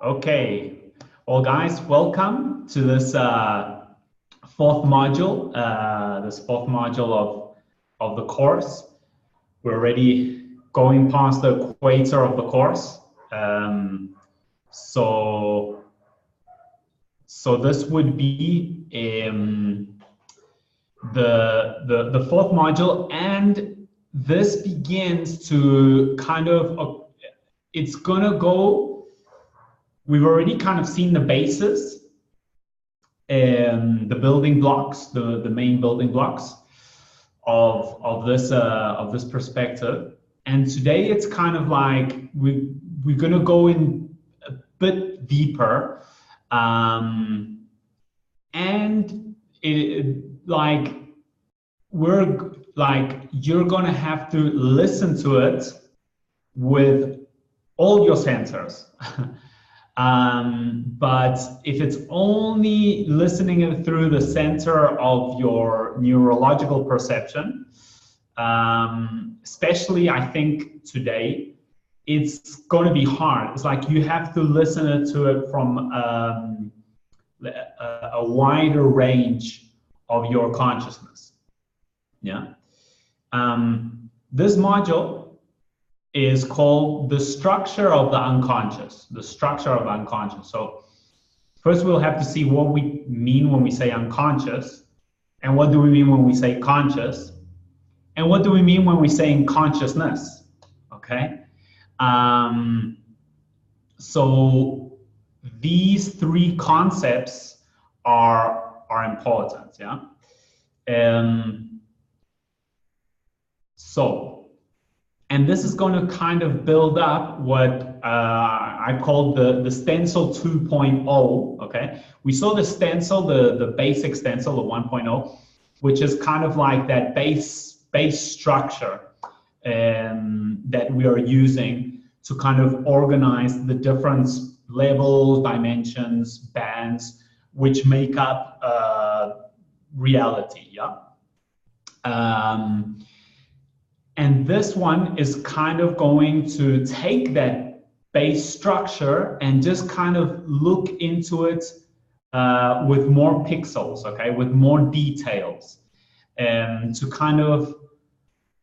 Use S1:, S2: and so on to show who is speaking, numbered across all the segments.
S1: Okay, well, guys, welcome to this fourth module. This fourth module of the course. We're already going past the equator of the course. So this would be the fourth module, and this begins to kind of it's gonna go. We've already kind of seen the basis, the building blocks, the main building blocks of this perspective. And today it's kind of like we're going to go in a bit deeper, and you're going to have to listen to it with all your sensors. But if it's only listening it through the center of your neurological perception, especially I think today, it's going to be hard. It's like you have to listen to it from a wider range of your consciousness. Yeah. This module is called the structure of the unconscious, the structure of the unconscious. So first we'll have to see what we mean when we say unconscious, and what do we mean when we say conscious, and what do we mean when we say consciousness, okay? So these three concepts are important, yeah? And this is going to kind of build up what I call the stencil 2.0, okay? We saw the stencil, the basic stencil, the 1.0, which is kind of like that base structure that we are using to kind of organize the different levels, dimensions, bands, which make up reality, yeah? And this one is kind of going to take that base structure and just kind of look into it with more pixels, okay, with more details, and to kind of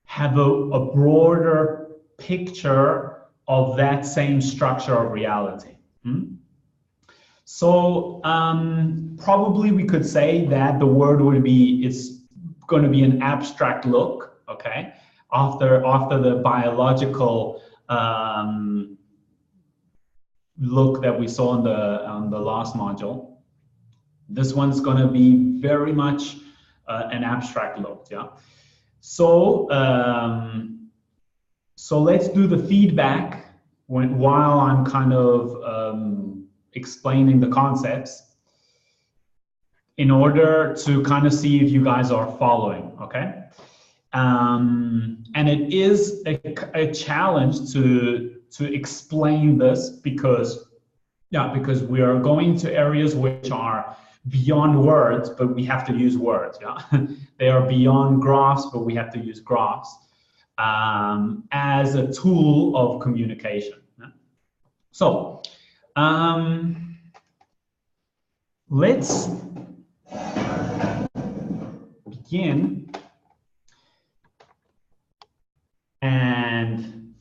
S1: have a broader picture of that same structure of reality. So probably we could say that the word would be, it's going to be an abstract look, okay? After the biological look that we saw on the last module, this one's going to be very much an abstract look, yeah. So let's do the feedback while I'm kind of explaining the concepts, in order to kind of see if you guys are following, okay? And it is a challenge to explain this because we are going to areas which are beyond words, but we have to use words. Yeah, they are beyond graphs, but we have to use graphs as a tool of communication. Yeah? So let's begin. And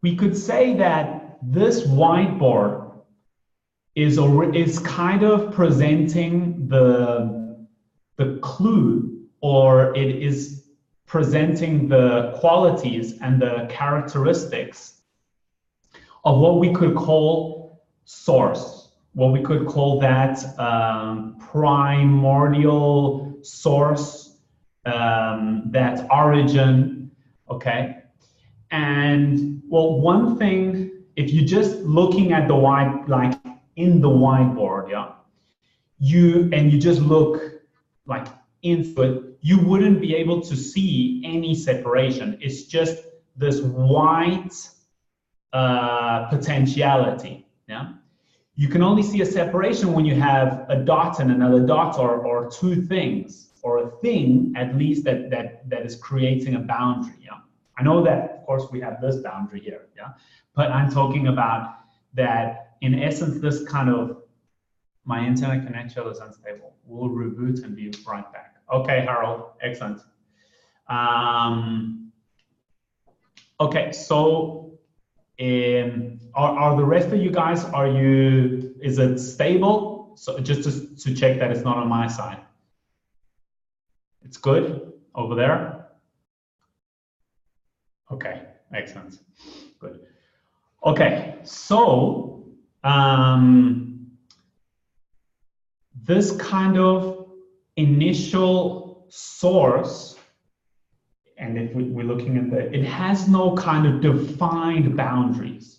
S1: we could say that this whiteboard is kind of presenting the clue, or it is presenting the qualities and the characteristics of what we could call source, what we could call that primordial source, that origin, okay? And well, one thing, if you're just looking at the like in the whiteboard, yeah, you just look like into it, you wouldn't be able to see any separation. It's just this white potentiality, yeah? You can only see a separation when you have a dot and another dot, or two things, or a thing at least that is creating a boundary, yeah? I know that, of course, we have this boundary here, yeah? But I'm talking about that, in essence, this kind of, my internet connection is unstable. We'll reboot and be right back. Okay, Harold, excellent. Okay, so are the rest of you guys, is it stable? So just to check that it's not on my side. It's good over there? Okay, excellent, good. Okay, so this kind of initial source, and if we're looking at it has no kind of defined boundaries.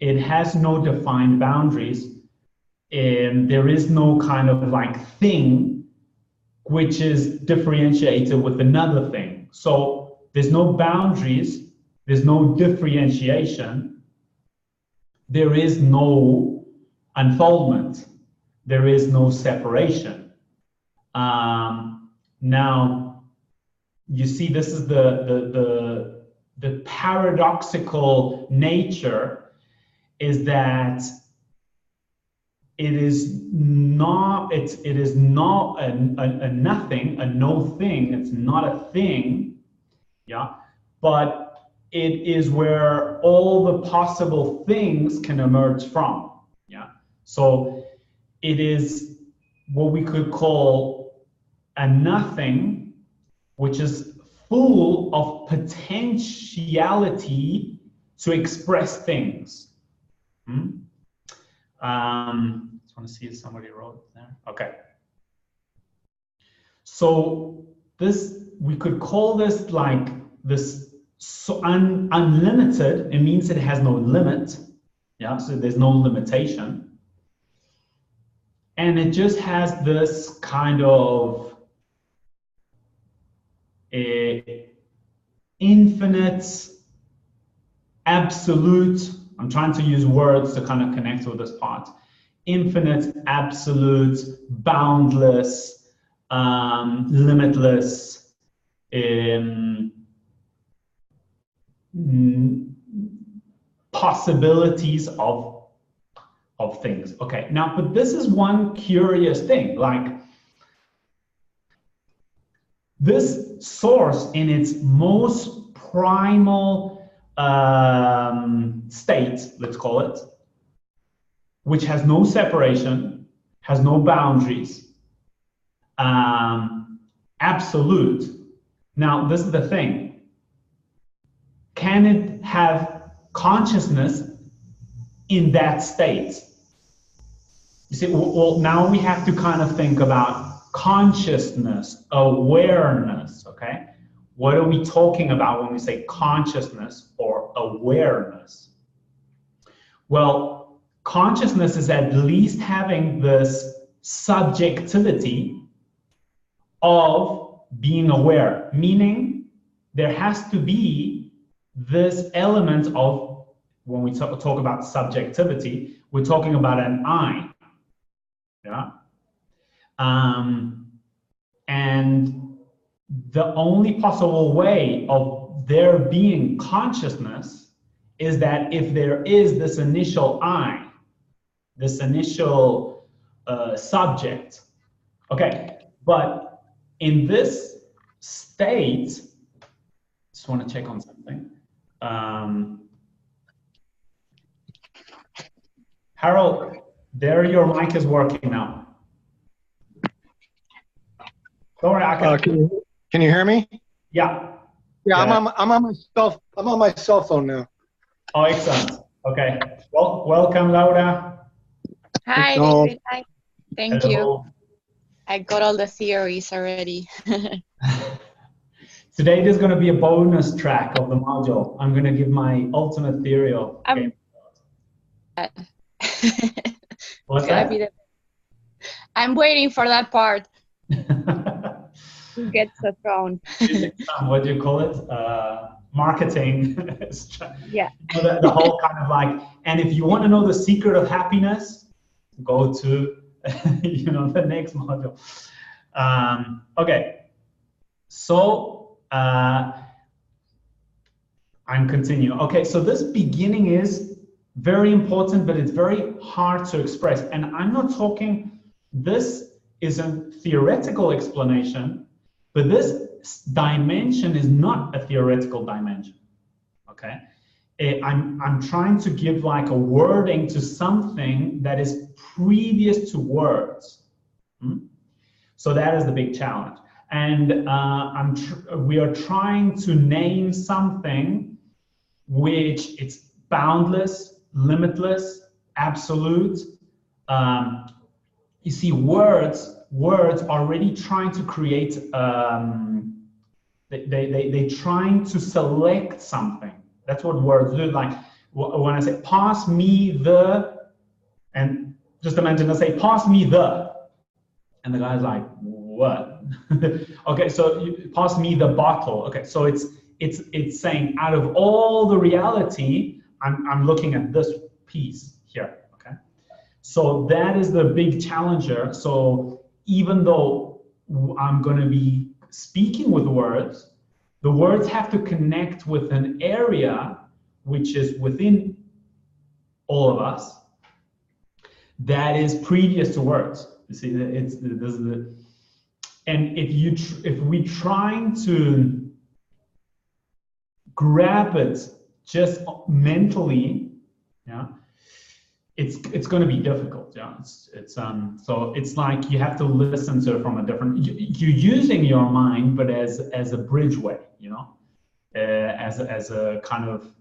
S1: It has no defined boundaries, and there is no kind of like thing which is differentiated with another thing. So there's no boundaries, there's no differentiation, there is no unfoldment, there is no separation. Now, you see, this is the paradoxical nature, is that it is not a nothing, a no thing. It's not a thing, yeah, but it is where all the possible things can emerge from, yeah. So it is what we could call a nothing, which is full of potentiality to express things. Just want to see if somebody wrote there. Okay. So this, we could call this like this, so unlimited. It means it has no limit. Yeah, so there's no limitation. And it just has this kind of infinite, absolute, I'm trying to use words to kind of connect with this part, infinite, absolute, boundless, limitless, possibilities of things. Okay, now, but this is one curious thing, like this source in its most primal state, let's call it, which has no separation, has no boundaries, absolute. Now, this is the thing. Can it have consciousness in that state? You see, well, now we have to kind of think about consciousness, awareness, okay? What are we talking about when we say consciousness or awareness? Well, consciousness is at least having this subjectivity of being aware, meaning there has to be this element of, when we talk about subjectivity, we're talking about an I, yeah? And the only possible way of there being consciousness is that if there is this initial I, this initial subject. Okay, but in this state, just want to check on something. Harold, there your mic is working now. Sorry, I
S2: can you hear me?
S1: Yeah.
S2: Yeah, I'm on my cell phone now.
S1: Oh, excellent. Okay. Well, welcome, Laura.
S3: Hi, David. Hi. Thank
S1: Hello.
S3: you. I got all the theories already.
S1: Today there's going to be a bonus track of the module. I'm going to give my ultimate theory of game. What's that?
S3: I'm waiting for that part. Get the phone.
S1: What do you call it? Marketing.
S3: Yeah.
S1: The whole kind of like, and if you want to know the secret of happiness, go to the next module. Okay. So I'm continuing. Okay, so this beginning is very important, but it's very hard to express. And I'm not talking, this is a theoretical explanation, but this dimension is not a theoretical dimension, okay? I'm trying to give like a wording to something that is previous to words. So that is the big challenge. And we are trying to name something which it's boundless, limitless, absolute. You see, words already trying to create, they trying to select something. That's what words do. Like when I say, pass me the, and just imagine I say, pass me the, and the guy's like, what? Okay, so you pass me the bottle. Okay, so it's saying out of all the reality, I'm looking at this piece here. Okay, so that is the big challenger. So even though I'm going to be speaking with words, the words have to connect with an area which is within all of us that is previous to words. You see, this is the, and if we trying to grab it just mentally, yeah, it's going to be difficult. Yeah, so it's like you have to listen to it from a different. You're using your mind, but as a bridgeway, you know, as a kind of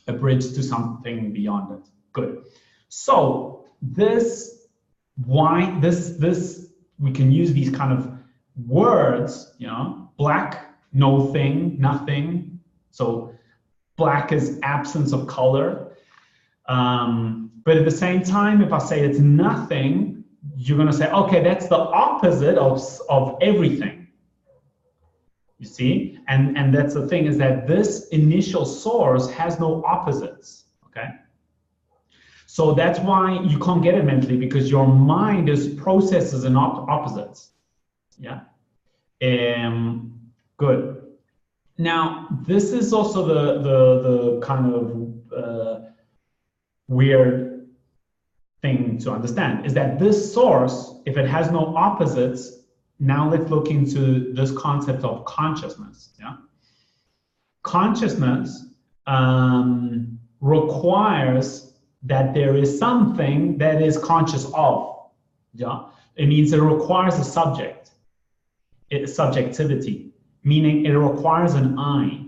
S1: a bridge to something beyond it. Good. So this we can use these kind of words, you know, black, no thing, nothing. So black is absence of color. But at the same time, if I say it's nothing, you're going to say, okay, that's the opposite of everything. You see? And that's the thing, is that this initial source has no opposites. Okay? So that's why you can't get it mentally, because your mind is processes and opposites. Yeah. Good. Now, this is also the kind of weird thing to understand, is that this source, if it has no opposites, now let's look into this concept of consciousness. Yeah. Consciousness requires that there is something that is conscious of. Yeah, it means it requires a subject, subjectivity, meaning it requires an I.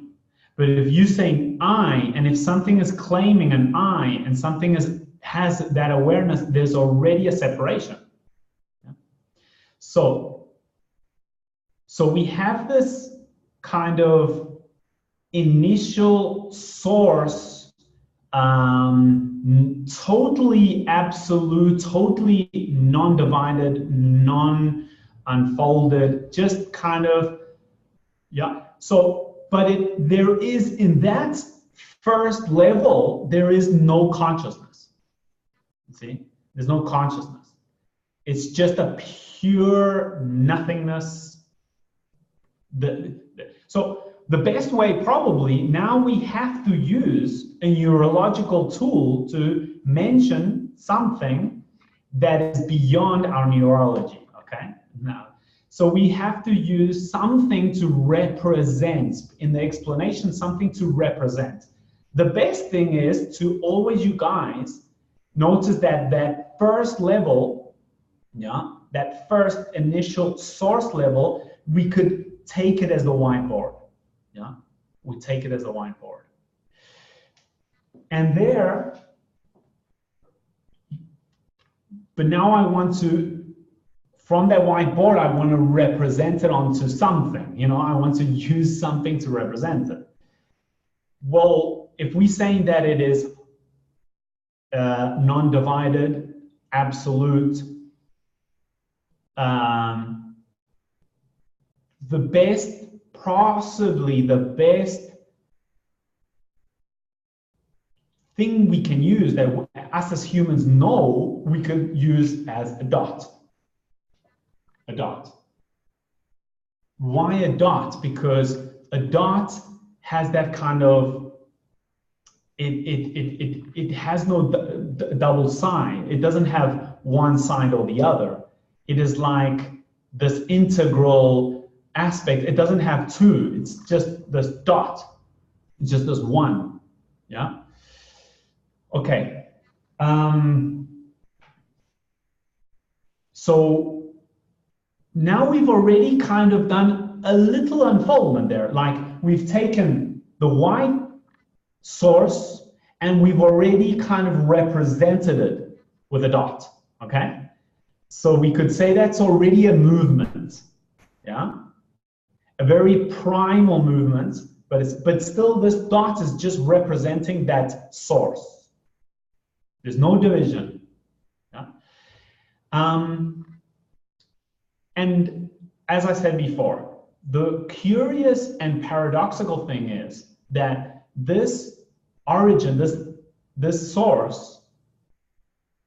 S1: But if you say I, and if something is claiming an I and something has that awareness, there's already a separation. Yeah? So we have this kind of initial source, totally absolute, totally non-divided, non-unfolded, just kind of, yeah. So, but there is, in that first level, there is no consciousness. See, there's no consciousness. It's just a pure nothingness. So the best way, probably, now we have to use a neurological tool to mention something that is beyond our neurology, okay? Now, so we have to use something to represent, in the explanation, something to represent. The best thing is to always, you guys, notice that first level, yeah, that first initial source level, we could take it as the whiteboard. Yeah, we take it as a whiteboard. And there, but now I want to, from that whiteboard, I want to represent it onto something. You know, I want to use something to represent it. Well, if we're saying that it is non-divided, absolute, the best, possibly the best thing we can use, that us as humans know we could use, as a dot. A dot. Why a dot? Because a dot has that kind of, it has no double sign. It doesn't have one side or the other. It is like this integral aspect. It doesn't have two. It's just this dot. It's just this one. Yeah. Okay. So now we've already kind of done a little unfoldment there. Like we've taken the white source and we've already kind of represented it with a dot. Okay. So we could say that's already a movement. Yeah. A very primal movement, but still this dot is just representing that source. There's no division. Yeah? And as I said before, the curious and paradoxical thing is that this origin, this source,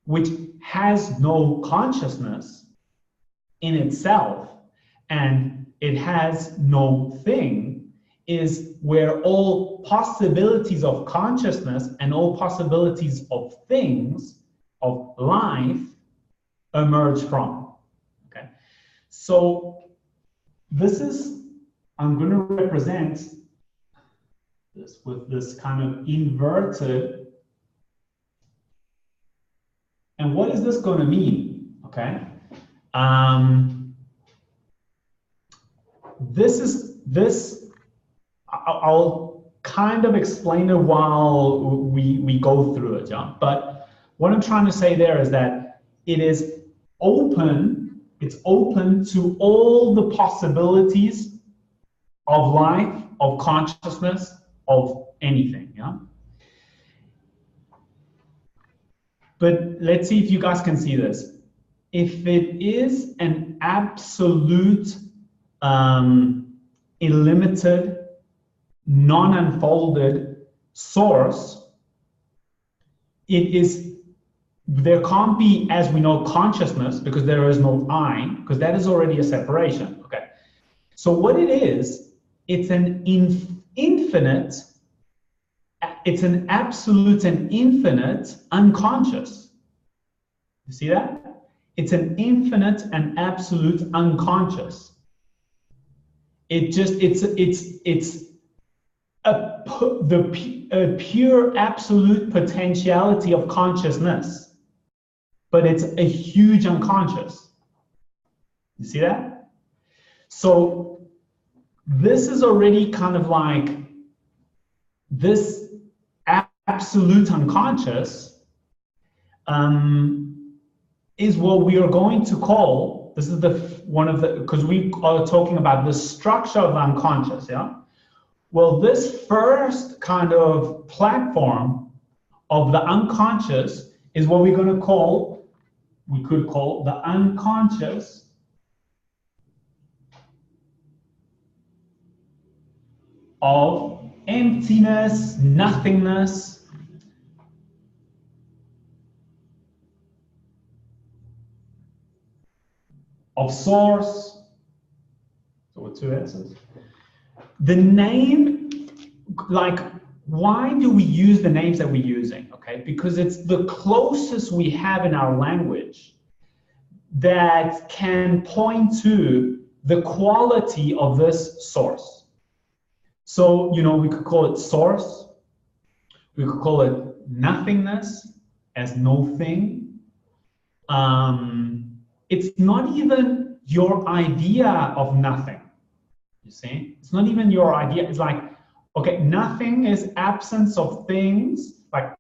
S1: which has no consciousness in itself, and it has no thing, is where all possibilities of consciousness and all possibilities of things, of life, emerge from. Okay, so this is, I'm going to represent this with this kind of inverted. And what is this going to mean? Okay, I'll kind of explain it while we go through it, yeah. But what I'm trying to say there is that it is open. It's open to all the possibilities of life, of consciousness, of anything, yeah. But let's see if you guys can see this. If it is an absolute, illimited, non-unfolded source, there can't be, as we know, consciousness, because there is no I, because that is already a separation. Okay. So what it is, it's an infinite, it's an absolute and infinite unconscious. You see that? It's an infinite and absolute unconscious. It's a pure absolute potentiality of consciousness, but it's a huge unconscious. You see that? So this is already kind of like this absolute unconscious is what we are going to call, this is because we are talking about the structure of the unconscious, yeah? Well, this first kind of platform of the unconscious is what we're going to call, we could call the unconscious of emptiness, nothingness, of source, so with two S's. The name, like, why do we use the names that we're using? Okay, because it's the closest we have in our language that can point to the quality of this source. So, you know, we could call it source, we could call it nothingness as no thing. It's not even your idea of nothing, you see? It's not even your idea. It's like, okay, nothing is absence of things. Like,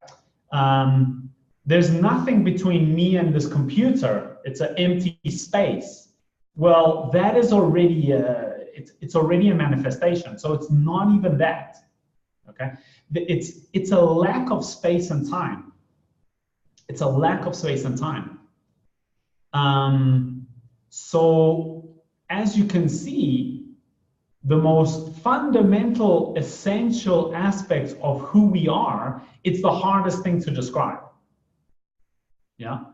S1: there's nothing between me and this computer. It's an empty space. Well, that is already, it's already a manifestation. So it's not even that, okay? It's a lack of space and time. It's a lack of space and time. So as you can see, the most fundamental, essential aspects of who we are, it's the hardest thing to describe. Yeah.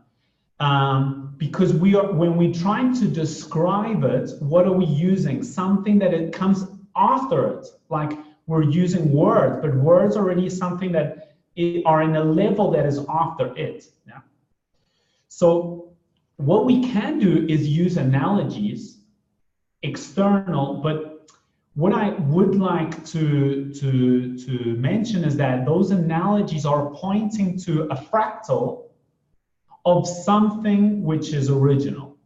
S1: Because when we're trying to describe it, what are we using? Something that it comes after it. Like we're using words, but words already something that are in a level that is after it. Yeah. So what we can do is use analogies, external, but what I would like to mention is that those analogies are pointing to a fractal of something which is original.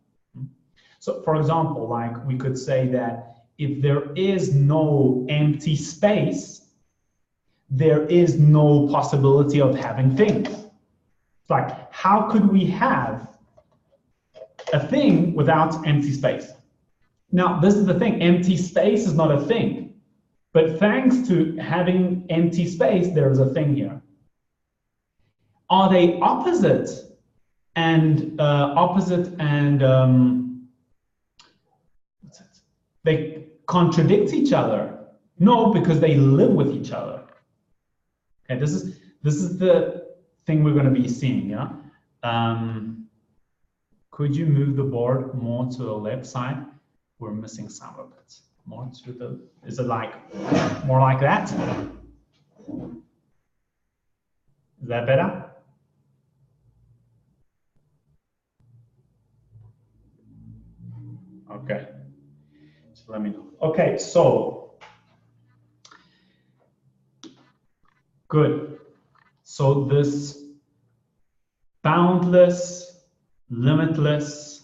S1: So for example, like we could say that if there is no empty space, there is no possibility of having things. It's like, how could we have a thing without empty space? Now, this is the thing, empty space is not a thing, but thanks to having empty space, there is a thing here. Are they opposite and they contradict each other? No, because they live with each other. Okay, this is the thing we're going to be seeing. Yeah. Could you move the board more to the left side? We're missing some of it. More to the. Is it like more like that? Is that better? Okay. So let me know. Okay, so good. So this boundless, limitless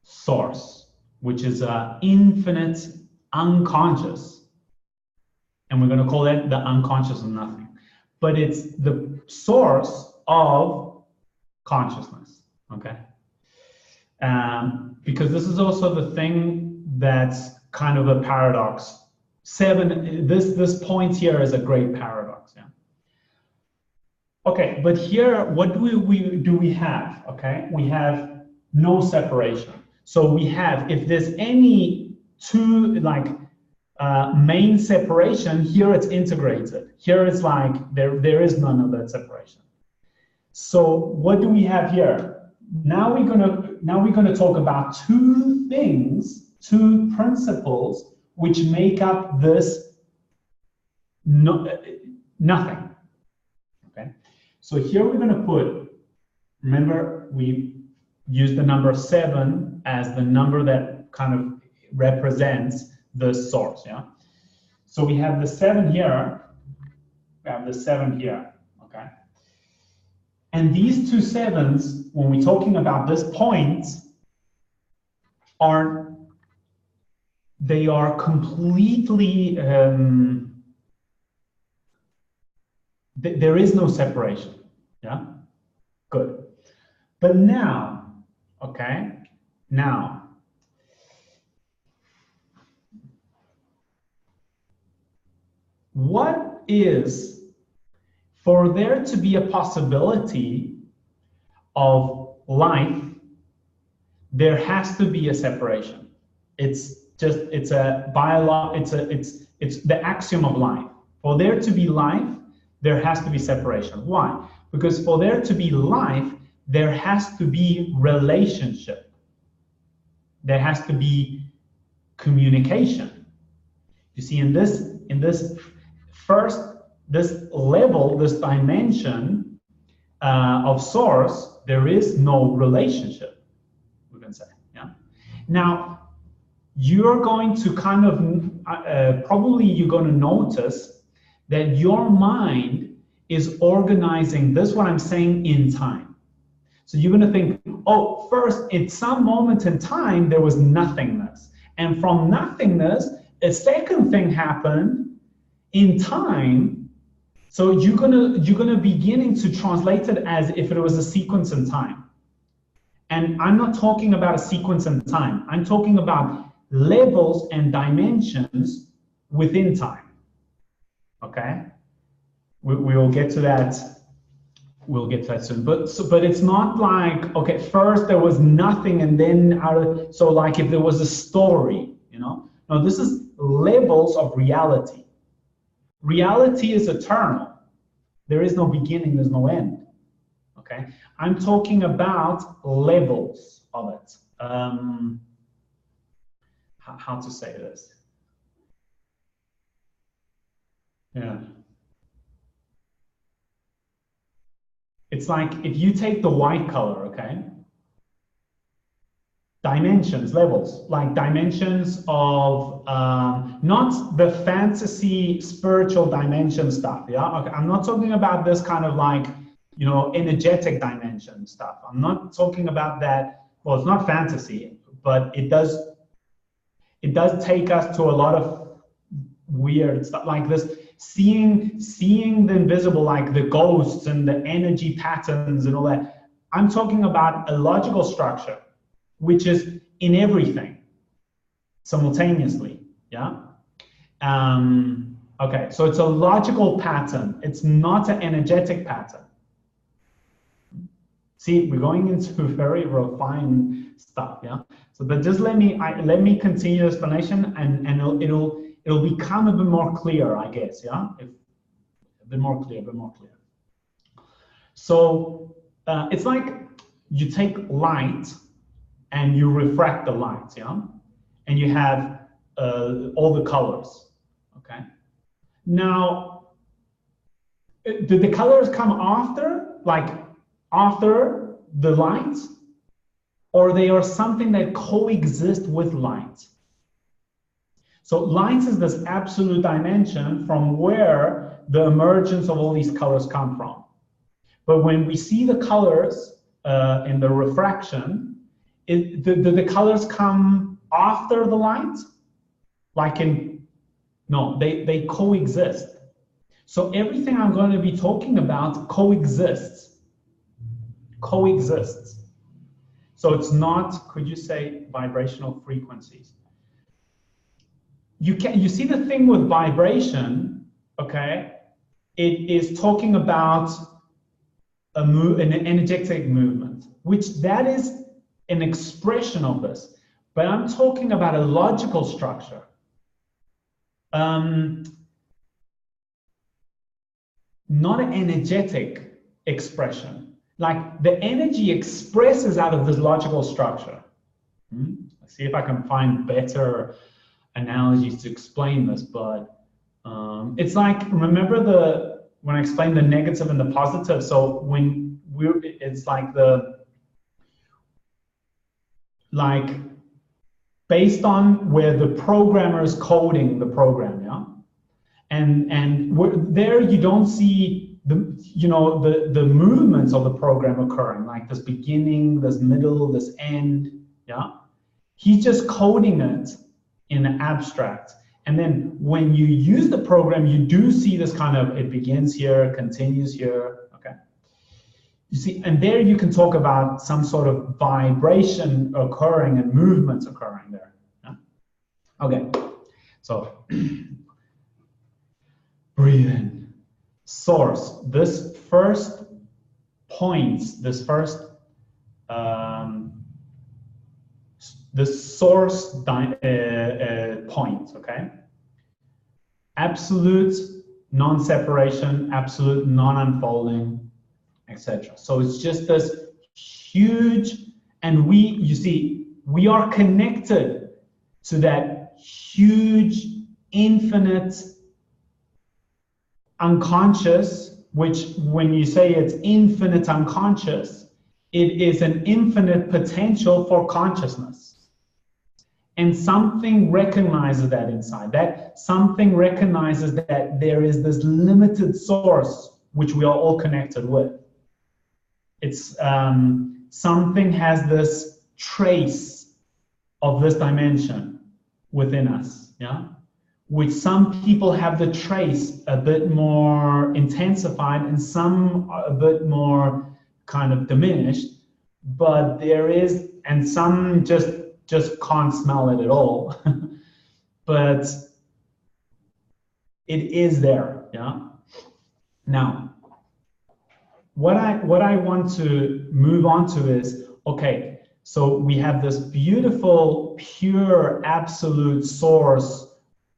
S1: source, which is infinite, unconscious, and we're going to call it the unconscious of nothing, but it's the source of consciousness. Okay. Because this is also the thing that's kind of a paradox. This point here is a great paradox. Yeah. Okay, but here, what do we have? Okay, we have no separation. So we have, if there's any two main separation, here it's integrated. Here it's like there is none of that separation. So what do we have here? Now we're gonna talk about two things, two principles which make up this nothing. Okay. So here we're gonna put. Remember, we use the number 7 as the number that kind of represents the source. Yeah. So we have the 7 here. We have the 7 here. Okay. And these two 7s, when we're talking about this point, they are completely, there is no separation. Yeah, good. But now, okay, now, what is, for there to be a possibility of life, there has to be a separation. It's the axiom of life. For there to be life, there has to be separation. Why? Because for there to be life, there has to be relationship. There has to be communication. You see, in this first, this level, this dimension of source, there is no relationship, we can say. Yeah. Now, you're going to kind of, probably you're going to notice that your mind is organizing this, what I'm saying, in time. So you're going to think, oh, first, at some moment in time, there was nothingness. And from nothingness, a second thing happened in time. So you're gonna beginning to translate it as if it was a sequence in time. And I'm not talking about a sequence in time. I'm talking about levels and dimensions within time. Okay? We'll get to that. We'll get to that soon. But it's not like, okay, first there was nothing and then so like if there was a story, you know? No, this is levels of reality. Reality is eternal. There is no beginning, there's no end. Okay? I'm talking about levels of it. How to say this? Yeah. It's like if you take the white color, okay? Dimensions, levels, like dimensions of not the fantasy spiritual dimension stuff. Yeah, okay. I'm not talking about this kind of like, you know, energetic dimension stuff. I'm not talking about that. Well, it's not fantasy, but it does take us to a lot of weird stuff like this, seeing the invisible, like the ghosts and the energy patterns and all that. I'm talking about a logical structure which is in everything simultaneously. Yeah. Okay, so it's a logical pattern. It's not an energetic pattern. See, we're going into very refined stuff. Yeah. So, but just let me continue the explanation, and it'll become a bit more clear, I guess. Yeah. A bit more clear. So it's like you take light and you refract the light, yeah? And you have all the colors, okay? Now, did the colors come after, like after the light? Or they are something that coexist with light? So light is this absolute dimension from where the emergence of all these colors come from. But when we see the colors in the refraction, the colors come after the light? Like no, they coexist. So everything I'm going to be talking about coexists. So it's not, could you say vibrational frequencies? You see the thing with vibration, okay? It is talking about an energetic movement, which that is an expression of this, but I'm talking about a logical structure. Not an energetic expression. Like the energy expresses out of this logical structure. Let's see if I can find better analogies to explain this, but it's like, remember when I explained the negative and the positive? So when it's like based on where the programmer is coding the program, yeah, and there you don't see the movements of the program occurring, like this beginning, this middle, this end, yeah. He's just coding it in the abstract, and then when you use the program, you do see this kind of, it begins here, continues here. You see, and there you can talk about some sort of vibration occurring and movements occurring there. Yeah? Okay, so breathe in. Source. This first point, the source point, okay? Absolute non-separation, absolute non-unfolding, etc. So it's just this huge, and you see, we are connected to that huge, infinite unconscious, which when you say it's infinite unconscious, it is an infinite potential for consciousness. And something recognizes that inside, that something recognizes that there is this limited source which we are all connected with. It's something has this trace of this dimension within us, yeah, which some people have the trace a bit more intensified and some a bit more kind of diminished, but there is, and some just can't smell it at all. But it is there, yeah. Now, what I want to move on to is, okay, so we have this beautiful, pure, absolute source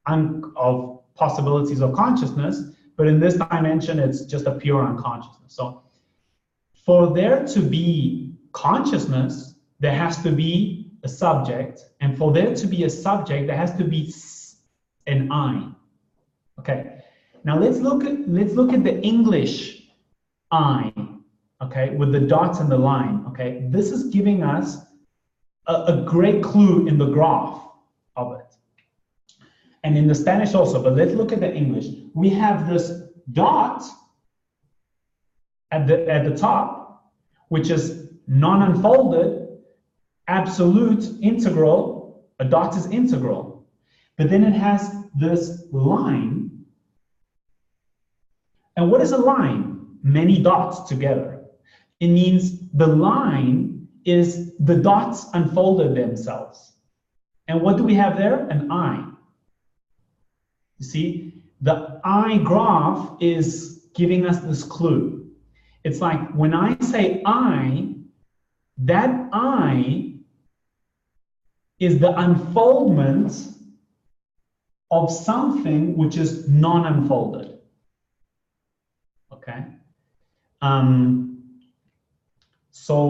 S1: of possibilities of consciousness, but in this dimension, it's just a pure unconsciousness. So for there to be consciousness, there has to be a subject, and for there to be a subject, there has to be an I. Okay, Now let's look at the English I, okay, with the dots and the line, okay? This is giving us a great clue in the graph of it. And in the Spanish also, but let's look at the English. We have this dot at the top, which is non-unfolded, absolute, integral. A dot is integral. But then it has this line. And what is a line? Many dots together. It means the line is the dots unfolded themselves. And what do we have there? An I. You see, the I graph is giving us this clue. It's like when I say I, that I is the unfoldment of something which is non-unfolded. Okay? So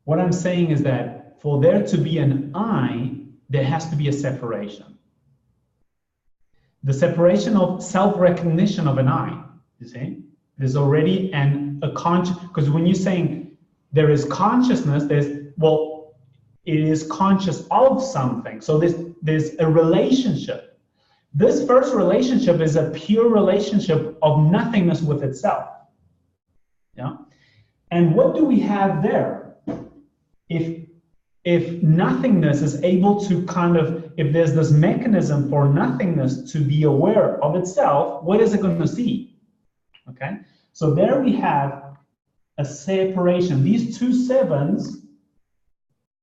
S1: what I'm saying is that for there to be an I, there has to be a separation. The separation of self-recognition of an I, you see? There's already a conscious, because when you're saying there is consciousness, well, it is conscious of something. So there's a relationship. This first relationship is a pure relationship of nothingness with itself. Yeah? And what do we have there? If nothingness is able to if there's this mechanism for nothingness to be aware of itself, what is it going to see? Okay, so there we have a separation. These two sevens,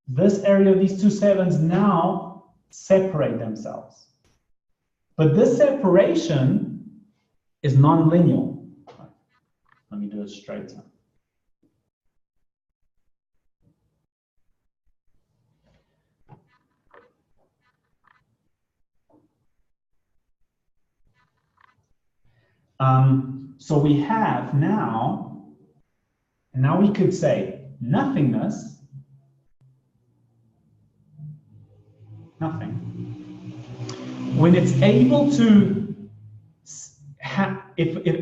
S1: this area of these two sevens now separate themselves. But this separation is non-linear. Let me do it straight time. So we have now, and now we could say nothingness, nothing. When it's able to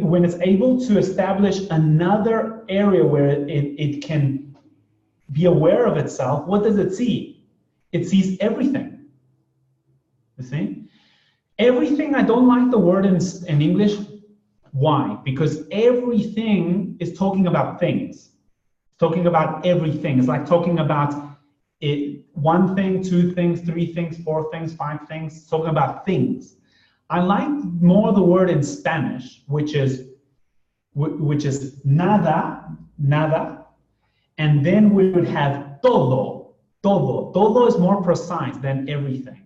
S1: when it's able to establish another area where it can be aware of itself, what does it see? It sees everything. You see? Everything, I don't like the word in English. Why? Because everything is talking about things. It's talking about everything. It's like talking about one thing, two things, three things, four things, five things. It's talking about things. I like more the word in Spanish, which is nada, nada, and then we would have todo, todo. Todo is more precise than everything.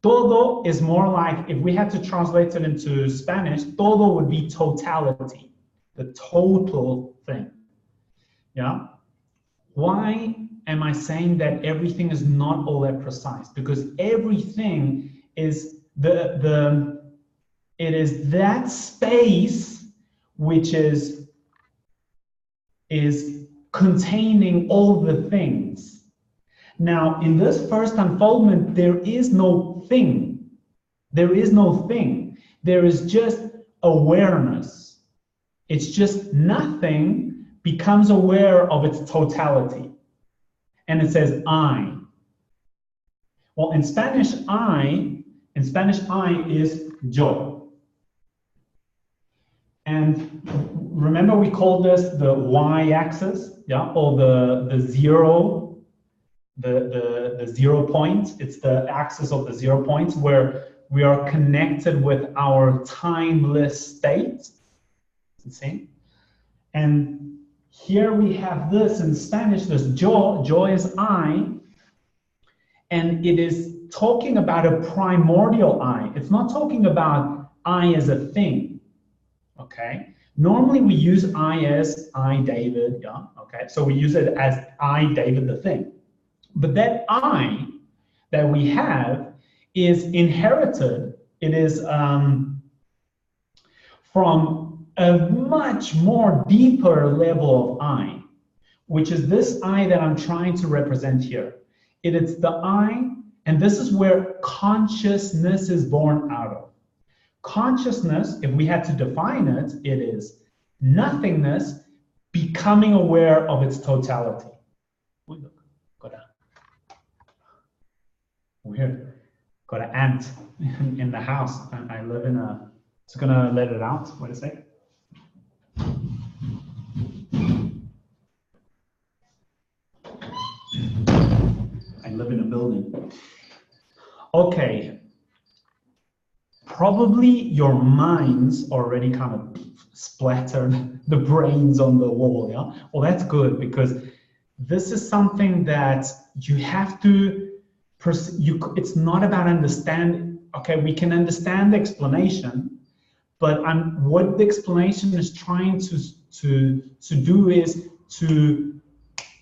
S1: Todo is more like, if we had to translate it into Spanish, todo would be totality, the total thing. Yeah? Why am I saying that everything is not all that precise? Because everything is it is that space which is containing all the things. Now, in this first unfoldment, there is no thing. There is no thing. There is just awareness. It's just nothing becomes aware of its totality. And it says I. Well, in Spanish, I is yo. And remember we called this the y-axis, yeah, or the zero. The 0 point, it's the axis of the 0 points where we are connected with our timeless state. You see? And here we have this in Spanish, this yo is I, and it is talking about a primordial I. It's not talking about I as a thing, okay? Normally we use I as I, David, yeah, okay? So we use it as I, David, the thing. But that I that we have is inherited. It is from a much more deeper level of I, which is this I that I'm trying to represent here. It is the I, and this is where consciousness is born out of. Consciousness, if we had to define it, it is nothingness becoming aware of its totality. Weird. Got an ant in the house. I live in a. Just gonna let it out. Wait a sec. I live in a building. Okay. Probably your minds already kind of splattered the brains on the wall. Yeah. Well, that's good because this is something that you have to. It's not about understanding. Okay, we can understand the explanation, but what the explanation is trying to do is to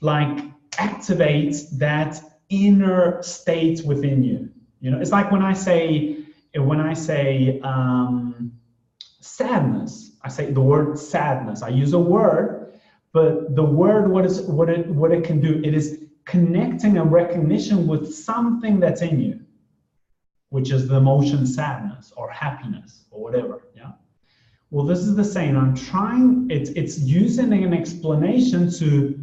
S1: like activate that inner state within you. You know, it's like when I say sadness. I say the word sadness. I use a word, but the word what it can do. It is connecting a recognition with something that's in you, which is the emotion sadness or happiness or whatever. Yeah. Well, this is the same. I'm trying. It's using an explanation to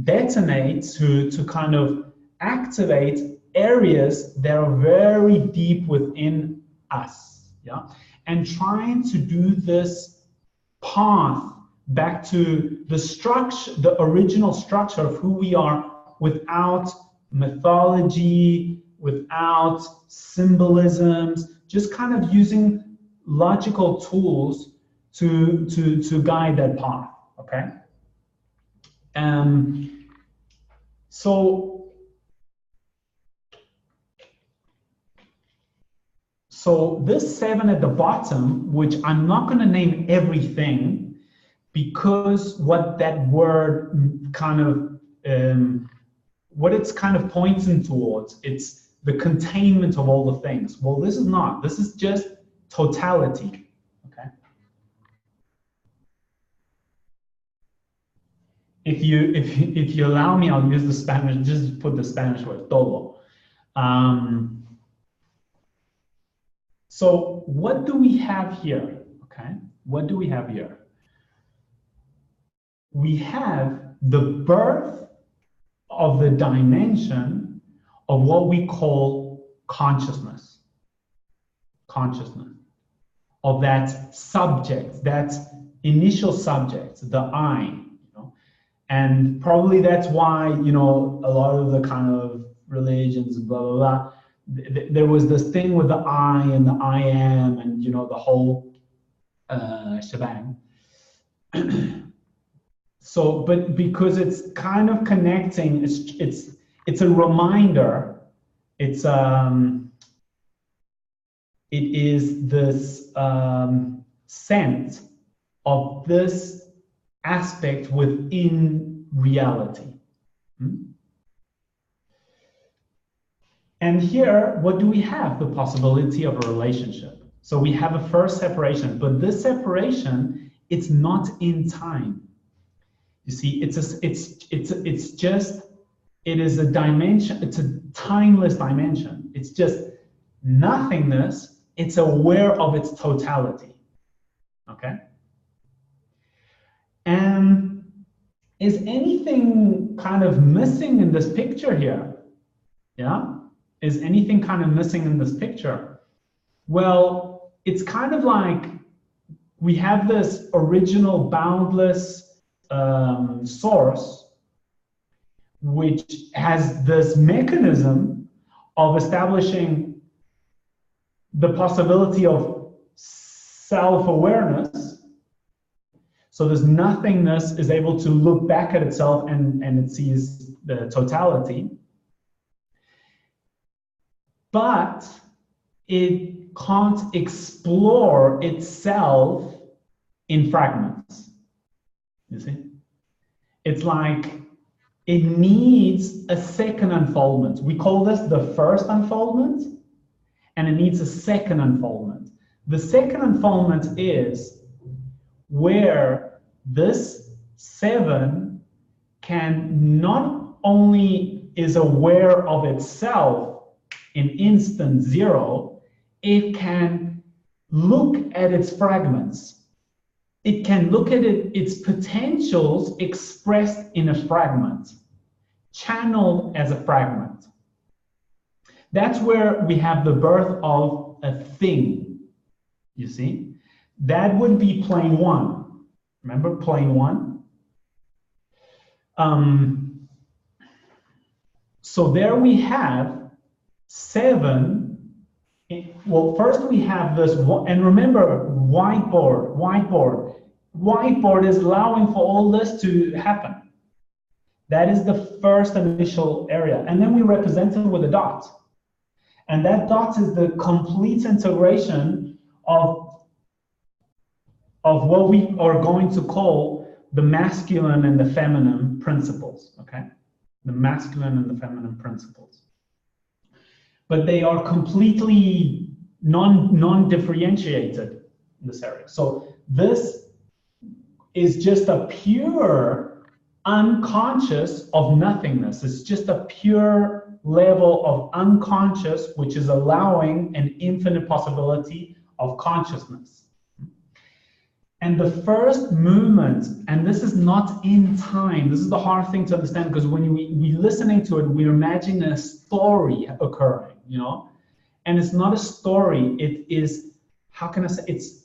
S1: detonate, to kind of activate areas that are very deep within us. Yeah. And trying to do this path back to the structure, the original structure of who we are, without mythology, without symbolisms, just kind of using logical tools to guide that path. Okay. So this 7 at the bottom, which I'm not going to name everything, because what that word kind of what it's kind of pointing towards, it's the containment of all the things. Well, this is not. This is just totality. Okay. If you allow me, I'll use the Spanish. Just put the Spanish word todo. So what do we have here? Okay. What do we have here? We have the birth of the dimension of what we call consciousness. Consciousness. Of that subject, that initial subject, the I. You know? And probably that's why, you know, a lot of the kind of religions, blah, blah, blah, there was this thing with the I and the I am and, you know, the whole shebang. So, but because it's kind of connecting, it's a reminder. It is this sense of this aspect within reality. And here, what do we have? The possibility of a relationship. So we have a first separation, but this separation, it's not in time. You see, it is a dimension, it's a timeless dimension. It's just nothingness, it's aware of its totality. Okay? And is anything kind of missing in this picture here? Yeah? Is anything kind of missing in this picture? Well, it's kind of like we have this original boundless source, which has this mechanism of establishing the possibility of self-awareness. So this nothingness is able to look back at itself and it sees the totality. But it can't explore itself in fragments. You see? It's like it needs a second unfoldment. We call this the first unfoldment, and it needs a second unfoldment. The second unfoldment is where this 7 can not only is aware of itself in instant 0, it can look at its fragments. It can look at its potentials expressed in a fragment, channeled as a fragment. That's where we have the birth of a thing, you see? That would be plane one. Remember plane one? So there we have 7. Well, first we have this, and remember, whiteboard is allowing for all this to happen. That is the first initial area. And then we represent it with a dot. And that dot is the complete integration of what we are going to call the masculine and the feminine principles, okay? The masculine and the feminine principles. But they are completely non-differentiated in this area. So this is just a pure unconscious of nothingness. It's just a pure level of unconscious, which is allowing an infinite possibility of consciousness. And the first movement, and this is not in time, this is the hard thing to understand, because when we're listening to it, we're imagining a story occurring, you know? And it's not a story, it is, how can I say, it's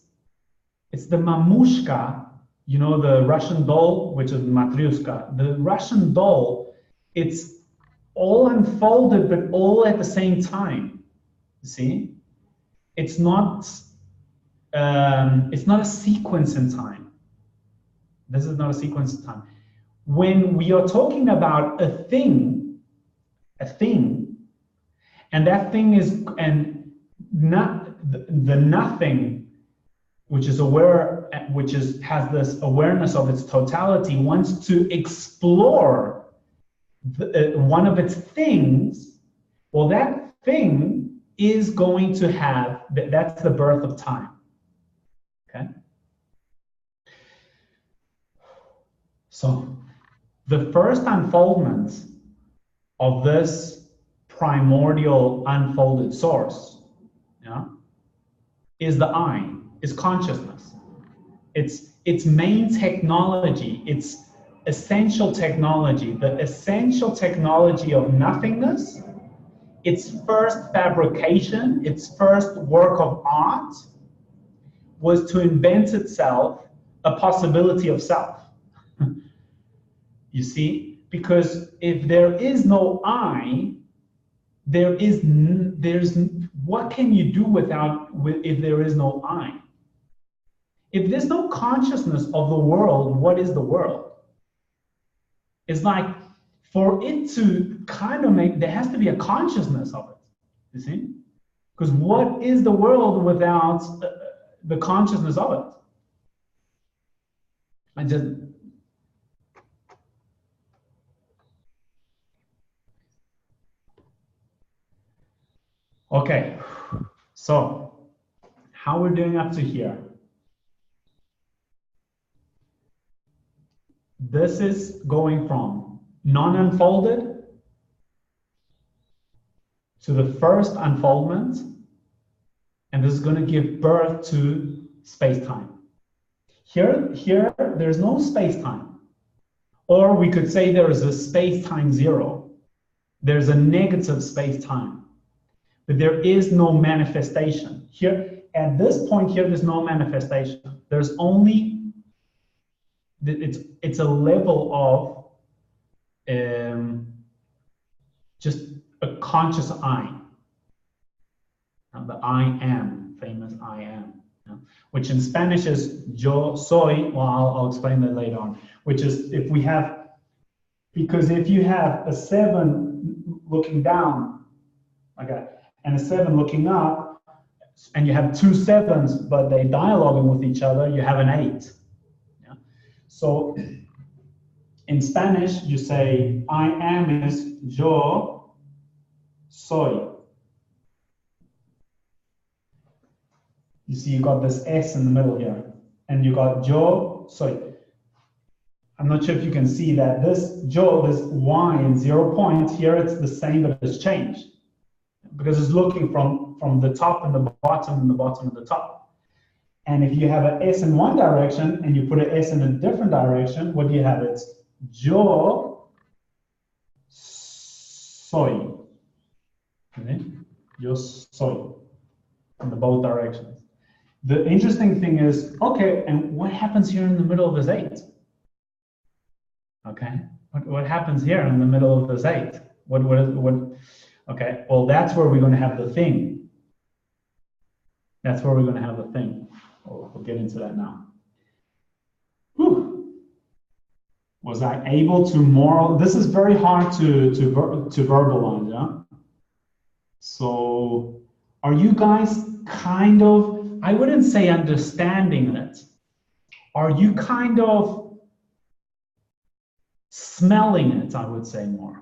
S1: the mamushka, you know, the Russian doll, which is matryoshka. The Russian doll, it's all unfolded, but all at the same time, you see? It's not a sequence in time. This is not a sequence in time. When we are talking about a thing, and that thing is, and not the nothing, which is aware, has this awareness of its totality, wants to explore one of its things. Well, that thing is going to have, that's the birth of time. Okay. So the first unfoldment of this primordial unfolded source, yeah, is the I, is consciousness. Its main technology, its essential technology, the essential technology of nothingness, its first fabrication, its first work of art, was to invent itself a possibility of self. You see, because if there is no I, there's what can you do if there is no I? If there's no consciousness of the world, what is the world? It's like, for it to kind of there has to be a consciousness of it, you see? Because what is the world without the consciousness of it? Okay, so how we're doing up to here. This is going from non-unfolded to the first unfoldment, and this is going to give birth to space-time. Here, there's no space-time. Or we could say there is a space-time zero. There's a negative space-time. But there is no manifestation. Here, at this point here, there's no manifestation. There's only, it's a level of just a conscious I. The I am, famous I am, which in Spanish is yo soy. Well, I'll explain that later on, which is because if you have a 7 looking down, okay, and a 7 looking up, and you have 2 7s, but they dialoguing with each other, you have an 8. Yeah? So in Spanish, you say I am is yo soy. You see, you got this S in the middle here, and you got yo soy. I'm not sure if you can see that this yo, this Y in 0 point, here it's the same, but it's changed because it's looking from the top and the bottom and the bottom and the top. And if you have an S in one direction and you put an S in a different direction, what do you have? It's yo soy. Okay? Yo soy in the both directions. The interesting thing is, okay, and what happens here in the middle of this 8? Okay, what happens here in the middle of this 8? Okay, well, that's where we're going to have the thing. That's where we're going to have the thing. We'll get into that now. Whew. Was I able to moral? This is very hard to verbalize, yeah? So are you guys kind of, I wouldn't say understanding it. Are you kind of smelling it, I would say more?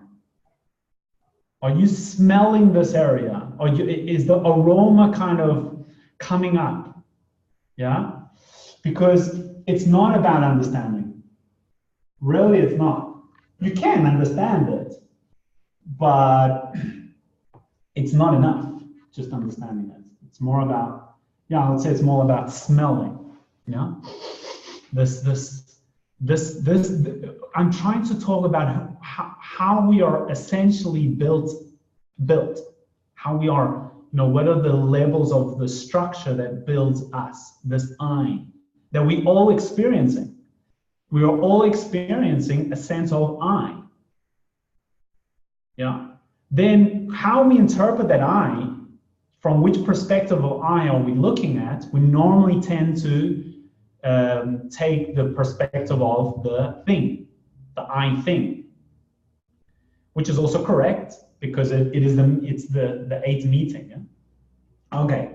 S1: Are you smelling this area? Is the aroma kind of coming up? Yeah? Because it's not about understanding. Really, it's not. You can understand it, but it's not enough just understanding it. It's more about, yeah, I would say it's more about smelling. Yeah? I'm trying to talk about how we are essentially built, how we are, what are the levels of the structure that builds us, this I, that we all experiencing. We are all experiencing a sense of I. Yeah. Then how we interpret that I, from which perspective of I are we looking at, we normally tend to take the perspective of the thing, the I thing, which is also correct because it's the 8th meeting. Yeah? Okay.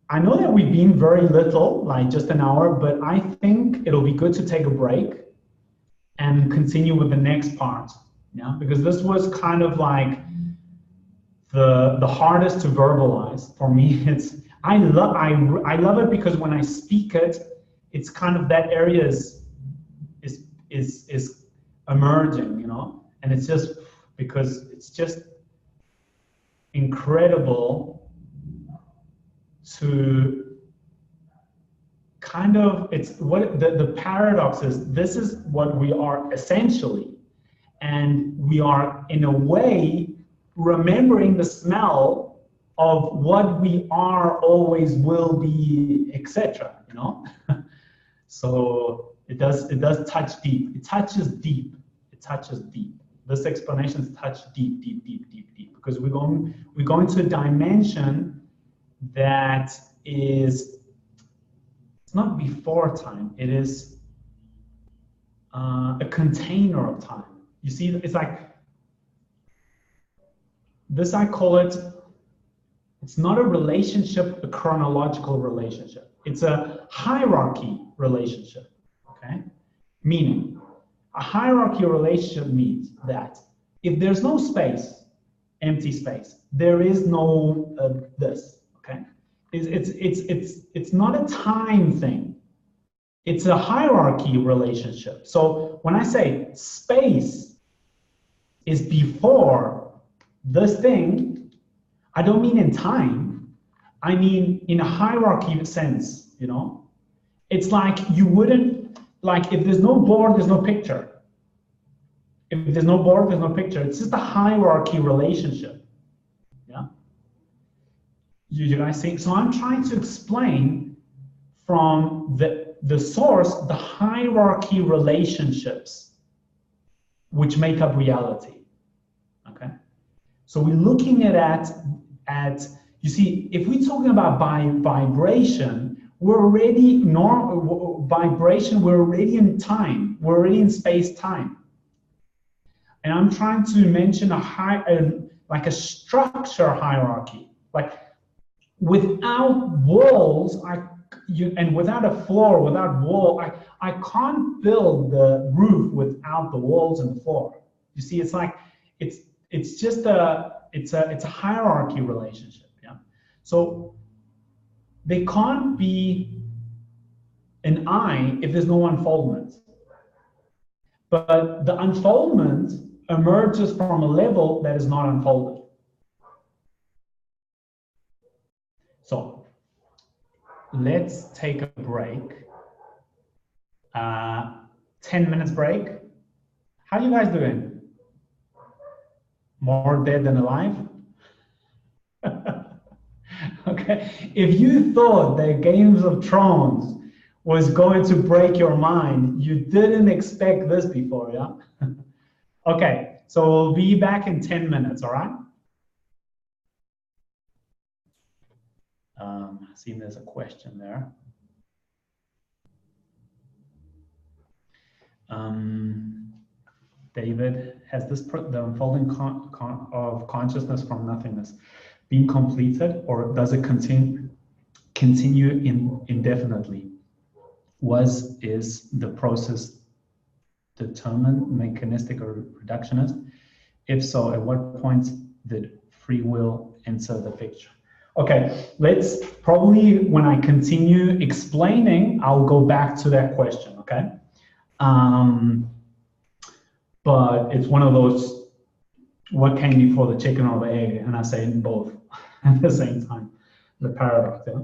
S1: I know that we've been very little, like just an hour, but I think it'll be good to take a break and continue with the next part. Yeah, because this was kind of like the hardest to verbalize for me. I love it because when I speak it, it's kind of that area is emerging, and it's just because it's just incredible to kind of, it's what the paradox is. This is what we are essentially, and we are in a way remembering the smell of what we are, always will be, etc. So it does touch deep. It touches deep. It touches deep. This explanation touch deep, deep, deep, deep, deep, because we're going to a dimension that is, it's not before time. It is a container of time. You see, it's like this. I call it. It's not a relationship, a chronological relationship. It's a hierarchy relationship. Okay, meaning a hierarchy relationship means that if there's no space, empty space, there is no this. Okay, it's not a time thing. It's a hierarchy relationship. So when I say space is before this thing, I don't mean in time. I mean in a hierarchy sense. It's like you wouldn't, like if there's no board, there's no picture. If there's no board, there's no picture. It's just a hierarchy relationship. Yeah. You guys see? So I'm trying to explain from the source, the hierarchy relationships which make up reality. Okay. So we're looking at you see, if we're talking about vibration, we're already vibration, we're already in time, we're already in space-time. And I'm trying to mention like a structure hierarchy, like without walls, and without a floor, without wall, I can't build the roof without the walls and the floor. You see, it's like it's just it's a hierarchy relationship. Yeah. So they can't be an I if there's no unfoldment. But the unfoldment emerges from a level that is not unfolded. let's take a break. 10 minutes break. How you guys doing? More dead than alive? Okay. If you thought that Games of Thrones was going to break your mind, you didn't expect this before, yeah? Okay, so we'll be back in 10 minutes, all right? I see there's a question there. David, has this the unfolding of consciousness from nothingness been completed, or does it continue indefinitely? Is the process determined, mechanistic, or reductionist? If so, at what point did free will enter the picture? Okay, let's probably, when I continue explaining, I'll go back to that question, okay? But it's one of those, what came before the chicken or the egg? And I say both at the same time, the paradox, yeah?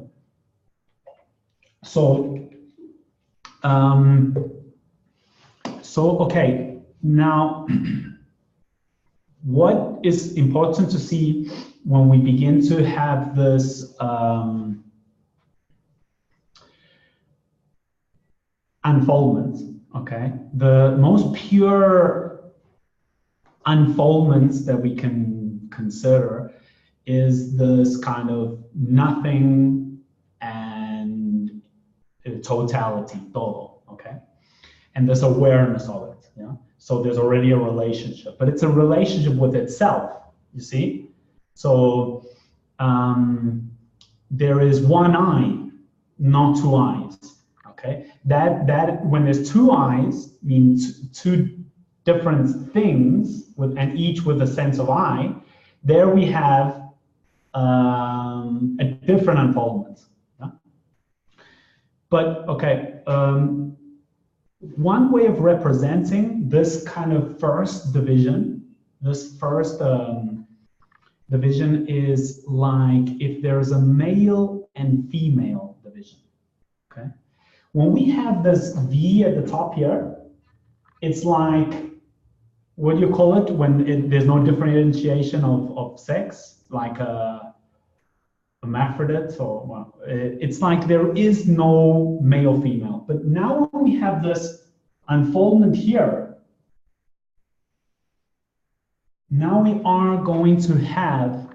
S1: So, okay, now, what is important to see when we begin to have this unfoldment, okay? The most pure unfoldments that we can consider is this kind of nothing and totality, todo, okay? And this awareness of it, yeah? So there's already a relationship, but it's a relationship with itself, you see? So there is one eye, not two eyes, okay? That when there's two eyes, means two different things, and each with a sense of I, there we have a different unfoldment. Yeah? But okay, one way of representing this kind of first division, division is like if there's a male and female division. Okay, when we have this V at the top here, it's like, what do you call it when there's no differentiation of sex, like a hermaphrodite, or well, it's like there is no male female. But now when we have this unfoldment here, now we are going to have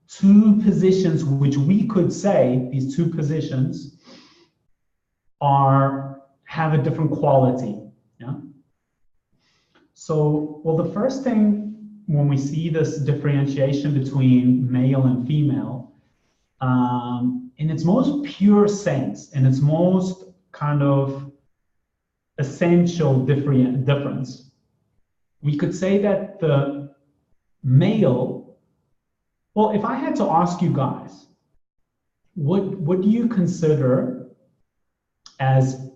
S1: two positions which we could say these two positions have a different quality. Yeah. So, well, the first thing when we see this differentiation between male and female, in its most pure sense, in its most kind of essential difference, we could say that the male, well, if I had to ask you guys, what do you consider as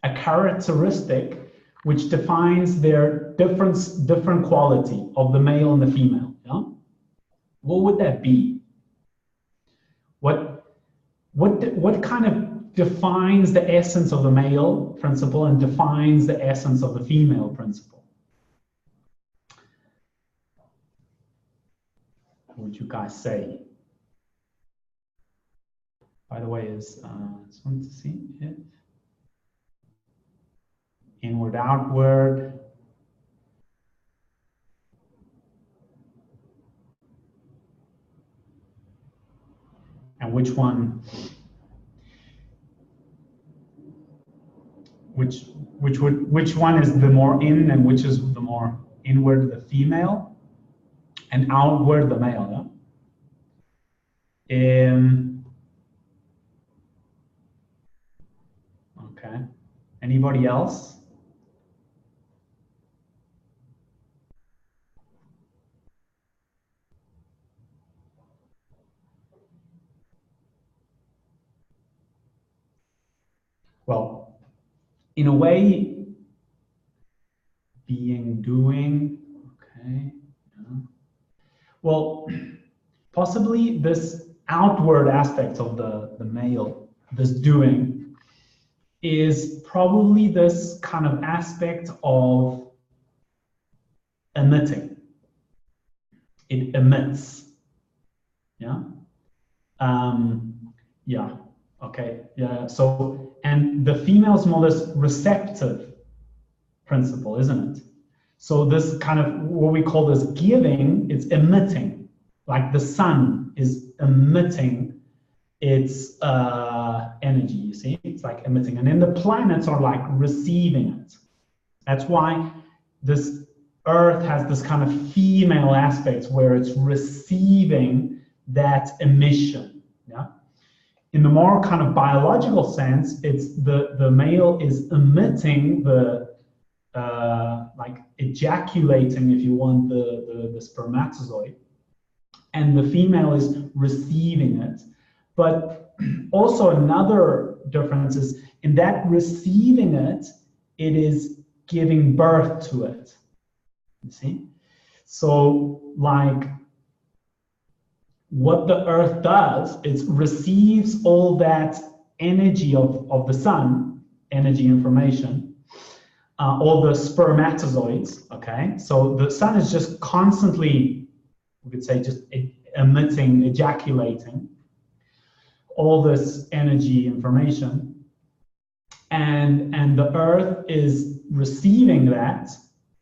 S1: a characteristic which defines their different quality of the male and the female? Yeah? What would that be? What kind of defines the essence of the male principle and defines the essence of the female principle? What would you guys say? By the way, just wanted to see it. Inward, outward. And which one is the more in and which is the more inward, the female, and outward, the male? Yeah? Okay. Anybody else? Well, in a way, being, doing, okay. Yeah. Well, possibly this outward aspect of the male this doing, is probably this kind of aspect of emitting. It emits. Yeah. Yeah. Okay. Yeah. So, and the female is more this receptive principle, isn't it? So this kind of what we call this giving, it's emitting, like the sun is emitting its energy. You see, it's like emitting, and then the planets are like receiving it. That's why this Earth has this kind of female aspect where it's receiving that emission. Yeah. In the more kind of biological sense, it's the male is emitting the like ejaculating, if you want, the spermatozoid, and the female is receiving it. But also another difference is in that receiving it, it is giving birth to it. You see? So like what the Earth does, it receives all that energy of the sun, energy information, all the spermatozoids, okay? So the sun is just constantly, we could say, just emitting, ejaculating all this energy information, and the Earth is receiving that,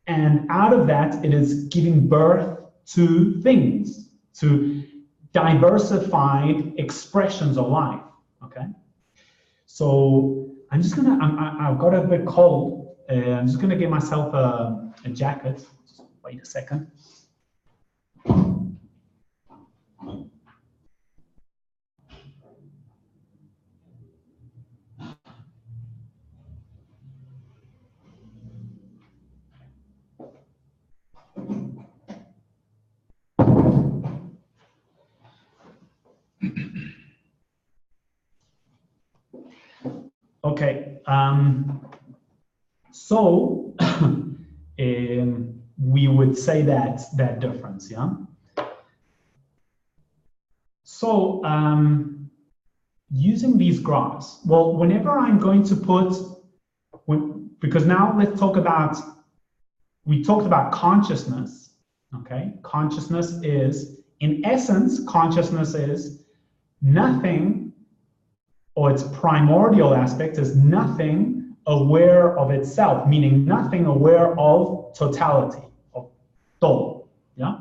S1: and out of that it is giving birth to things, to diversified expressions of life. Okay, so I'm just gonna, I've got a bit cold. I'm just gonna get myself a jacket. Just wait a second. Okay, so we would say that difference, yeah? So using these graphs, well, whenever I'm going to put, because now let's talk about, we talked about consciousness, okay? Consciousness is, in essence, consciousness is nothing, or its primordial aspect is nothing aware of itself, meaning nothing aware of totality, of todo, yeah?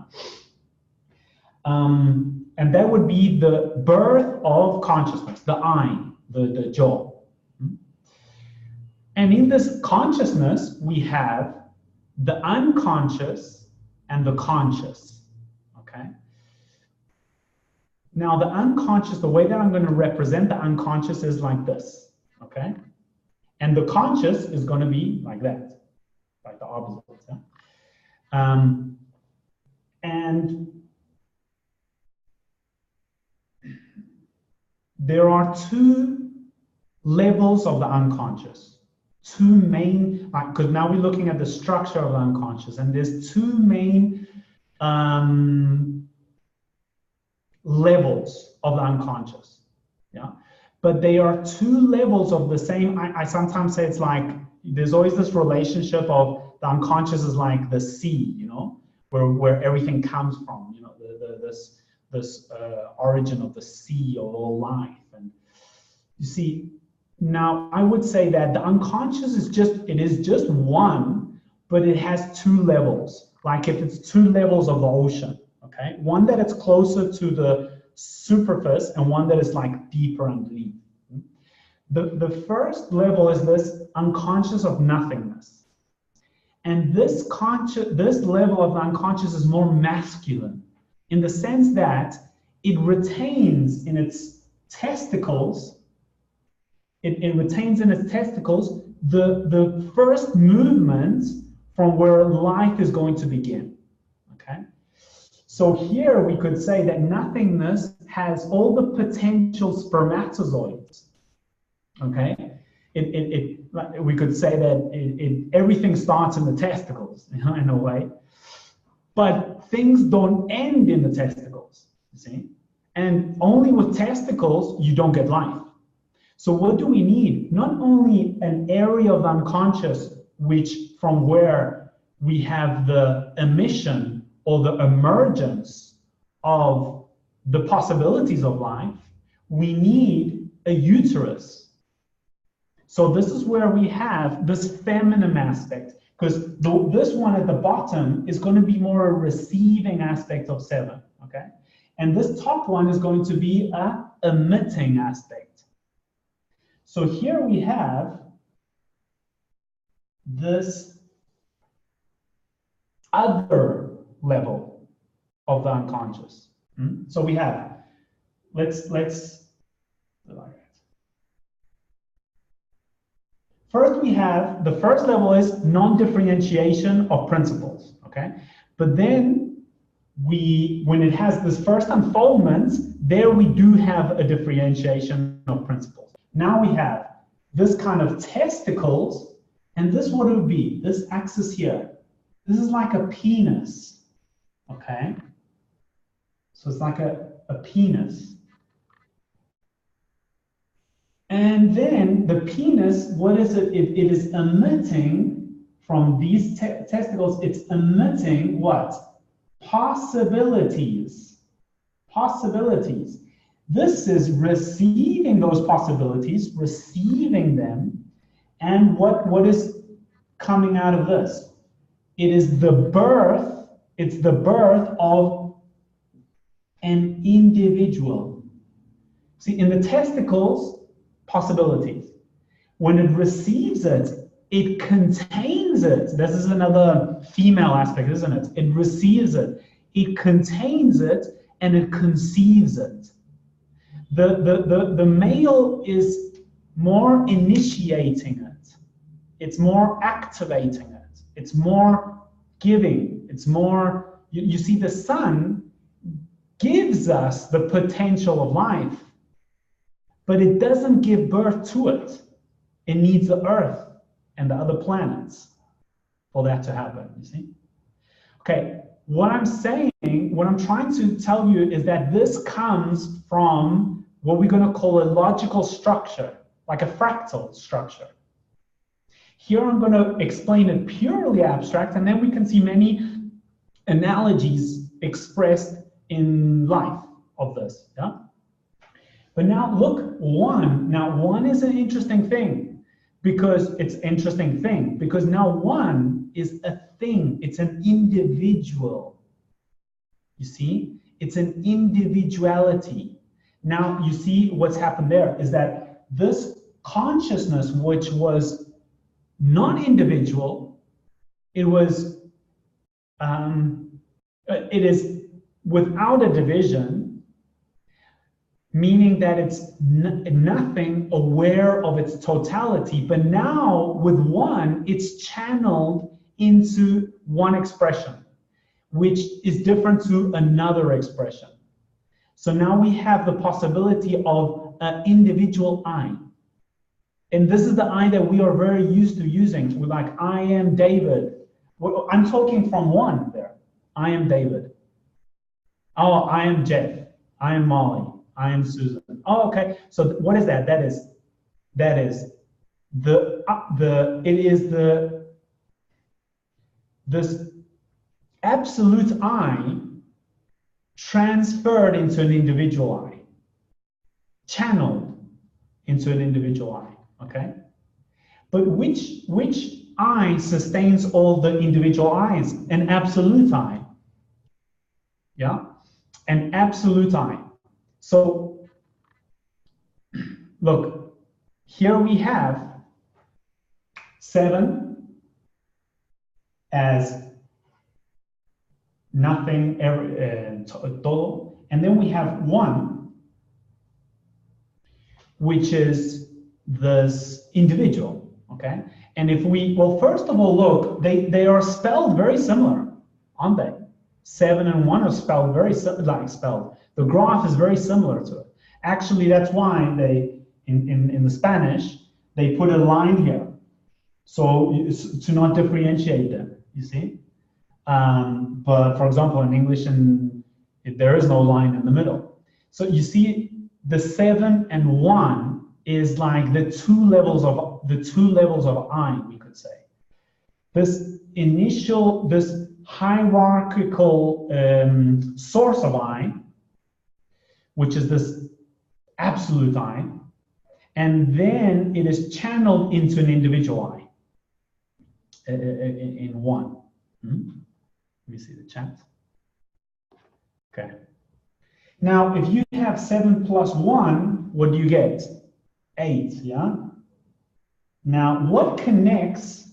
S1: And that would be the birth of consciousness, the Ein, the jaw. And in this consciousness, we have the unconscious and the conscious, okay? Now, the unconscious, the way that I'm going to represent the unconscious is like this, okay? And the conscious is going to be like that, like the opposite. Yeah? And there are two levels of the unconscious, two main, because now we're looking at the structure of the unconscious, and there's two main levels of the unconscious, yeah? But they are two levels of the same, I sometimes say it's like, there's always this relationship of the unconscious is like the sea, you know, where everything comes from, you know, this origin of the sea of all life. And you see, now I would say that the unconscious is just one, but it has two levels. Like if it's two levels of the ocean, okay? One that is closer to the surface and one that is like deeper underneath. The first level is this unconscious of nothingness. And this level of unconscious is more masculine in the sense that it retains in its testicles, it retains in its testicles the first movement from where life is going to begin, okay? So here we could say that nothingness has all the potential spermatozoids, okay? We could say that everything starts in the testicles, you know, in a way, but things don't end in the testicles, you see? And only with testicles, you don't get life. So what do we need? Not only an area of unconscious, which from where we have the emission or the emergence of the possibilities of life, we need a uterus. So this is where we have this feminine aspect, because this one at the bottom is going to be more a receiving aspect of 7, okay? And this top one is going to be a emitting aspect. So here we have this other level of the unconscious. So we have, let's first we have, the first level is non-differentiation of principles, okay? But then when it has this first unfoldment, there we do have a differentiation of principles. Now we have this kind of testicles, and this what it would be, this axis here. This is like a penis, okay? So it's like a penis. And then the penis, what is it? It is emitting from these testicles, it's emitting what? Possibilities. Possibilities. This is receiving those possibilities, receiving them, and what is coming out of this? It is the birth, it's the birth of an individual. See, in the testicles, possibilities. When it receives it, it contains it. This is another female aspect, isn't it? It receives it, it contains it, and it conceives it. The male is more initiating it. It's more activating it. It's more giving. It's more, you see, the sun gives us the potential of life, but it doesn't give birth to it. It needs the earth and the other planets for that to happen, you see? Okay, what I'm saying, what I'm trying to tell you is that this comes from what we're going to call a logical structure, like a fractal structure. Here I'm going to explain it purely abstract, and then we can see many analogies expressed in life of this, yeah? But now look, one. Now one is an interesting thing, because it's an interesting thing, because now one is a thing, it's an individual. You see, it's an individuality. Now you see what's happened there is that this consciousness, which was non-individual, it is without a division, meaning that it's nothing aware of its totality, but now with one, it's channeled into one expression, which is different to another expression. So now we have the possibility of an individual I. And this is the I that we are very used to using. We're like, I am David. I'm talking from one there. I am David. Oh, I am Jeff. I am Molly. I am Susan. Oh, okay. So what is that? That is this absolute I transferred into an individual I, channeled into an individual I, okay? But which I sustains all the individual I's? An absolute I, yeah? An absolute I. So, look, here we have 7 as nothing, todo, and then we have 1, which is this individual, okay? And if we, well, first of all, look, they are spelled very similar, aren't they? 7 and 1 are spelled very spelled. The graph is very similar to it. Actually, that's why they, in the Spanish, they put a line here, so to not differentiate them, you see? But for example, in English, there is no line in the middle. So you see the 7 and 1 is like the two levels of I, we could say. This hierarchical source of I, which is this absolute I, and then it is channeled into an individual I in one. Let me see the chat. Okay. Now, if you have 7 plus 1, what do you get? 8, yeah? Now, what connects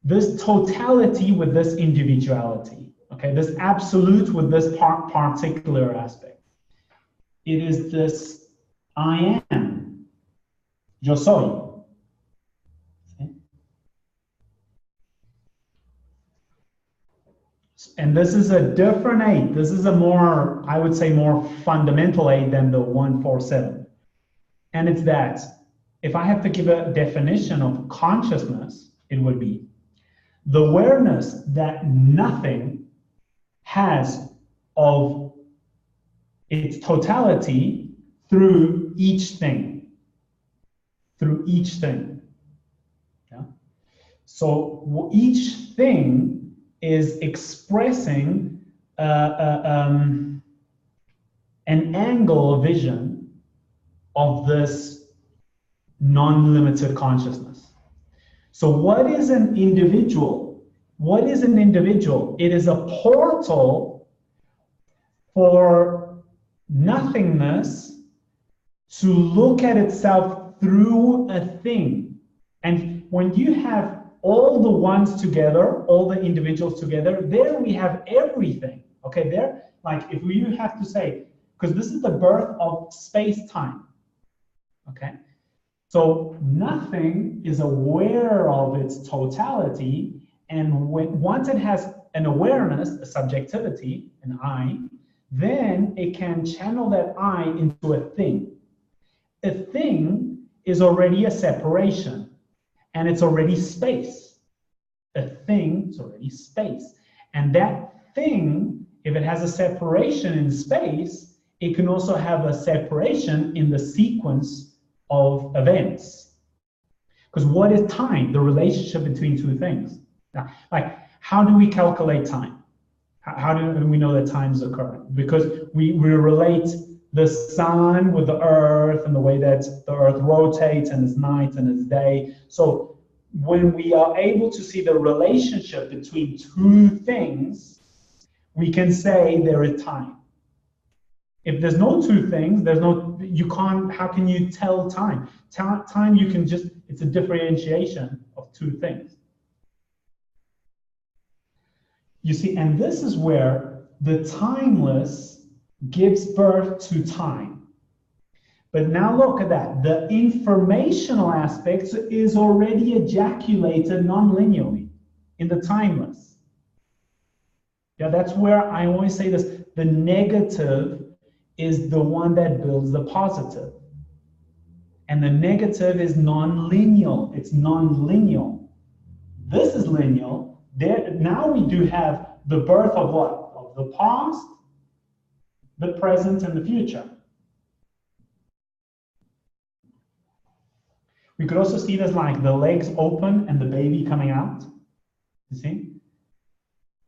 S1: this totality with this individuality? Okay, this absolute with this particular aspect. It is this I am, yo soy. And this is a different 8. This is a more, I would say, more fundamental 8 than the 147. And it's that if I have to give a definition of consciousness, it would be the awareness that nothing has of its totality through each thing. Through each thing. Yeah? So each thing is expressing an angle of vision of this non-limited consciousness. So what is an individual? What is an individual? It is a portal for nothingness to look at itself through a thing. And when you have all the ones together, all the individuals together, there we have everything. Okay, there, like if you have to say, because this is the birth of space-time. Okay, so nothing is aware of its totality, and once it has an awareness, a subjectivity, an I, then it can channel that I into a thing. A thing is already a separation. And it's already space. A thing is already space. And that thing, if it has a separation in space, it can also have a separation in the sequence of events. Because what is time? The relationship between two things. Now, like, how do we calculate time? How do we know that time is occurring? Because we relate the sun with the earth and the way that the earth rotates and it's night and it's day. So when we are able to see the relationship between two things, we can say there is time. If there's no two things, you can't, how can you tell time? Time, you can just, it's a differentiation of two things. You see, and this is where the timeless gives birth to time. But now look at that. The informational aspect is already ejaculated non-linearly in the timeless. Yeah, that's where I always say this. The negative is the one that builds the positive. And the negative is non-linear. It's non-linear. This is linear. There, now we do have the birth of what? Of the past, the present, and the future. We could also see this like the legs open and the baby coming out. You see?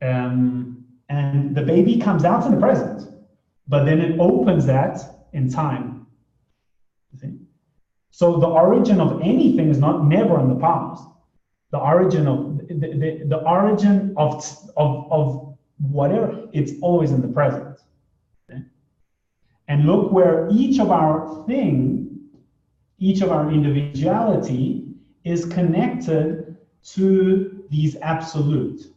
S1: And the baby comes out in the present, but then it opens that in time. You see? So the origin of anything is never in the past. The origin of the origin of whatever, it's always in the present. Okay? And look where each of our individuality is connected to these absolute.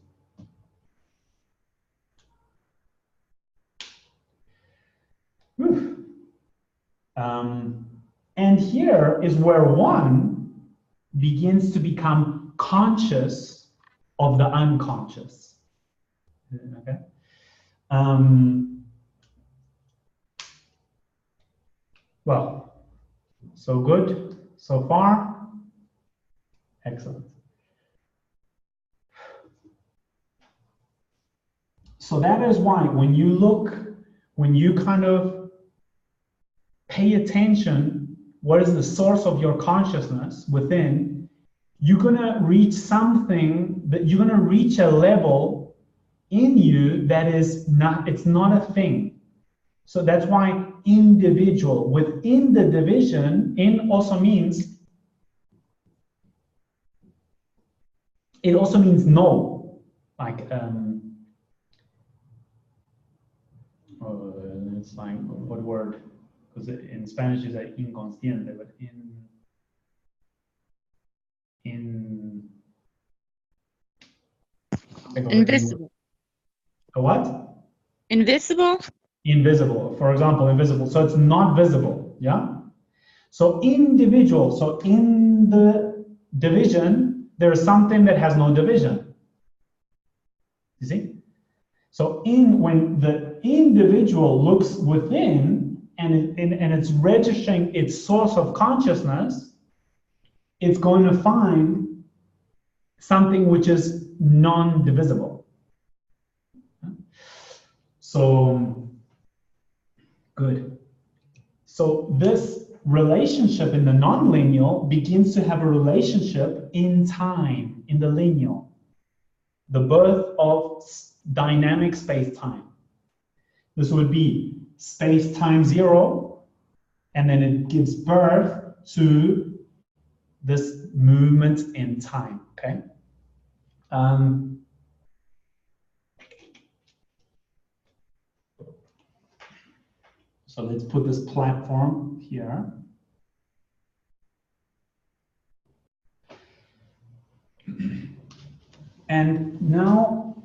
S1: And here is where one begins to become conscious of the unconscious. Okay. Well, so good so far. Excellent. So that is why when you look when you kind of pay attention, what is the source of your consciousness within, you're gonna reach something, that you're gonna reach a level in you that is not, it's not a thing. So that's why individual, within the division, in also means, it also means no, like, it's like, what word? Because in Spanish is like inconsciente, but
S3: Invisible.
S1: A what?
S3: Invisible?
S1: Invisible. For example, invisible. So it's not visible. Yeah. So individual. So in the division, there is something that has no division. You see? So when the individual looks within and it's registering its source of consciousness, it's going to find something which is non-divisible. So, good. So this relationship in the non-lineal begins to have a relationship in time, in the lineal. The birth of dynamic space-time. This would be space-time 0, and then it gives birth to this movement in time, okay? So let's put this platform here. And now,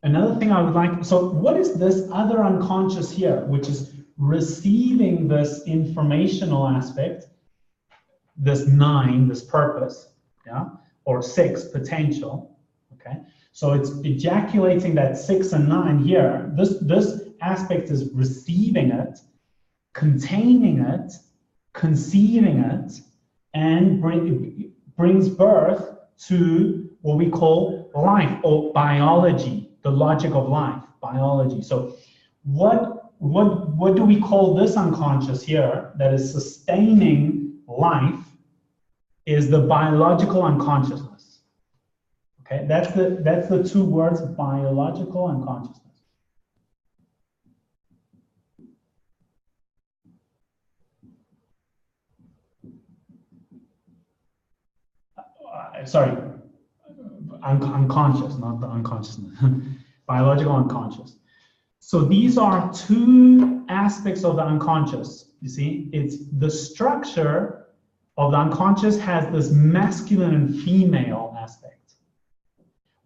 S1: another thing I would like, so what is this other unconscious here, which is receiving this informational aspect, this 9, this purpose, yeah, or 6, potential, okay? So it's ejaculating that 6 and 9 here. This aspect is receiving it, containing it, conceiving it, and brings birth to what we call life or biology, the logic of life, biology. So what do we call this unconscious here that is sustaining life is the biological unconsciousness. Okay, that's the two words, biological unconsciousness. Sorry, unconscious, not the unconsciousness. Biological unconscious. So these are two aspects of the unconscious. You see, it's the structure of the unconscious has this masculine and female aspect,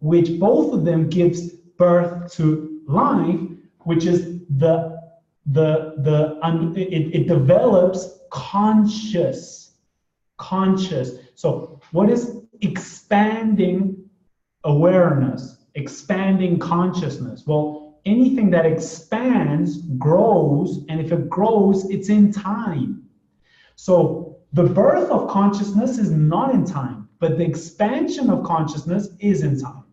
S1: which both of them gives birth to life, which is it develops conscious. So what is expanding awareness, expanding consciousness? Well, anything that expands grows, and if it grows, it's in time. So the birth of consciousness is not in time, but the expansion of consciousness is in time.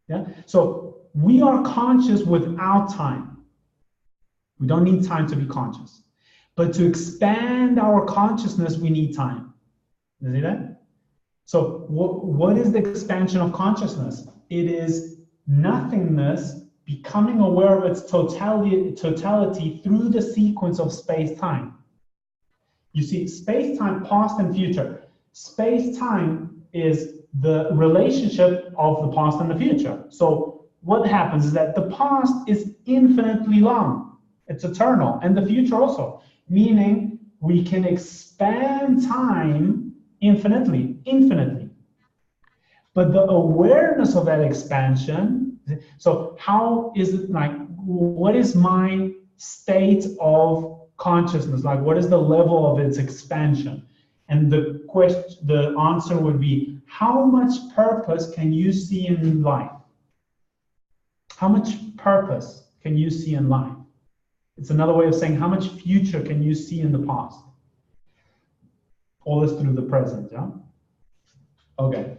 S1: Yeah. So we are conscious without time. We don't need time to be conscious. But to expand our consciousness, we need time. You see that? So what is the expansion of consciousness? It is nothingness becoming aware of its totality through the sequence of space-time. You see, space-time, past and future. Space-time is the relationship of the past and the future. So what happens is that the past is infinitely long. It's eternal. And the future also. Meaning we can expand time infinitely. But the awareness of that expansion, so how is it like, what is my state of consciousness? Like, what is the level of its expansion? And the answer would be, how much purpose can you see in life? How much purpose can you see in life? It's another way of saying how much future can you see in the past? All this through the present, yeah? Okay.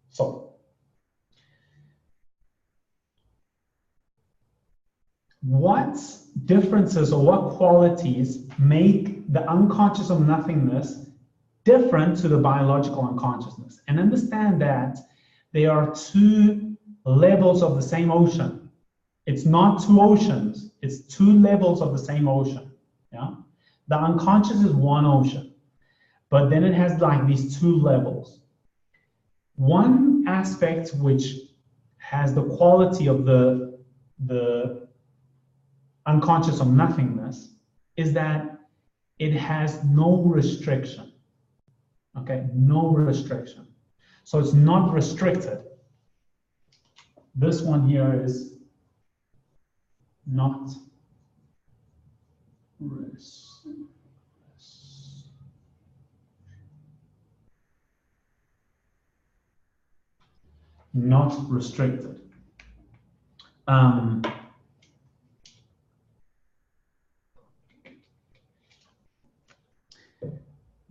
S1: So what differences or what qualities make the unconscious of nothingness different to the biological unconsciousness, and understand that they are two levels of the same ocean. It's not two oceans, it's two levels of the same ocean. Yeah, the unconscious is one ocean, but then it has like these two levels. One aspect which has the quality of the unconscious of nothingness is that it has no restriction. Okay, no restriction. So it's not restricted. This one here is not restricted.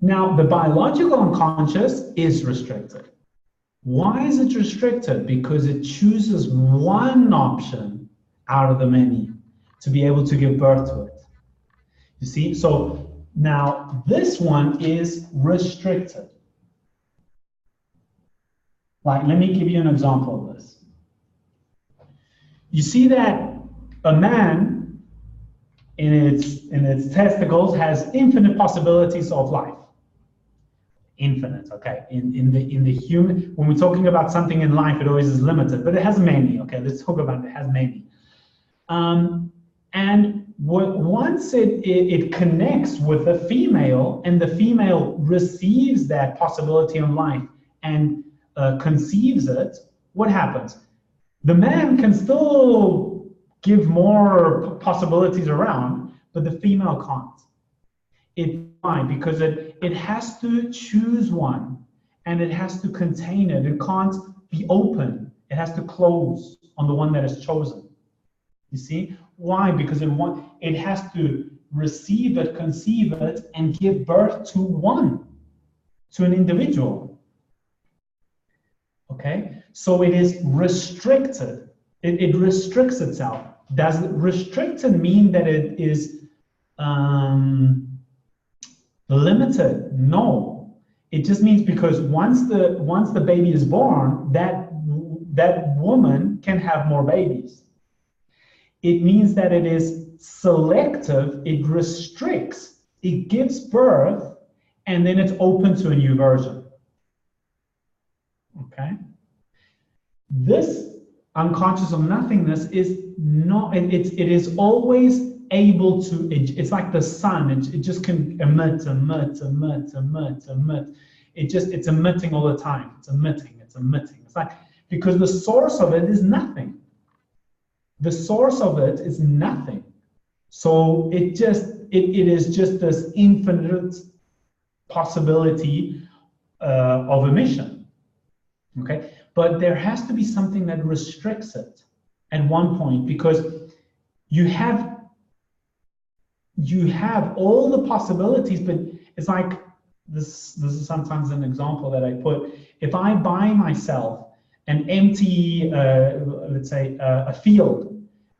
S1: Now, the biological unconscious is restricted. Why is it restricted? Because it chooses one option out of the many to be able to give birth to it. You see? So now this one is restricted. Like, let me give you an example of this. You see that a man in its testicles has infinite possibilities of life. Infinite, okay. In the human, when we're talking about something in life, it always is limited, but it has many. Okay, let's talk about it. It has many. And once it connects with a female, and the female receives that possibility in life and conceives it, what happens? The man can still give more possibilities around, but the female can't. Why? Because it has to choose one, and it has to contain it. It can't be open. It has to close on the one that is chosen. You see? Why? Because it has to receive it, conceive it, and give birth to an individual. Okay? So it is restricted. It restricts itself. Does restricted mean that it is limited? No. It just means because once the baby is born, that woman can have more babies. It means that it is selective, it restricts, it gives birth, and then it's open to a new version. Okay? This unconscious of nothingness is not, it is always able to, it's like the sun, it just can emit. It's emitting all the time. It's emitting. It's like, because the source of it is nothing. The source of it is nothing. So it is just this infinite possibility of emission. Okay? But there has to be something that restricts it at one point, because you have all the possibilities, but it's like this is sometimes an example that I put. If I buy myself an empty, let's say, a field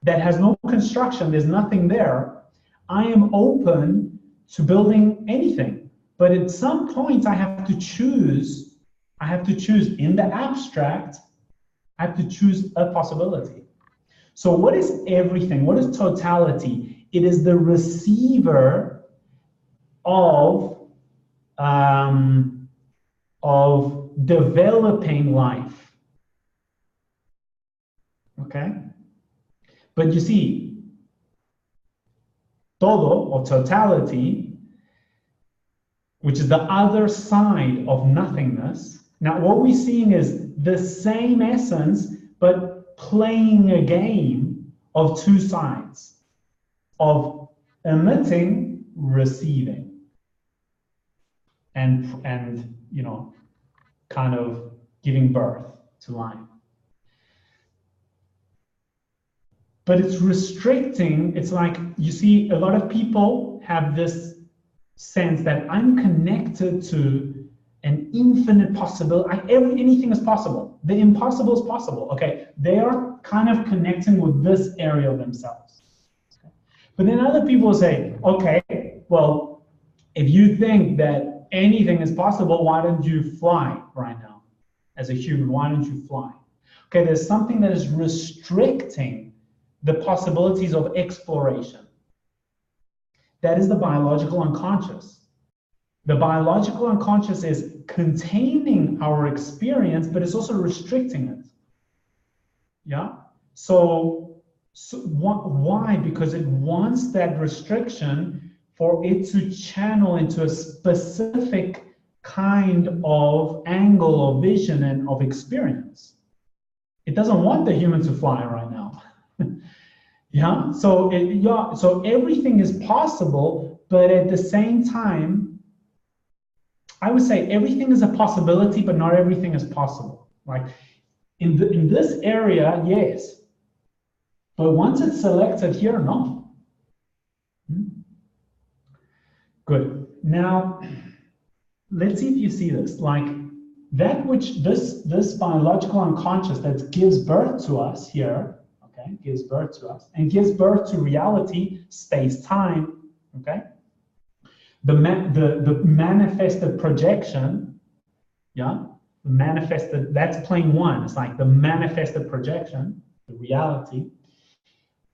S1: that has no construction, there's nothing there, I am open to building anything. But at some point, I have to choose in the abstract, I have to choose a possibility. So what is everything? What is totality? It is the receiver of developing life. Okay? But you see, todo, or totality, which is the other side of nothingness. Now, what we're seeing is the same essence, but playing a game of two sides, of emitting, receiving, and kind of giving birth to life. But it's restricting. It's like, you see, a lot of people have this sense that I'm connected to an infinite possibility. Anything is possible. The impossible is possible. Okay, they are kind of connecting with this area of themselves. But then other people say, okay, well, if you think that anything is possible, why don't you fly right now? As a human, why don't you fly? Okay, there's something that is restricting the possibilities of exploration. That is the biological unconscious. The biological unconscious is containing our experience, but it's also restricting it. Yeah? So why? Because it wants that restriction for it to channel into a specific kind of angle or vision and of experience. It doesn't want the human to fly right now. Yeah? So, so everything is possible, but at the same time, I would say everything is a possibility, but not everything is possible. Like in this area, yes. But once it's selected here, no. Good. Now, let's see if you see this. Like that which this biological unconscious that gives birth to us here, okay, gives birth to us and gives birth to reality, space-time, okay? The manifested projection, yeah, the manifested, that's plane one. It's like the manifested projection, the reality.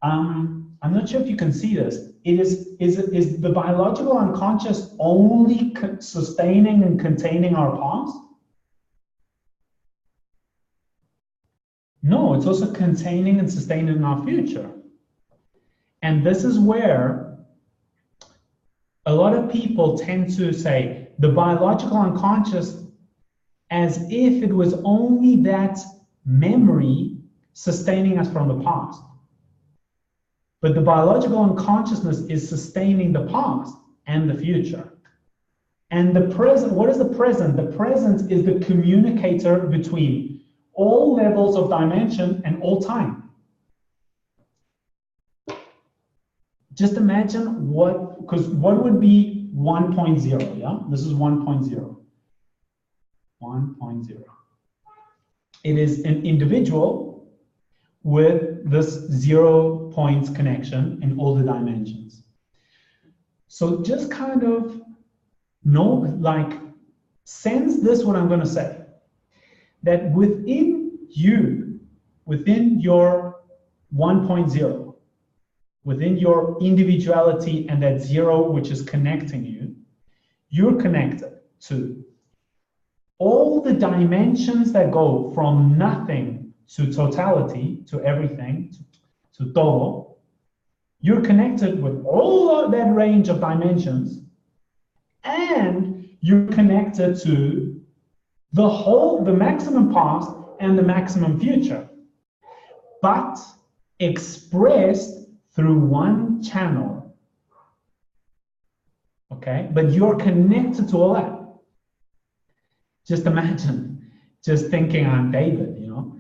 S1: I'm not sure if you can see this. Is the biological unconscious only sustaining and containing our past? No, it's also containing and sustaining our future. And this is where a lot of people tend to say the biological unconscious as if it was only that memory sustaining us from the past. But the biological unconsciousness is sustaining the past and the future. And the present, what is the present? The present is the communicator between all levels of dimension and all time. Just imagine because what would be 1.0, yeah? This is 1.0. 1.0. It is an individual with this 0 point connection in all the dimensions. So just kind of sense this, what I'm going to say, that within you, within your 1.0, within your individuality and that 0 which is connecting you, you're connected to all the dimensions that go from nothing to totality, to everything, to todo. You're connected with all of that range of dimensions, and you're connected to the maximum past and the maximum future, but expressed through one channel. Okay, but you're connected to all that. Just imagine, just thinking I'm David, you know.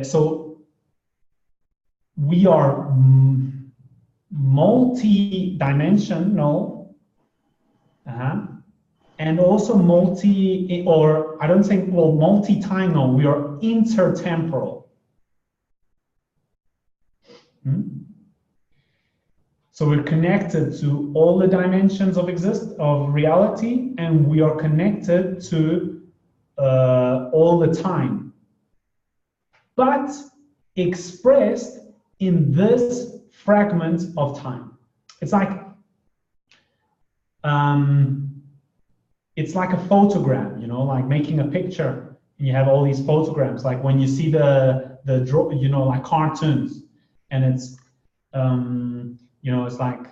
S1: So we are multi-dimensional, and also multi-timal. We are intertemporal. So we're connected to all the dimensions of reality, and we are connected to all the time, but expressed in this fragment of time. It's like a photogram, you know, like making a picture, and you have all these photograms. Like when you see like cartoons, and it's you know, it's like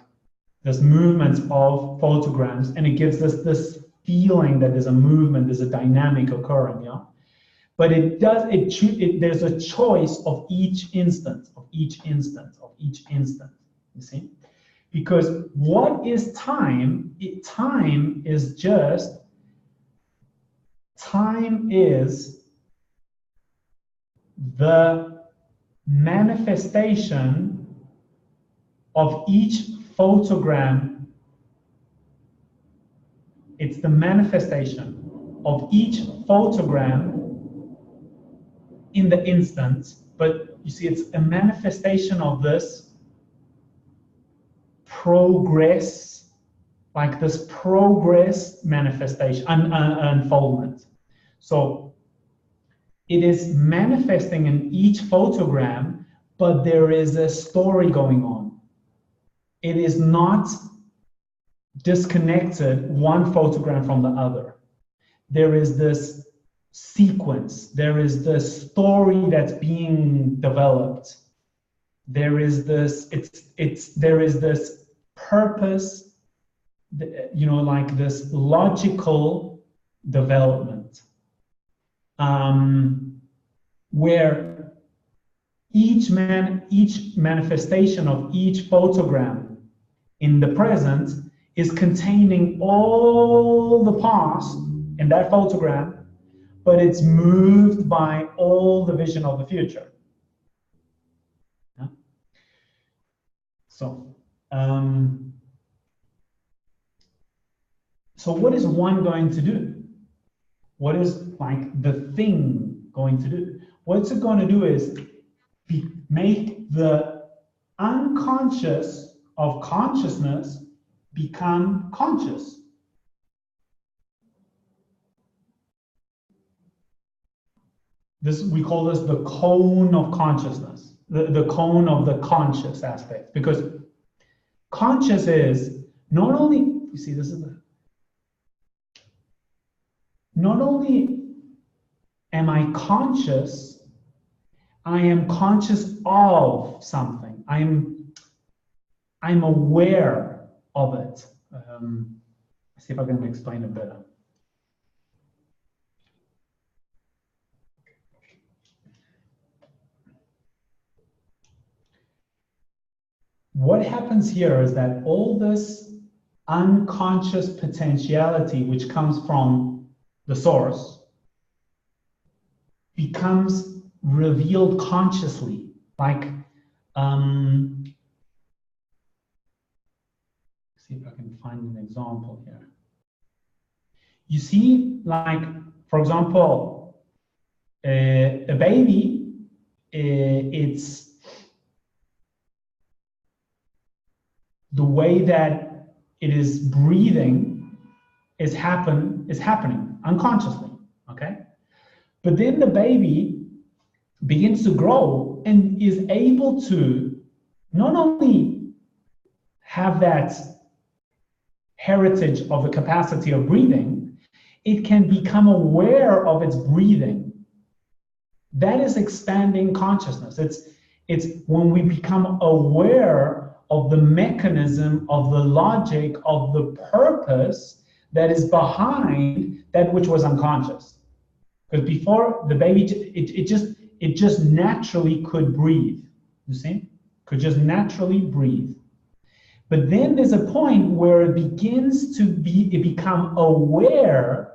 S1: this movement of photograms, and it gives us this feeling that there's a movement, there's a dynamic occurring, yeah. But there's a choice of each instant, you see? Because what is time? Time is the manifestation of each photogram. It's the manifestation of each photogram in the instant, but you see, it's a manifestation of this progress, like this progress manifestation, unfoldment. So it is manifesting in each photogram, but there is a story going on. It is not disconnected one photogram from the other. There is this sequence, there is this story that's being developed. There is this, there is this purpose, you know, like this logical development, where each manifestation of each photogram in the present is containing all the past in that photogram, but it's moved by all the vision of the future. Yeah? So, so what is one going to do? What is like the thing going to do? What's it going to do is make the unconscious of consciousness become conscious. This, we call this the cone of consciousness, the cone of the conscious aspect, because conscious is not only, you see, this is the, not only am I conscious, I am conscious of something. I'm aware of it. Let's see if I can explain it better. What happens here is that all this unconscious potentiality, which comes from the source, becomes revealed consciously. Like, see if I can find an example here. You see, like, for example, a baby, it's the way that it is breathing is happening unconsciously, okay? But then the baby begins to grow and is able to not only have that heritage of the capacity of breathing, it can become aware of its breathing. That is expanding consciousness. It's when we become aware of the mechanism, of the logic, of the purpose that is behind that which was unconscious. Because before, the baby, it just naturally could breathe. You see? Could just naturally breathe. But then there's a point where it begins to become aware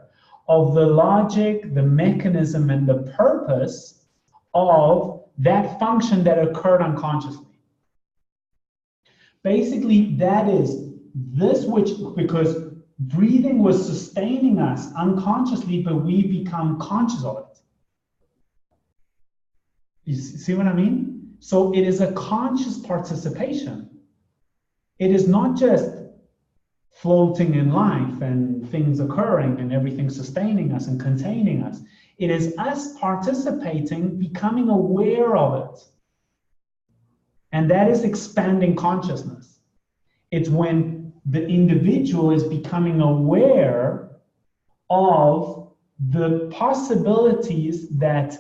S1: of the logic, the mechanism, and the purpose of that function that occurred unconsciously. Basically, that is this which, because breathing was sustaining us unconsciously, but we become conscious of it. You see what I mean? So it is a conscious participation. It is not just floating in life and things occurring and everything sustaining us and containing us. It is us participating, becoming aware of it. And that is expanding consciousness. It's when the individual is becoming aware of the possibilities that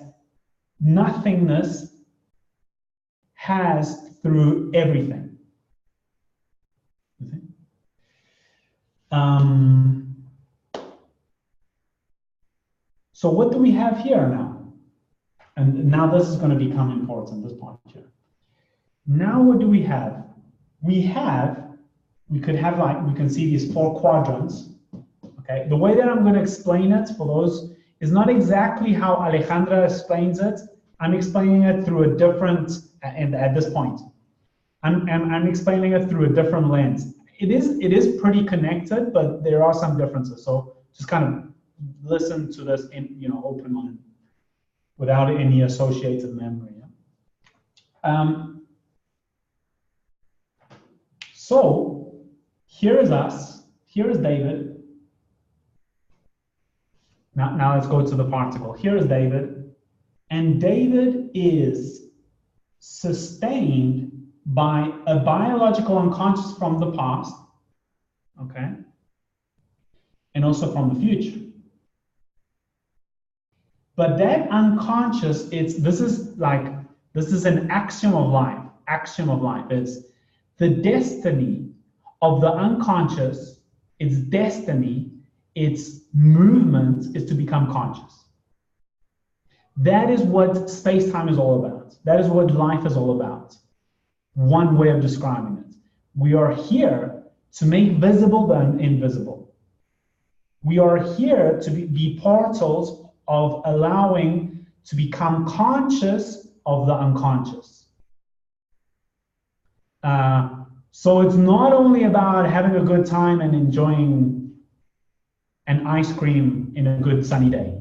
S1: nothingness has through everything. So what do we have here now? And now this is going to become important, this point here. Now what do we have? We could have, like, we can see these 4 quadrants. Okay, the way that I'm going to explain it for those is not exactly how Alejandra explains it. I'm explaining it through a different, and at this point, I'm explaining it through a different lens. It is pretty connected, but there are some differences. So just kind of listen to this in, you know, open mind, without any associated memory. So here is us. Here is David. Now let's go to the particle. Here is David. And David is sustained by a biological unconscious from the past, okay, and also from the future. But that unconscious, this is an axiom of life. Axiom of life. It's the destiny of the unconscious, its destiny, its movement is to become conscious. That is what space-time is all about. That is what life is all about. One way of describing it. We are here to make visible the invisible. We are here to be portals of allowing to become conscious of the unconscious. So it's not only about having a good time and enjoying an ice cream in a good sunny day.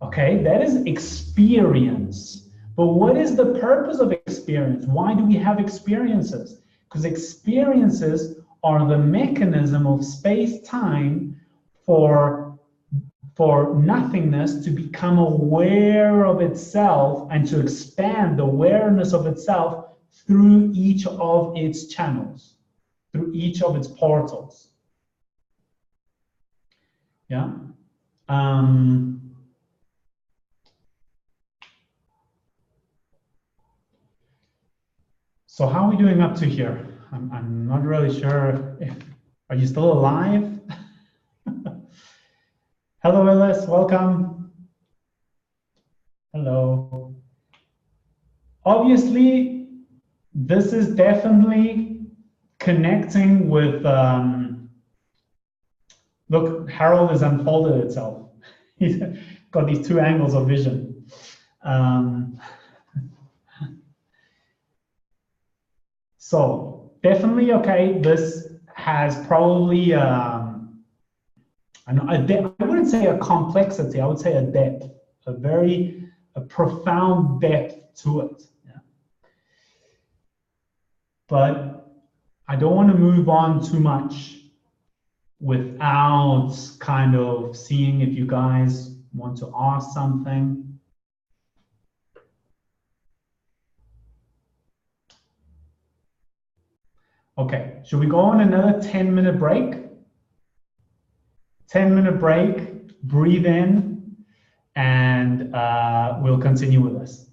S1: Okay, that is experience. But what is the purpose of experience? Why do we have experiences? Because experiences are the mechanism of space-time for nothingness to become aware of itself and to expand the awareness of itself through each of its channels, through each of its portals. Yeah. So how are we doing up to here? I'm not really sure. Are you still alive? Hello, Willis. Welcome. Hello. Obviously, this is definitely connecting with. Look, Harold has unfolded itself. He's got these two angles of vision. So definitely, okay, this has probably, I wouldn't say a complexity, I would say a depth, a profound depth to it. Yeah. But I don't want to move on too much without kind of seeing if you guys want to ask something. Okay, should we go on another 10-minute break? 10-minute break, breathe in, and we'll continue with this.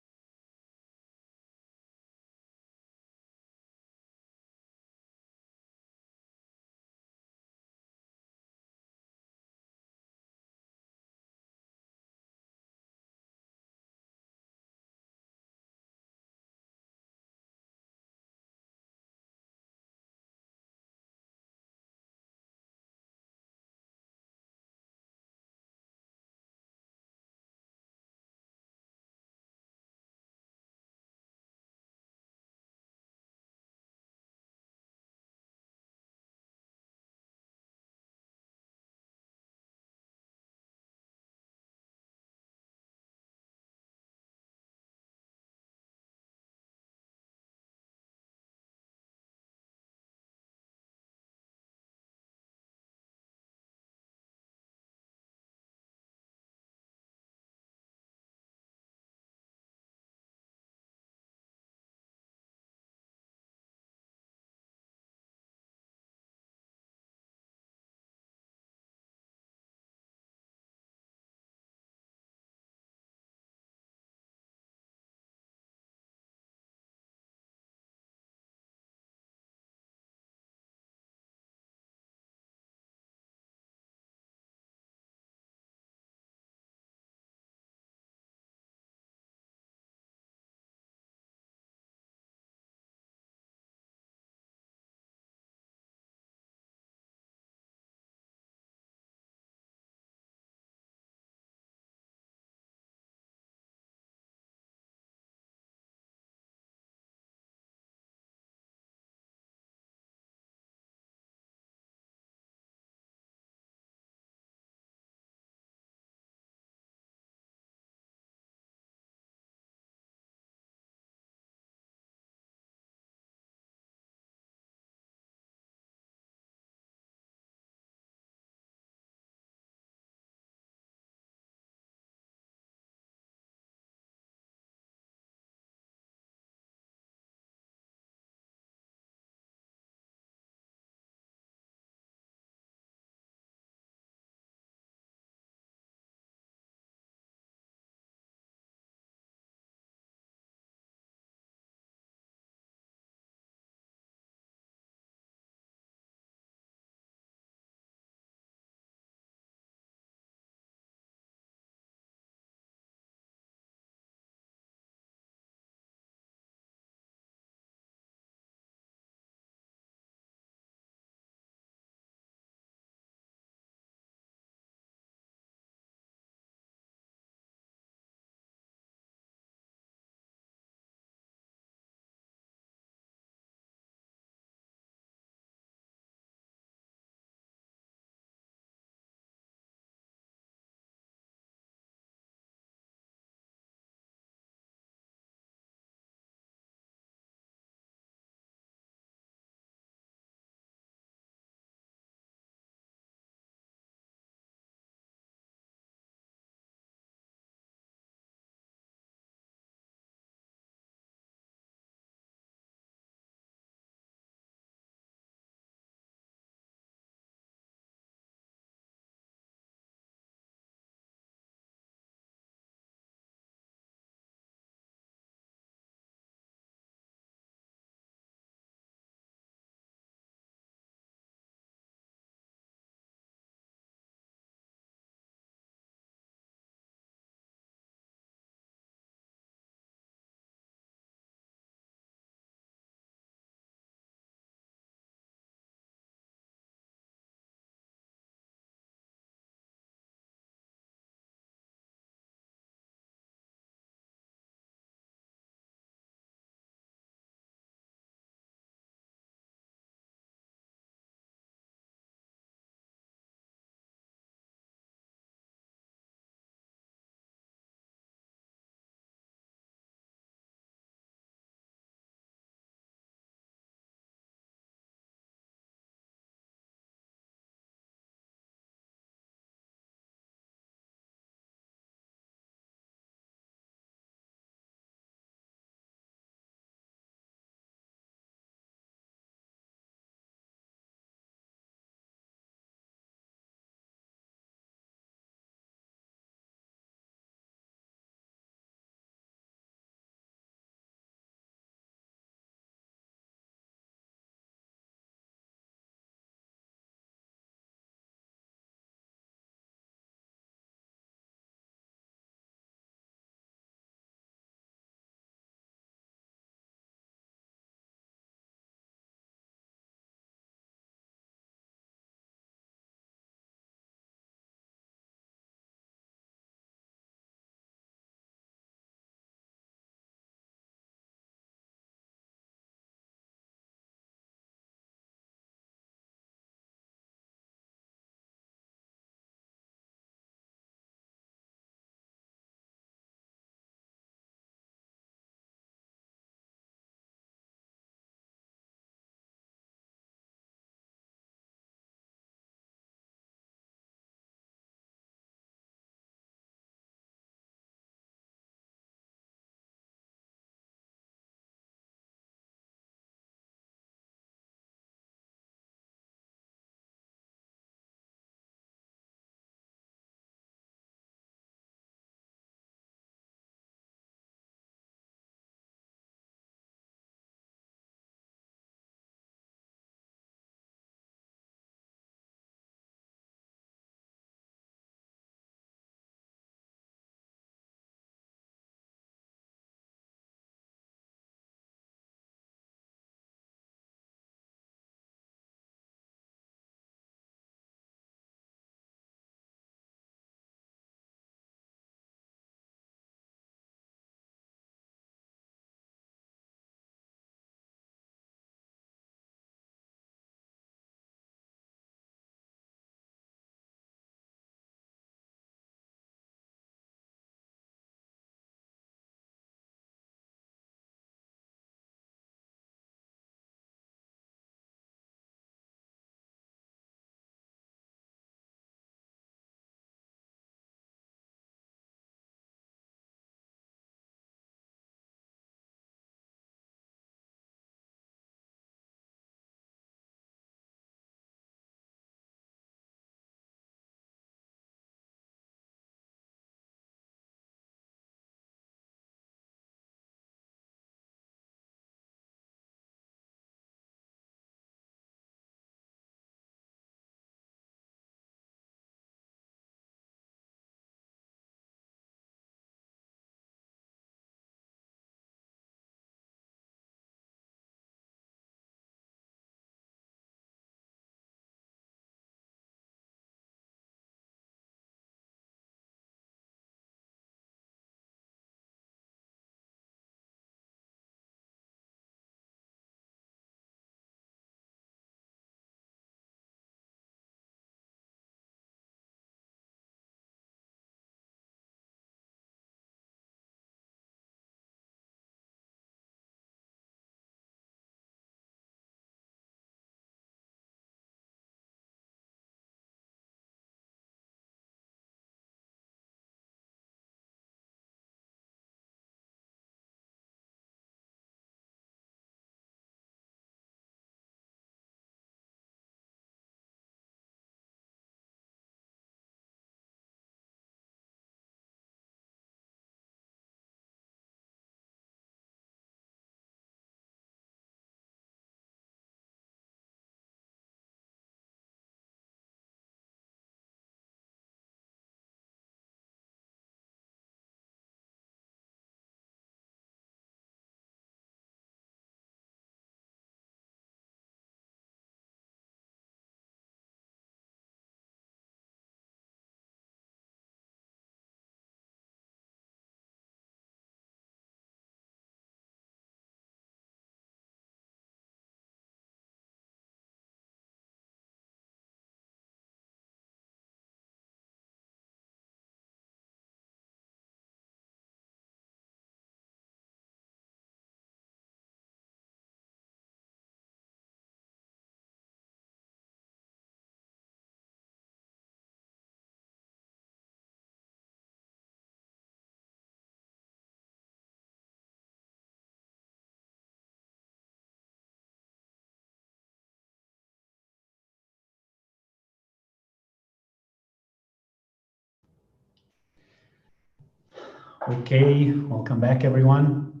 S1: Okay, welcome back, everyone.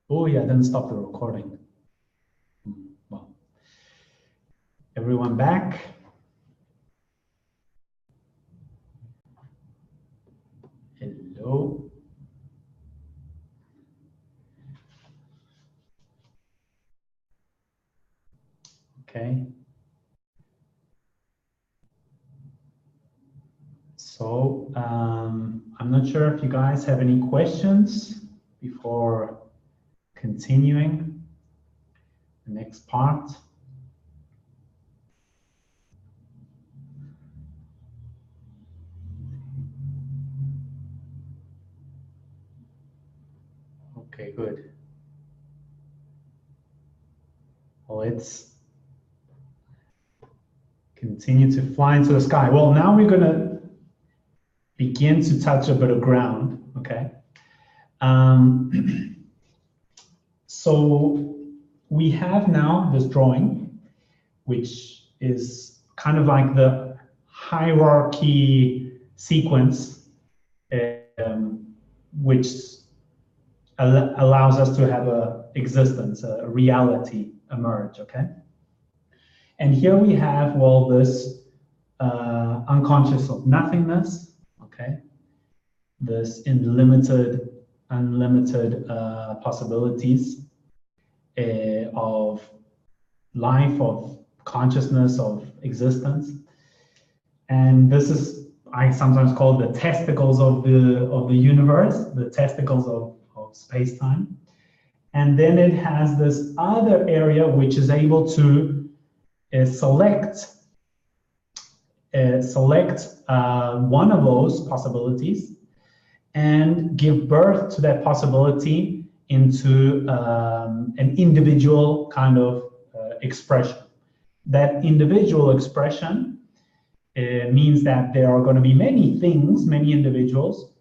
S1: Oh yeah, didn't stop the recording. Well, everyone back. Hello. Okay. So I'm not sure if you guys have any questions before continuing the next part. Okay, good. Well, let's continue to fly into the sky. Well, now we're going to begin to touch a bit of ground, okay? So we have now this drawing, which is kind of like the hierarchy sequence, which allows us to have a existence, a reality emerge, okay? And here we have, well, this unconscious of nothingness, okay? This unlimited possibilities of life, of consciousness, of existence. And this is, I sometimes call the testicles of the universe, the testicles of space-time. And then it has this other area which is able to select one of those possibilities and give birth to that possibility into an individual kind of expression. That individual expression means that there are going to be many things, many individuals,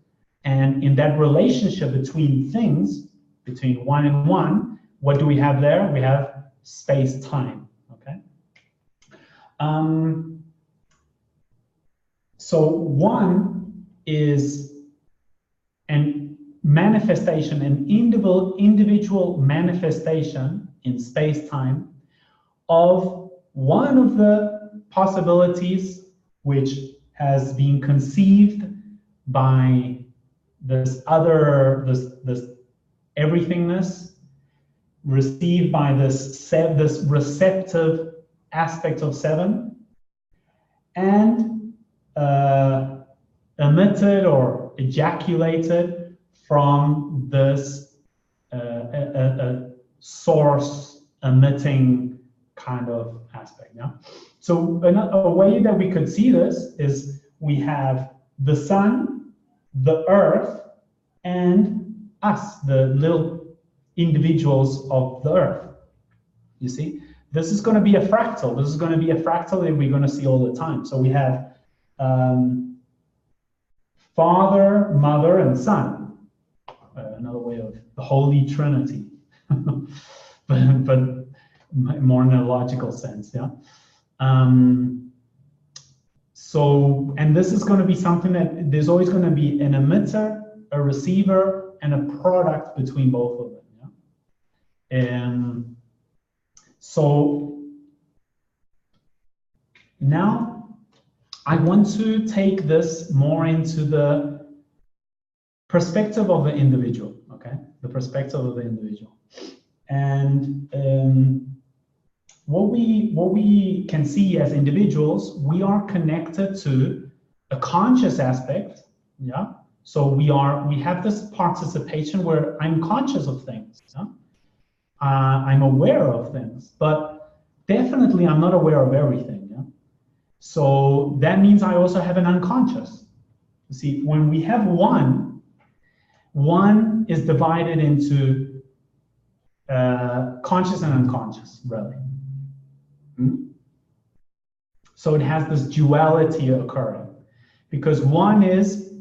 S1: and in that relationship between things, between one and one, what do we have there? We have space-time, okay? So one is an manifestation, an individual manifestation in space-time of one of the possibilities which has been conceived by this everythingness, received by this receptive aspect of seven, and emitted or ejaculated from this source emitting kind of aspect. Yeah. So a way that we could see this is we have the sun, the earth, and us, the little individuals of the earth. You see, this is going to be a fractal. This is going to be a fractal that we're going to see all the time. So we have Father, Mother, and Son. Another way of the Holy Trinity, but more in a logical sense, yeah. So, and this is going to be something that there's always going to be an emitter, a receiver, and a product between both of them, yeah. And so now I want to take this more into the perspective of the individual, okay? The perspective of the individual. And what we can see as individuals, we are connected to a conscious aspect, yeah? So we have this participation where I'm conscious of things, yeah? I'm aware of things, but definitely I'm not aware of everything, yeah? So that means I also have an unconscious. You see, when we have one is divided into conscious and unconscious, really. So it has this duality occurring because one is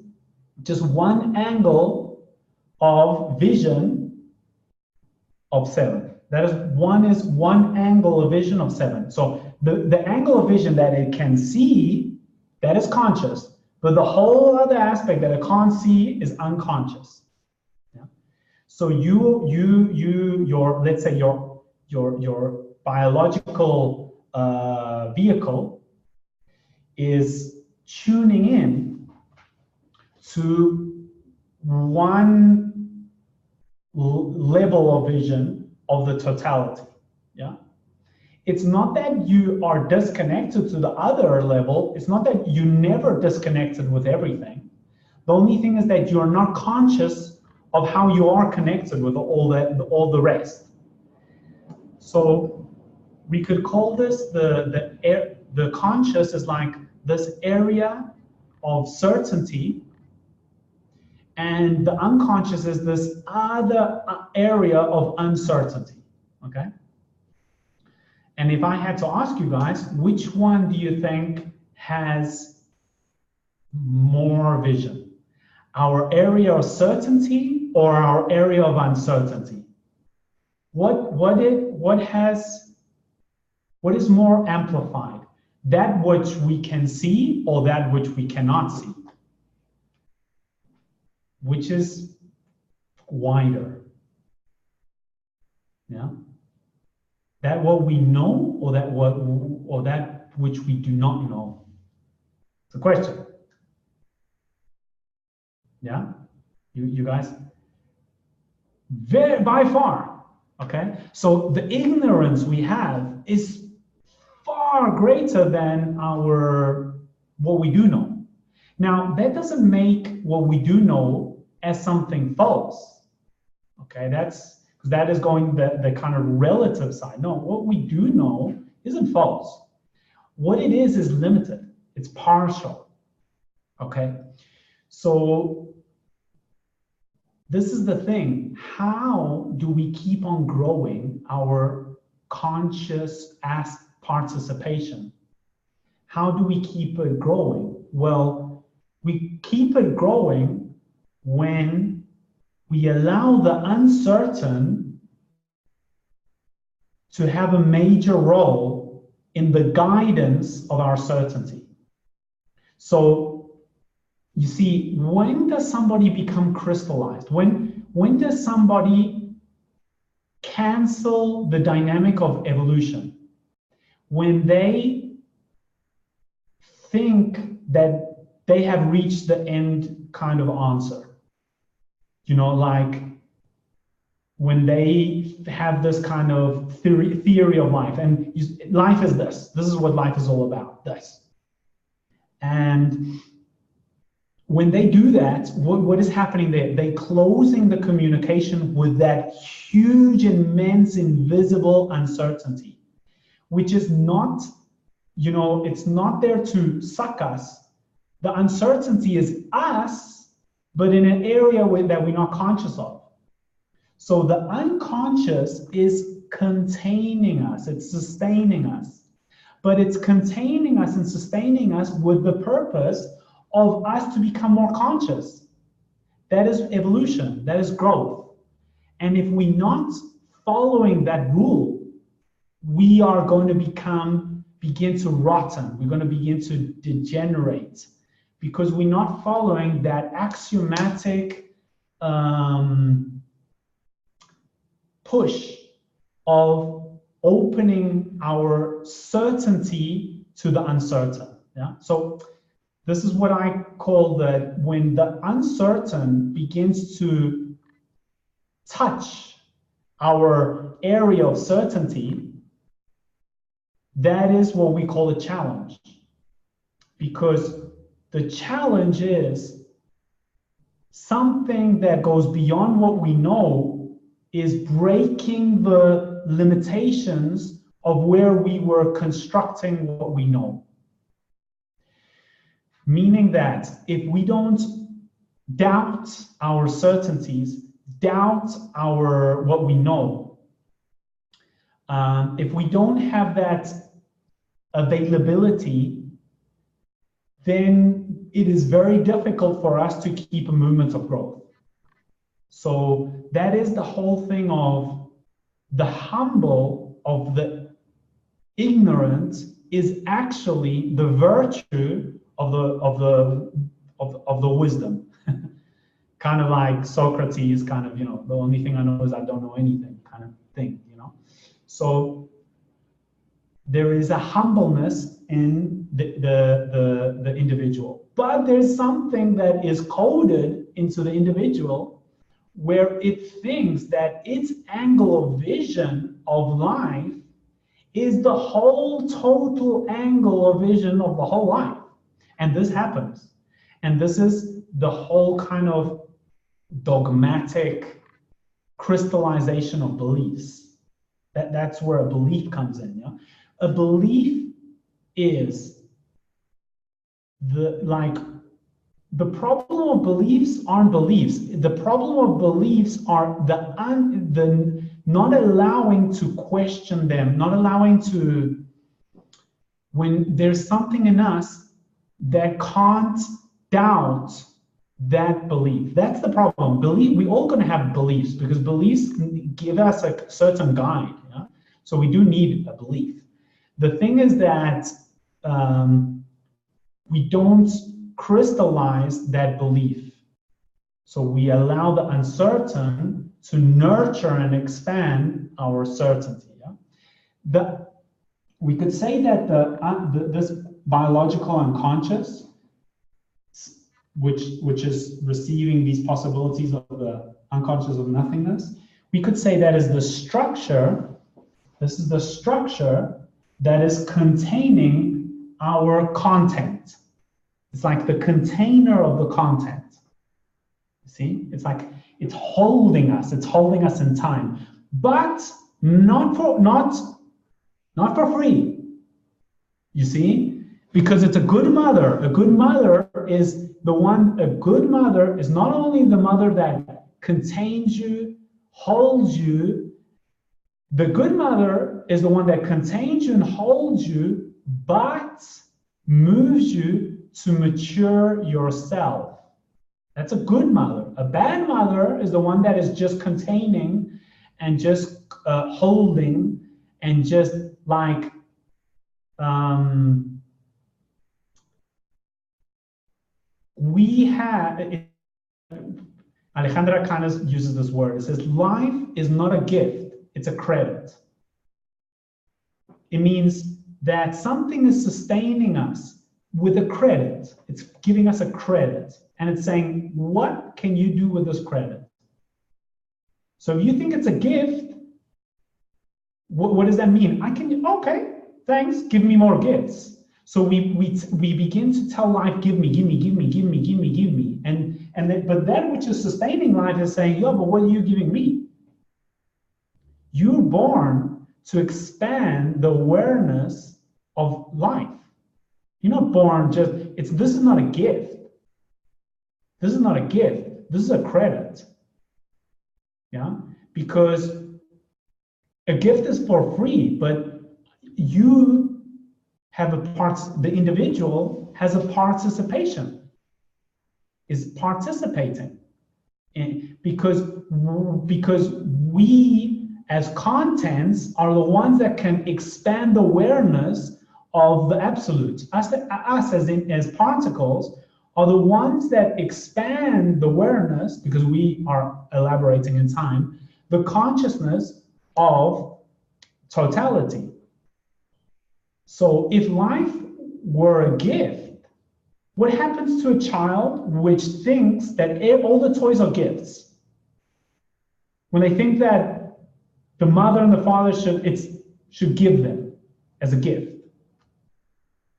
S1: just one angle of vision of seven. That is one angle of vision of seven. So the angle of vision that it can see, that is conscious, But the whole other aspect that I can't see is unconscious. Yeah? So your let's say your biological vehicle is tuning in to one level of vision of the totality. Yeah. It's not that you are disconnected to the other level. It's not that you never disconnected with everything. The only thing is that you're not conscious of how you are connected with all the rest. So we could call this the conscious is like this area of certainty, and the unconscious is this other area of uncertainty. Okay. And if I had to ask you guys, which one do you think has more vision? Our area of certainty or our area of uncertainty? What is more amplified? That which we can see or that which we cannot see? Which is wider? Yeah. That what we know or that which we do not know? It's a question. Yeah, you guys, by far. Okay, so the ignorance we have is far greater than what we do know. Now that doesn't make what we do know as something false. Okay, that is going the kind of relative side. No, what we do know isn't false. What it is limited. It's partial. Okay, so this is the thing. How do we keep on growing our conscious participation? How do we keep it growing? Well, we keep it growing when we allow the uncertain to have a major role in the guidance of our certainty. So you see, when does somebody become crystallized? When does somebody cancel the dynamic of evolution? When they think that they have reached the end kind of answer. You know, like when they have this kind of theory of life, and life is this. This is what life is all about, this. And when they do that, what is happening there? They're closing the communication with that huge, immense, invisible uncertainty, which is not, it's not there to suck us. The uncertainty is us, but in an area that we're not conscious of. So the unconscious is containing us, it's sustaining us, but it's containing us and sustaining us with the purpose of us to become more conscious. That is evolution, that is growth. And if we're not following that rule, we are going to begin to rotten, we're going to begin to degenerate, because we're not following that axiomatic push of opening our certainty to the uncertain. Yeah. So this is what I call that when the uncertain begins to touch our area of certainty, that is what we call a challenge. Because the challenge is something that goes beyond what we know, is breaking the limitations of where we were constructing what we know. Meaning that if we don't doubt our certainties, doubt what we know, if we don't have that availability, then it is very difficult for us to keep a movement of growth. So that is the whole thing of the humble of the ignorant is actually the virtue of the of the wisdom. Kind of like Socrates, kind of, the only thing I know is I don't know anything kind of thing, So there is a humbleness in the individual, but there's something that is coded into the individual where it thinks that its angle of vision of life is the whole total angle of vision of the whole life. And this happens. And this is the whole kind of dogmatic crystallization of beliefs. That's where a belief comes in. Yeah? A belief is the problem of beliefs aren't beliefs. The problem of beliefs are the not allowing to question them, not allowing to, when there's something in us that can't doubt that belief. That's the problem. We're all going to have beliefs because beliefs give us a certain guide. Yeah? So we do need a belief. The thing is that we don't crystallize that belief. So we allow the uncertain to nurture and expand our certainty. Yeah? We could say that this biological unconscious, which is receiving these possibilities of the unconscious of nothingness, we could say that is the structure. This is the structure that is containing our content. It's like the container of the content. See, it's like it's holding us in time, but not for free. You see, because it's a good mother. A good mother is not only the mother that contains you, holds you. The good mother is the one that contains you and holds you, but moves you to mature yourself. That's a good mother. A bad mother is the one that is just containing and just holding and just like we have, Alejandra kind of uses this word. It says life is not a gift, it's a credit. It means that something is sustaining us with a credit. It's giving us a credit. And it's saying, what can you do with this credit? So if you think it's a gift, what does that mean? Okay, thanks, give me more gifts. So we begin to tell life, give me. But that which is sustaining life is saying, yo, but what are you giving me? You're born to expand the awareness of life. You're not born this is not a gift. This is not a gift. This is a credit. Yeah? Because a gift is for free, but you have the individual has a participation, is participating. Because we as contents are the ones that can expand awareness of the absolute. Us as particles are the ones that expand the awareness, because we are elaborating in time, the consciousness of totality. So if life were a gift, what happens to a child which thinks that all the toys are gifts? When they think that the mother and the father should give them as a gift,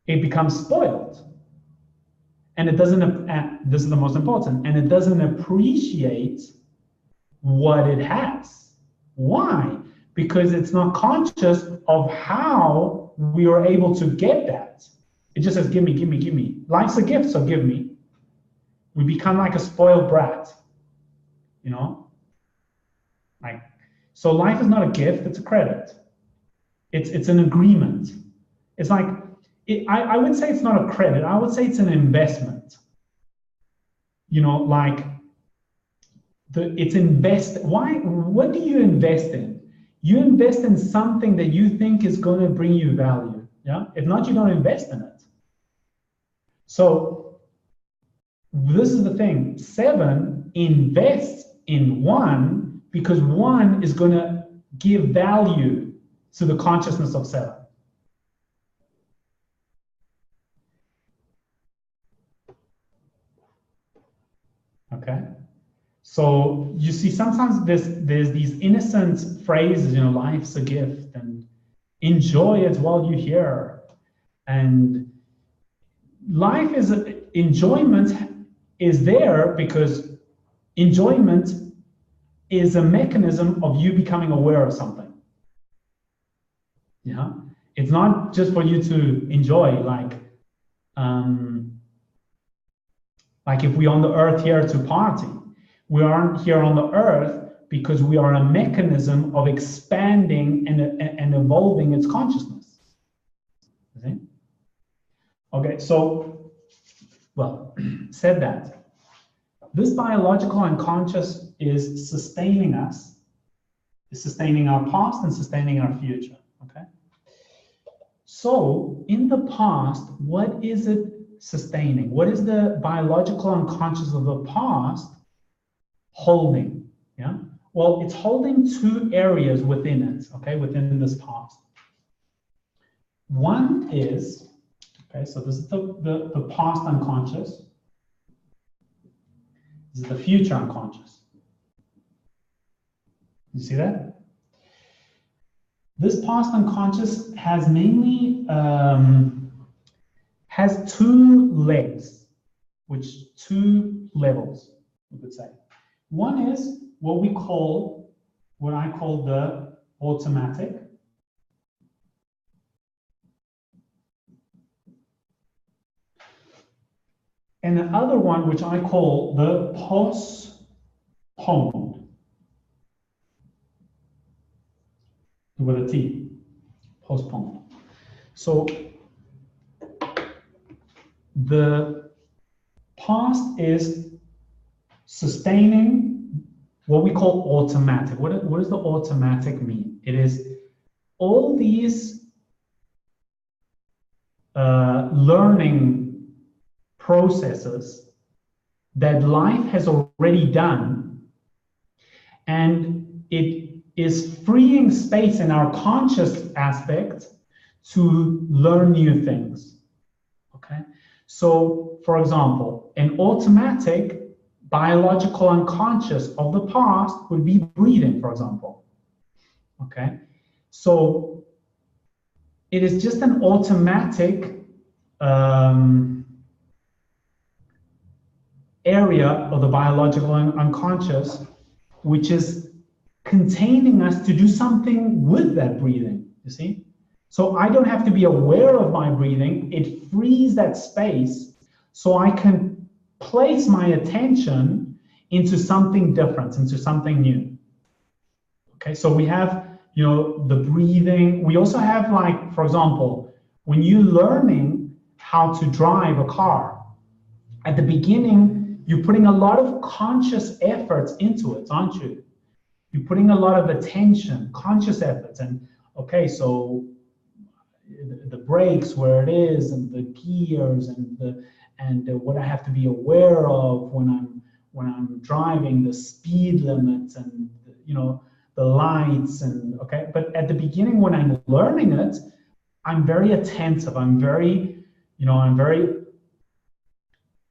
S1: it becomes spoiled. And it doesn't, this is the most important, and it doesn't appreciate what it has. Why? Because it's not conscious of how we are able to get that. It just says, give me. Life's a gift, so give me. We become like a spoiled brat, so life is not a gift, it's a credit. It's an agreement. It's like, I would say it's not a credit, I would say it's an investment. It's invest. Why? What do you invest in? You invest in something that you think is going to bring you value. Yeah. If not, you don't invest in it. So this is the thing, 7 invests in 1 because 1 is going to give value to the consciousness of 7. Okay, so you see sometimes there's these innocent phrases, you know, life's a gift and enjoy it while you're here. And life is enjoyment is there because enjoyment is a mechanism of you becoming aware of something. Yeah, it's not just for you to enjoy, like if we're on the earth here to party. We aren't here on the earth because we are a mechanism of expanding and evolving its consciousness. See? Okay, so, well, said that. This biological unconscious is sustaining us, is sustaining our past and sustaining our future, okay? So, in the past, what is it sustaining? What is the biological unconscious of the past holding? Yeah. Well, it's holding 2 areas within it, okay, within this past. One is, okay, so this is the past unconscious. This is the future unconscious. You see that? This past unconscious has mainly has 2 legs, which 2 levels, we could say. One is what I call the automatic. And the other one, which I call the postponed, with a T, postponed. So the past is sustaining what we call automatic. What does the automatic mean? It is all these learning processes that life has already done, and it is freeing space in our conscious aspect to learn new things. Okay, so for example, an automatic biological unconscious of the past would be breathing, for example. Okay, so it is just an automatic area of the biological unconscious, which is containing us to do something with that breathing, you see? So I don't have to be aware of my breathing. It frees that space so I can place my attention into something different, into something new. Okay, so we have, you know, the breathing. We also have, like, for example, when you're learning how to drive a car, at the beginning, you're putting a lot of conscious efforts into it, aren't you? You're putting a lot of attention, conscious efforts, and okay, so the brakes, where it is, and the gears, and what I have to be aware of when I'm driving, the speed limits, and you know, the lights, and okay. But at the beginning, when I'm learning it, I'm very attentive. I'm very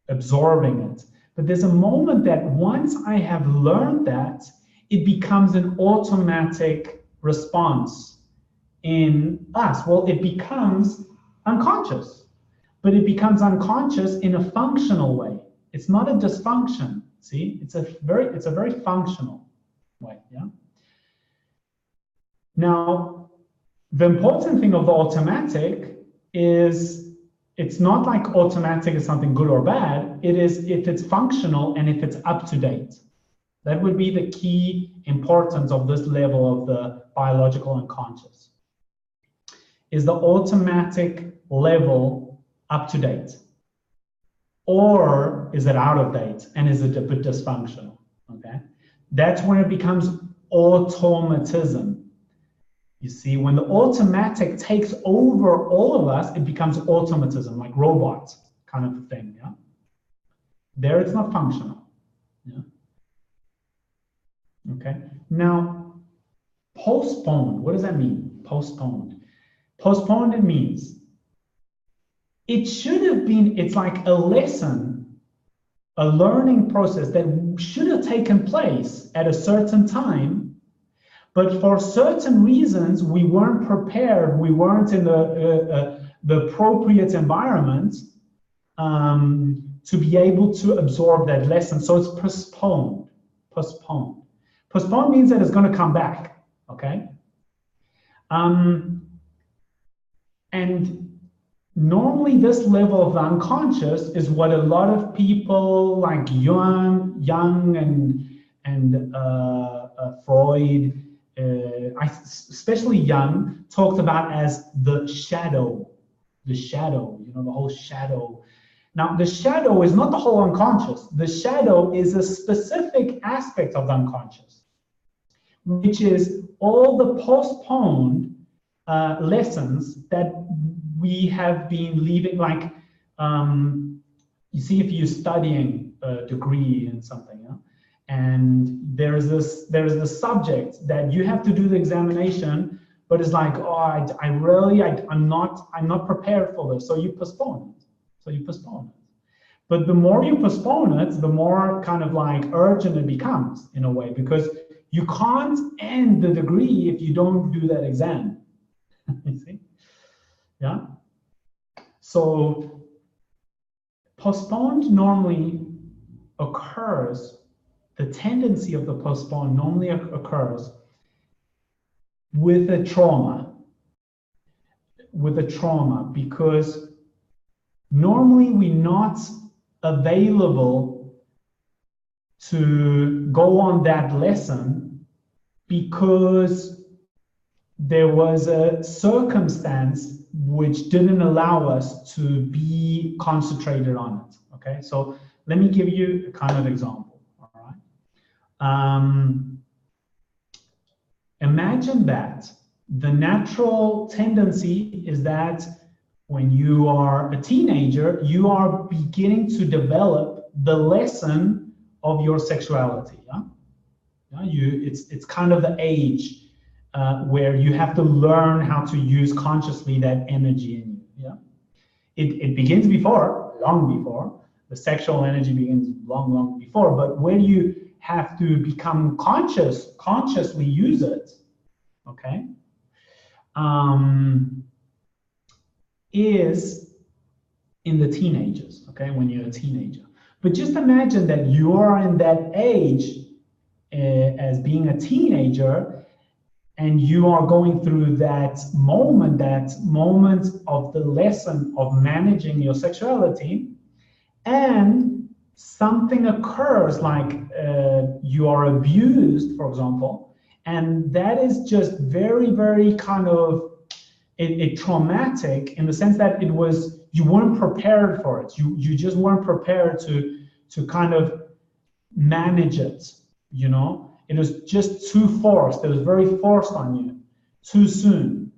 S1: absorbing it. But there's a moment that once I have learned that, it becomes an automatic response in us. Well, it becomes unconscious, but it becomes unconscious in a functional way. It's not a dysfunction. See, it's a very functional way. Yeah. Now, the important thing of the automatic is it's not like automatic is something good or bad. It is if it's functional and if it's up to date. That would be the key importance of this level of the biological unconscious. Is the automatic level up to date? Or is it out of date and is it a bit dysfunctional? Okay, that's when it becomes automatism. You see, when the automatic takes over all of us, it becomes automatism, like robots kind of thing. Yeah. There it's not functional. Yeah. Okay. Now, postponed, what does that mean? Postponed. Postponed, it means it should have been, it's like a lesson, a learning process that should have taken place at a certain time, but for certain reasons, we weren't prepared, we weren't in the appropriate environment to be able to absorb that lesson. So it's postponed, postponed. Postponed means that it's going to come back, okay? And normally this level of unconscious is what a lot of people like Jung and Freud, especially Jung, talked about as the shadow, you know, the whole shadow. Now, the shadow is not the whole unconscious. The shadow is a specific aspect of the unconscious, which is all the postponed lessons that we have been leaving. Like, you see, if you're studying a degree in something, yeah? And there's this subject that you have to do the examination, but it's like, oh, I'm not prepared for this, so you postpone it. But the more you postpone it, the more kind of like urgent it becomes in a way, because you can't end the degree if you don't do that exam. You see? Yeah. So postponed normally occurs, the tendency of the postponed normally occurs with a trauma, because normally we're not available to go on that lesson because there was a circumstance which didn't allow us to be concentrated on it. Okay, so let me give you a kind of example. All right. Imagine that the natural tendency is that when you are a teenager, you are beginning to develop the lesson of your sexuality. Yeah? It's kind of the age where you have to learn how to use consciously that energy in you. Yeah, it begins long before. The sexual energy begins long before. But where you have to become consciously use it, okay, is in the teenagers. Okay, when you're a teenager. But just imagine that you are in that age as being a teenager, and you are going through that moment of the lesson of managing your sexuality, and something occurs, like you are abused, for example, and that is just very kind of it traumatic, in the sense that you weren't prepared for it. You just weren't prepared to kind of manage it, you know. It was just too forced. It was very forced on you too soon.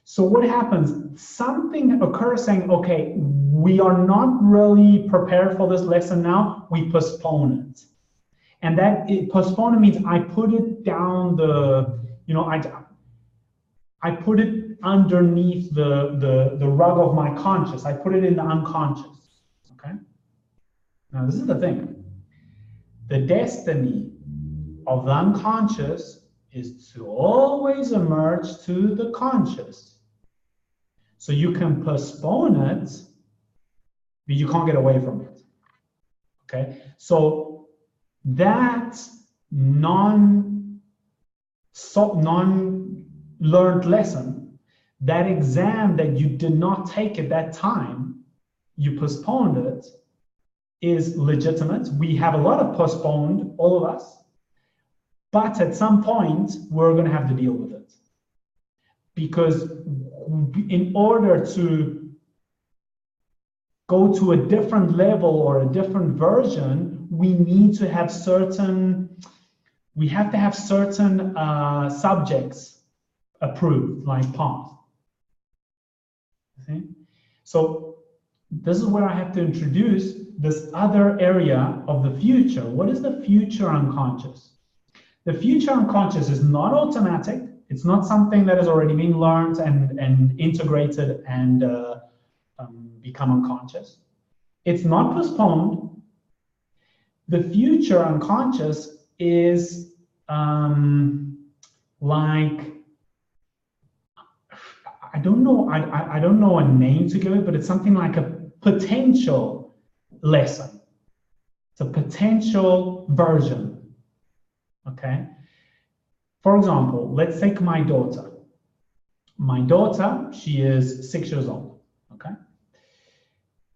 S1: So what happens? Something occurs saying, okay, we are not really prepared for this lesson now. We postpone it. And postpone it means I put it down I put it underneath the rug of my conscious. I put it in the unconscious. Okay? Now this is the thing. The destiny of the unconscious is to always emerge to the conscious. So you can postpone it, but you can't get away from it. Okay? So that non-learned lesson, that exam that you did not take at that time, you postponed it, is legitimate. We have a lot of postponed, all of us. But at some point, we're going to have to deal with it. Because in order to go to a different level or a different version, we need to have certain subjects approved, like passed. Okay? So this is where I have to introduce this other area of the future. What is the future unconscious? The future unconscious is not automatic. It's not something that has already been learned and integrated and become unconscious. It's not postponed. The future unconscious is like, I don't know a name to give it, but it's something like a potential lesson. It's a potential version. Okay. For example, let's take my daughter. My daughter, she is 6 years old. Okay.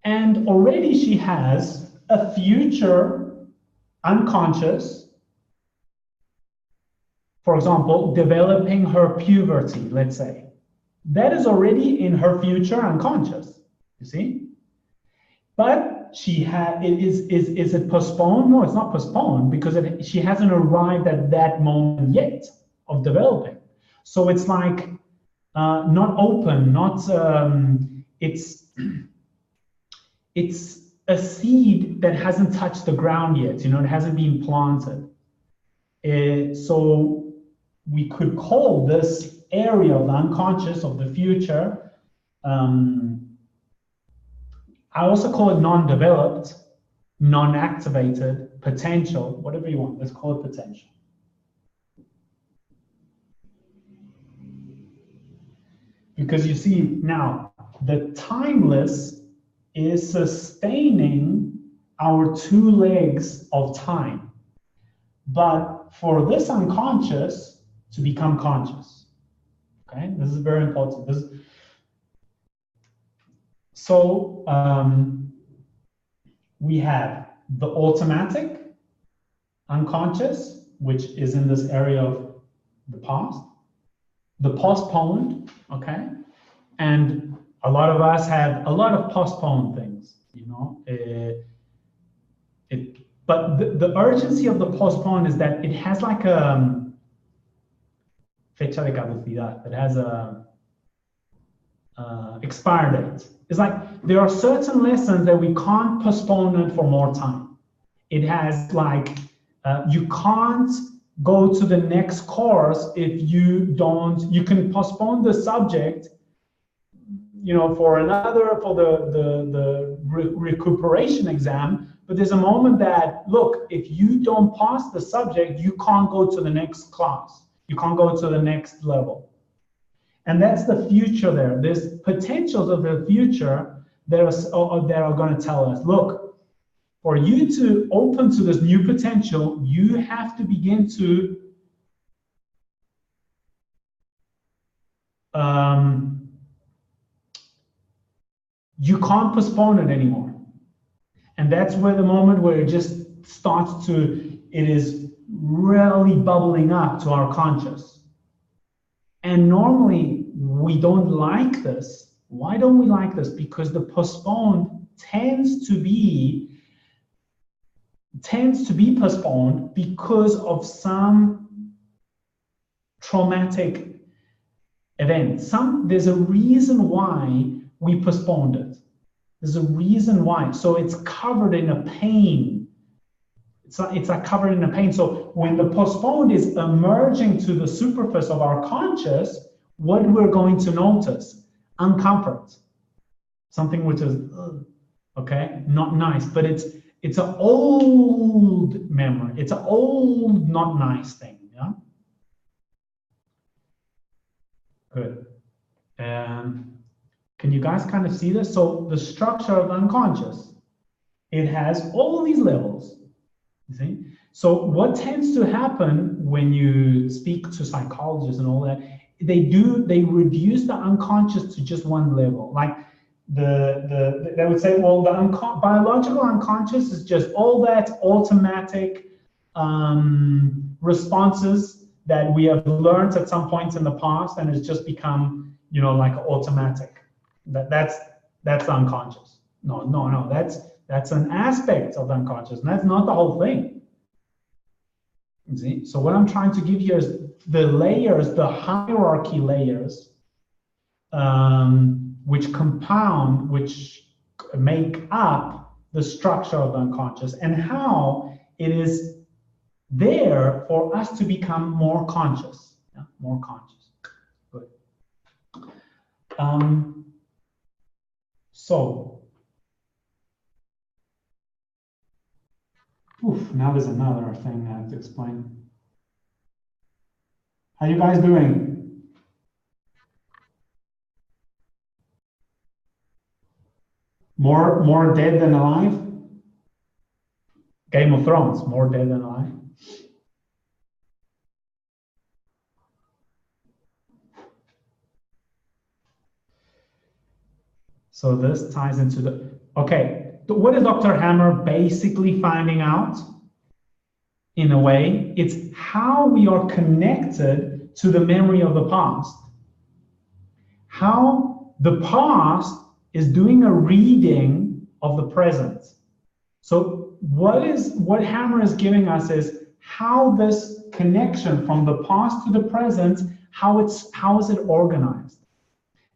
S1: And already she has a future unconscious, for example, developing her puberty, let's say. That is already in her future unconscious, you see? But she is it postponed? No, it's not postponed because she hasn't arrived at that moment yet of developing. So it's like not open, not, it's a seed that hasn't touched the ground yet, you know, it hasn't been planted. So we could call this area of the unconscious of the future, I also call it non-developed, non-activated, potential, whatever you want, let's call it potential. Because you see now, the timeless is sustaining our two legs of time. But for this unconscious to become conscious, okay, this is very important. So we have the automatic unconscious, which is in this area of the past, the postponed, okay, and a lot of us have a lot of postponed things, you know. But the urgency of the postponed is that it has like a fecha de caducidad. It has a expire date. It's like there are certain lessons that we can't postpone it for more time. It has like you can't go to the next course if you don't. You can postpone the subject, you know, for the recuperation exam. But there's a moment that, look, if you don't pass the subject, you can't go to the next class. You can't go to the next level. And that's the future there. There's potentials of the future that are going to tell us, look, for you to open to this new potential, you have to begin to you can't postpone it anymore. And that's where the moment where it just starts to, it is really bubbling up to our conscious. And normally we don't like this. Why don't we like this? Because the postponed tends to be postponed because of some traumatic event. There's a reason why we postponed it. There's a reason why. So it's covered in a pain. It's like covered in a pain. So when the postponed is emerging to the surface of our conscious, what we're going to notice? Uncomfort. Something which is, okay, not nice, but it's an old memory. It's an old, not nice thing, yeah? Good. Can you guys kind of see this? So the structure of the unconscious, it has all these levels, you see? So what tends to happen when you speak to psychologists and all that, they reduce the unconscious to just one level. Like they would say, well, the biological unconscious is just all that automatic responses that we have learned at some point in the past, and it's just become, you know, like automatic. That's unconscious. No. That's an aspect of the unconscious, and that's not the whole thing. You see? So what I'm trying to give you is the layers, the hierarchy layers, which compound, which make up the structure of the unconscious and how it is there for us to become more conscious. Yeah? More conscious. Good. Now there's another thing I have to explain. How you guys doing? More dead than alive? Game of Thrones, more dead than alive. So this ties into the, okay, what is Dr. Hammer basically finding out? In a way, it's how we are connected to the memory of the past. How the past is doing a reading of the present. So what Hammer is giving us is how this connection from the past to the present, how is it organized?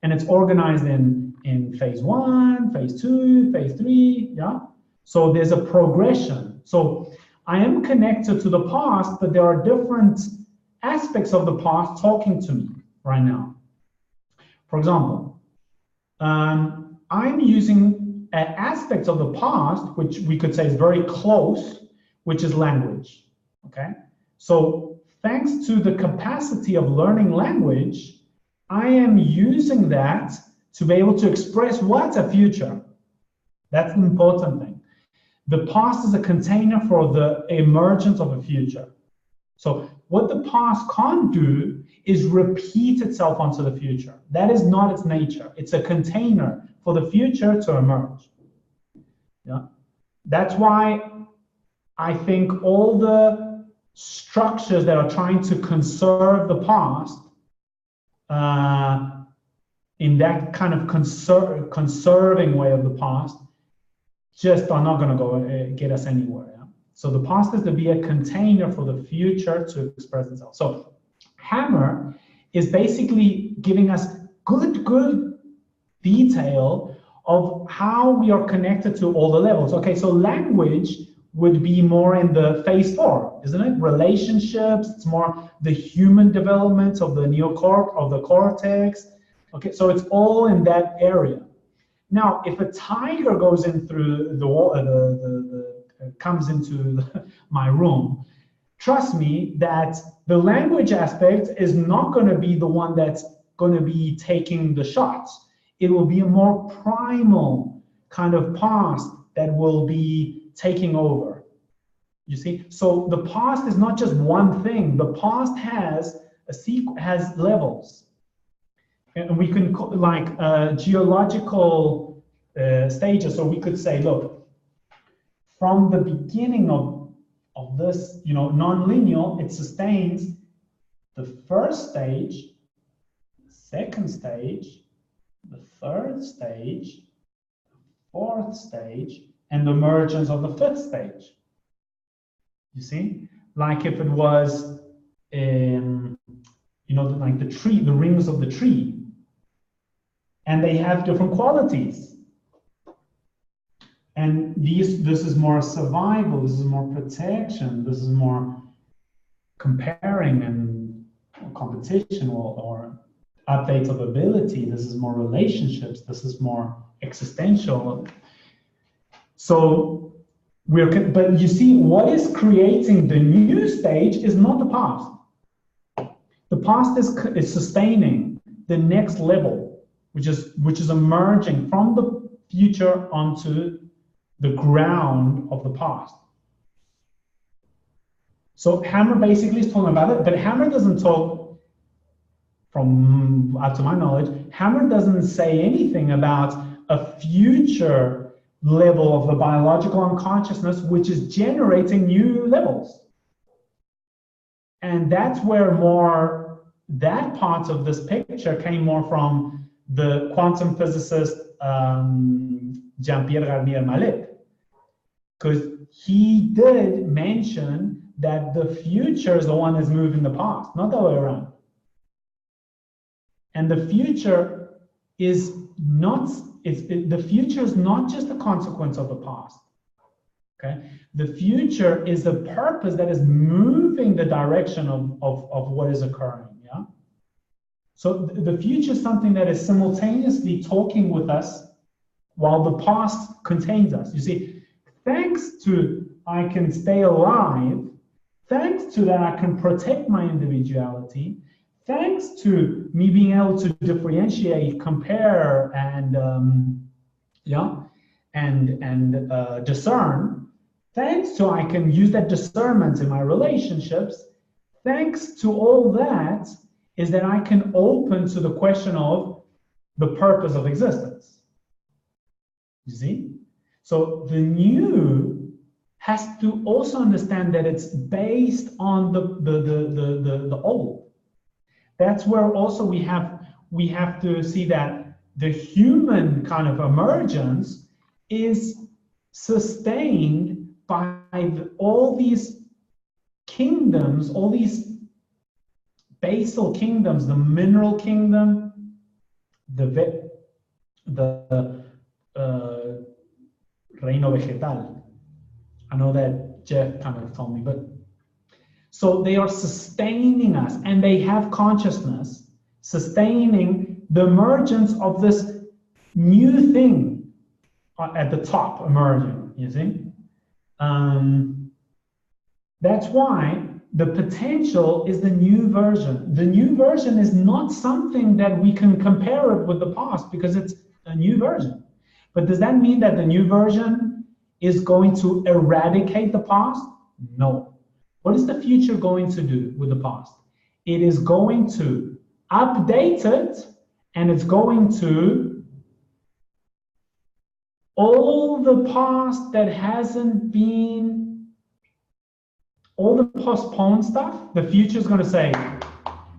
S1: And it's organized in phase 1, phase 2, phase 3, yeah? So there's a progression. So I am connected to the past, but there are different aspects of the past talking to me right now. For example, I'm using aspects of the past, which we could say is very close, which is language, okay? So thanks to the capacity of learning language, I am using that to be able to express what's a future. That's the important thing. The past is a container for the emergence of a future. So what the past can't do is repeat itself onto the future. That is not its nature. It's a container for the future to emerge. Yeah. That's why I think all the structures that are trying to conserve the past in that kind of conserving way of the past just are not going to go get us anywhere. Yeah? So the past is to be a container for the future to express itself. So Hammer is basically giving us good detail of how we are connected to all the levels. Okay, so language would be more in the phase 4, isn't it? Relationships, it's more the human development of the cortex. Okay, so it's all in that area. Now, if a tiger goes in through the wall, comes into my room, trust me that the language aspect is not going to be the one that's going to be taking the shots. It will be a more primal kind of past that will be taking over. You see, so the past is not just one thing. The past has has levels, and we can call like geological stages. So we could say, look, from the beginning of this, non-linear, it sustains the first stage, the second stage, the third stage, the fourth stage, and the emergence of the fifth stage. You see, like if it was, like the tree, the rings of the tree, and they have different qualities. And this is more survival, this is more protection, this is more comparing and competition or updates of ability, this is more relationships, this is more existential. So but you see, what is creating the new stage is not the past. The past is sustaining the next level, which is emerging from the future onto the ground of the past. So Hammer basically is talking about it, but Hammer doesn't talk, from up to my knowledge, Hammer doesn't say anything about a future level of the biological unconsciousness, which is generating new levels. And that's where that part of this picture came more from the quantum physicist Jean-Pierre Garnier-Mallet, because he did mention that the future is the one that's moving the past, not the other way around. And the future is not, the future is not just a consequence of the past. Okay, the future is a purpose that is moving the direction of what is occurring. Yeah. So the future is something that is simultaneously talking with us while the past contains us. You see, thanks to I can stay alive, thanks to that I can protect my individuality, thanks to me being able to differentiate, compare, and discern. Thanks to I can use that discernment in my relationships. Thanks to all that is that I can open to the question of the purpose of existence. You see? So the new has to also understand that it's based on the old. That's where also we have to see that the human kind of emergence is sustained by all these kingdoms, all these basal kingdoms, the mineral kingdom, the reino vegetal. I know that Jeff kind of told me, but so they are sustaining us, and they have consciousness, sustaining the emergence of this new thing at the top emerging, you see? That's why the potential is the new version. The new version is not something that we can compare it with the past because it's a new version. But does that mean that the new version is going to eradicate the past? No. What is the future going to do with the past? It is going to update it, and it's going to all the past that hasn't been, all the postponed stuff, the future is going to say,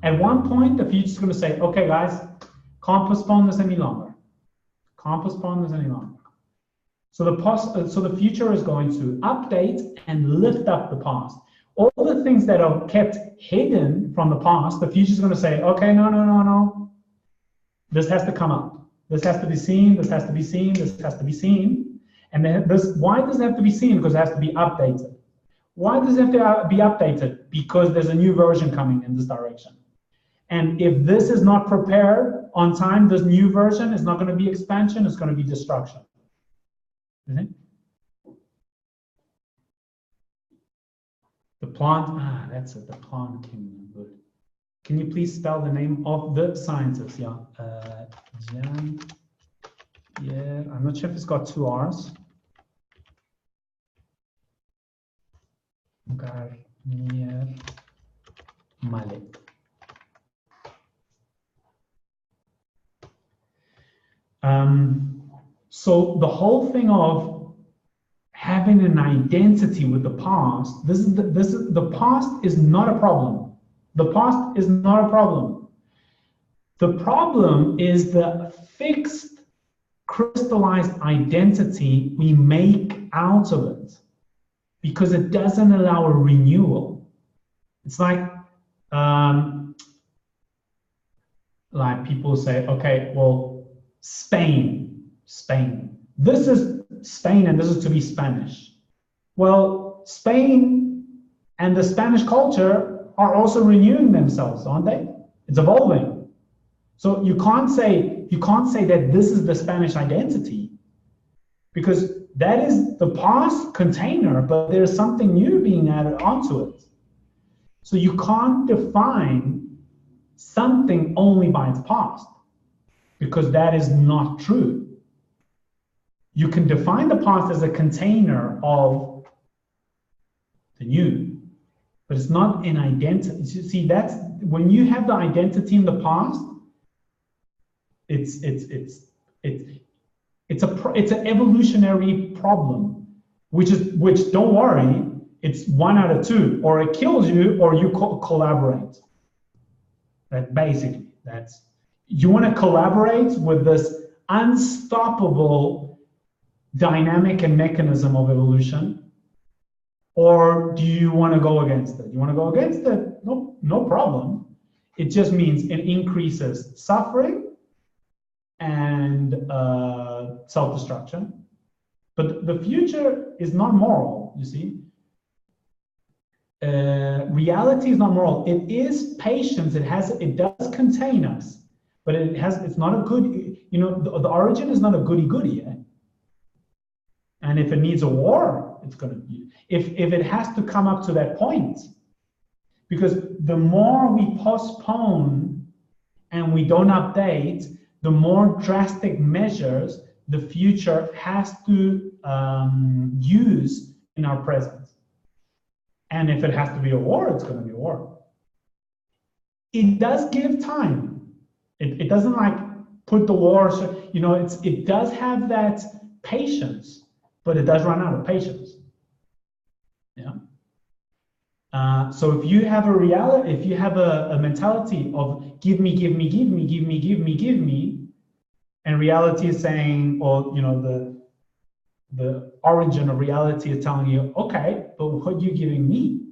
S1: at one point, the future is going to say, okay, guys, can't postpone this any longer. Can't postpone this any longer. So the future is going to update and lift up the past. All the things that are kept hidden from the past, the future is going to say, okay, no. This has to come up. This has to be seen, this has to be seen, this has to be seen. And then why does it have to be seen? Because it has to be updated. Why does it have to be updated? Because there's a new version coming in this direction. And if this is not prepared on time, this new version is not going to be expansion, it's going to be destruction. Mm-hmm. The plant, that's it, the plant kingdom, good. Can you please spell the name of the scientist? Yeah, Jan, yeah, I'm not sure if it's got two R's. Garnier Mallet. So the whole thing of having an identity with the past, the past is not a problem. The past is not a problem. The problem is the fixed, crystallized identity we make out of it, because it doesn't allow a renewal. It's like people say, okay, well, Spain. This is Spain and this is to be Spanish. Well, Spain and the Spanish culture are also renewing themselves, aren't they? It's evolving. So you can't say that this is the Spanish identity, because that is the past container, but there's something new being added onto it. So you can't define something only by its past, because that is not true. You can define the past as a container of the new, but it's not an identity. See, that's when you have the identity in the past, it's an evolutionary problem, which don't worry, it's 1 out of 2, or it kills you or you collaborate. That basically, that's, you want to collaborate with this unstoppable dynamic and mechanism of evolution, or do you want to go against it? You want to go against it? No problem. It just means it increases suffering and self-destruction. But the future is not moral, you see. Reality is not moral. It is patience. It does contain us, but it's not a good, you know, the origin is not a goody-goody, eh? And if it needs a war, it's going to be, if it has to come up to that point, because the more we postpone and we don't update, the more drastic measures the future has to use in our present. And if it has to be a war, it's going to be a war. It does give time. It doesn't like put the war, you know, it does have that patience, but it does run out of patience. Yeah. So if you have a reality, if you have a mentality of give me, give me, give me, give me, give me, give me, and reality is saying, or you know, the origin of reality is telling you, okay, but what are you giving me?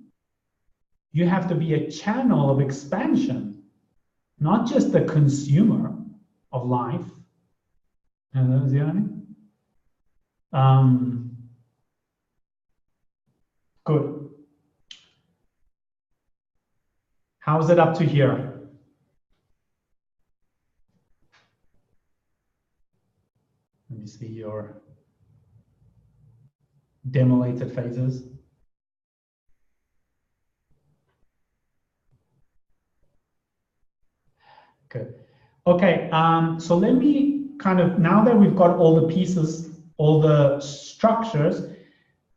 S1: You have to be a channel of expansion, not just the consumer of life. And that was the only. Good. How's it up to here? Let me see your demolated phases. Good. Okay, so let me kind of, now that we've got all the pieces, all the structures,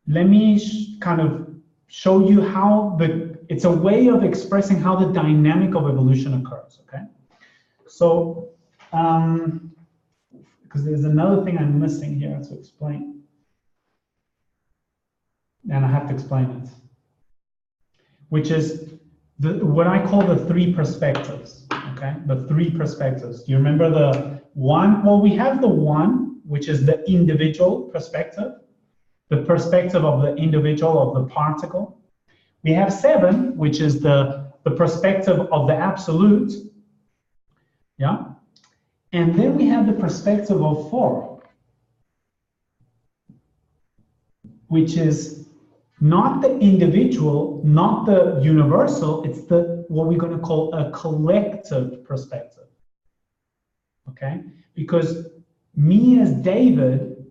S1: let me kind of show you how it's a way of expressing how the dynamic of evolution occurs, okay? So, because there's another thing I'm missing here to explain. And I have to explain it, which is what I call the three perspectives, okay? The three perspectives. Do you remember the one? Well, we have the one, which is the individual perspective, the perspective of the individual, of the particle. We have 7, which is the perspective of the absolute, yeah? And then we have the perspective of 4, which is not the individual, not the universal, it's what we're going to call a collective perspective, okay? Because me as David,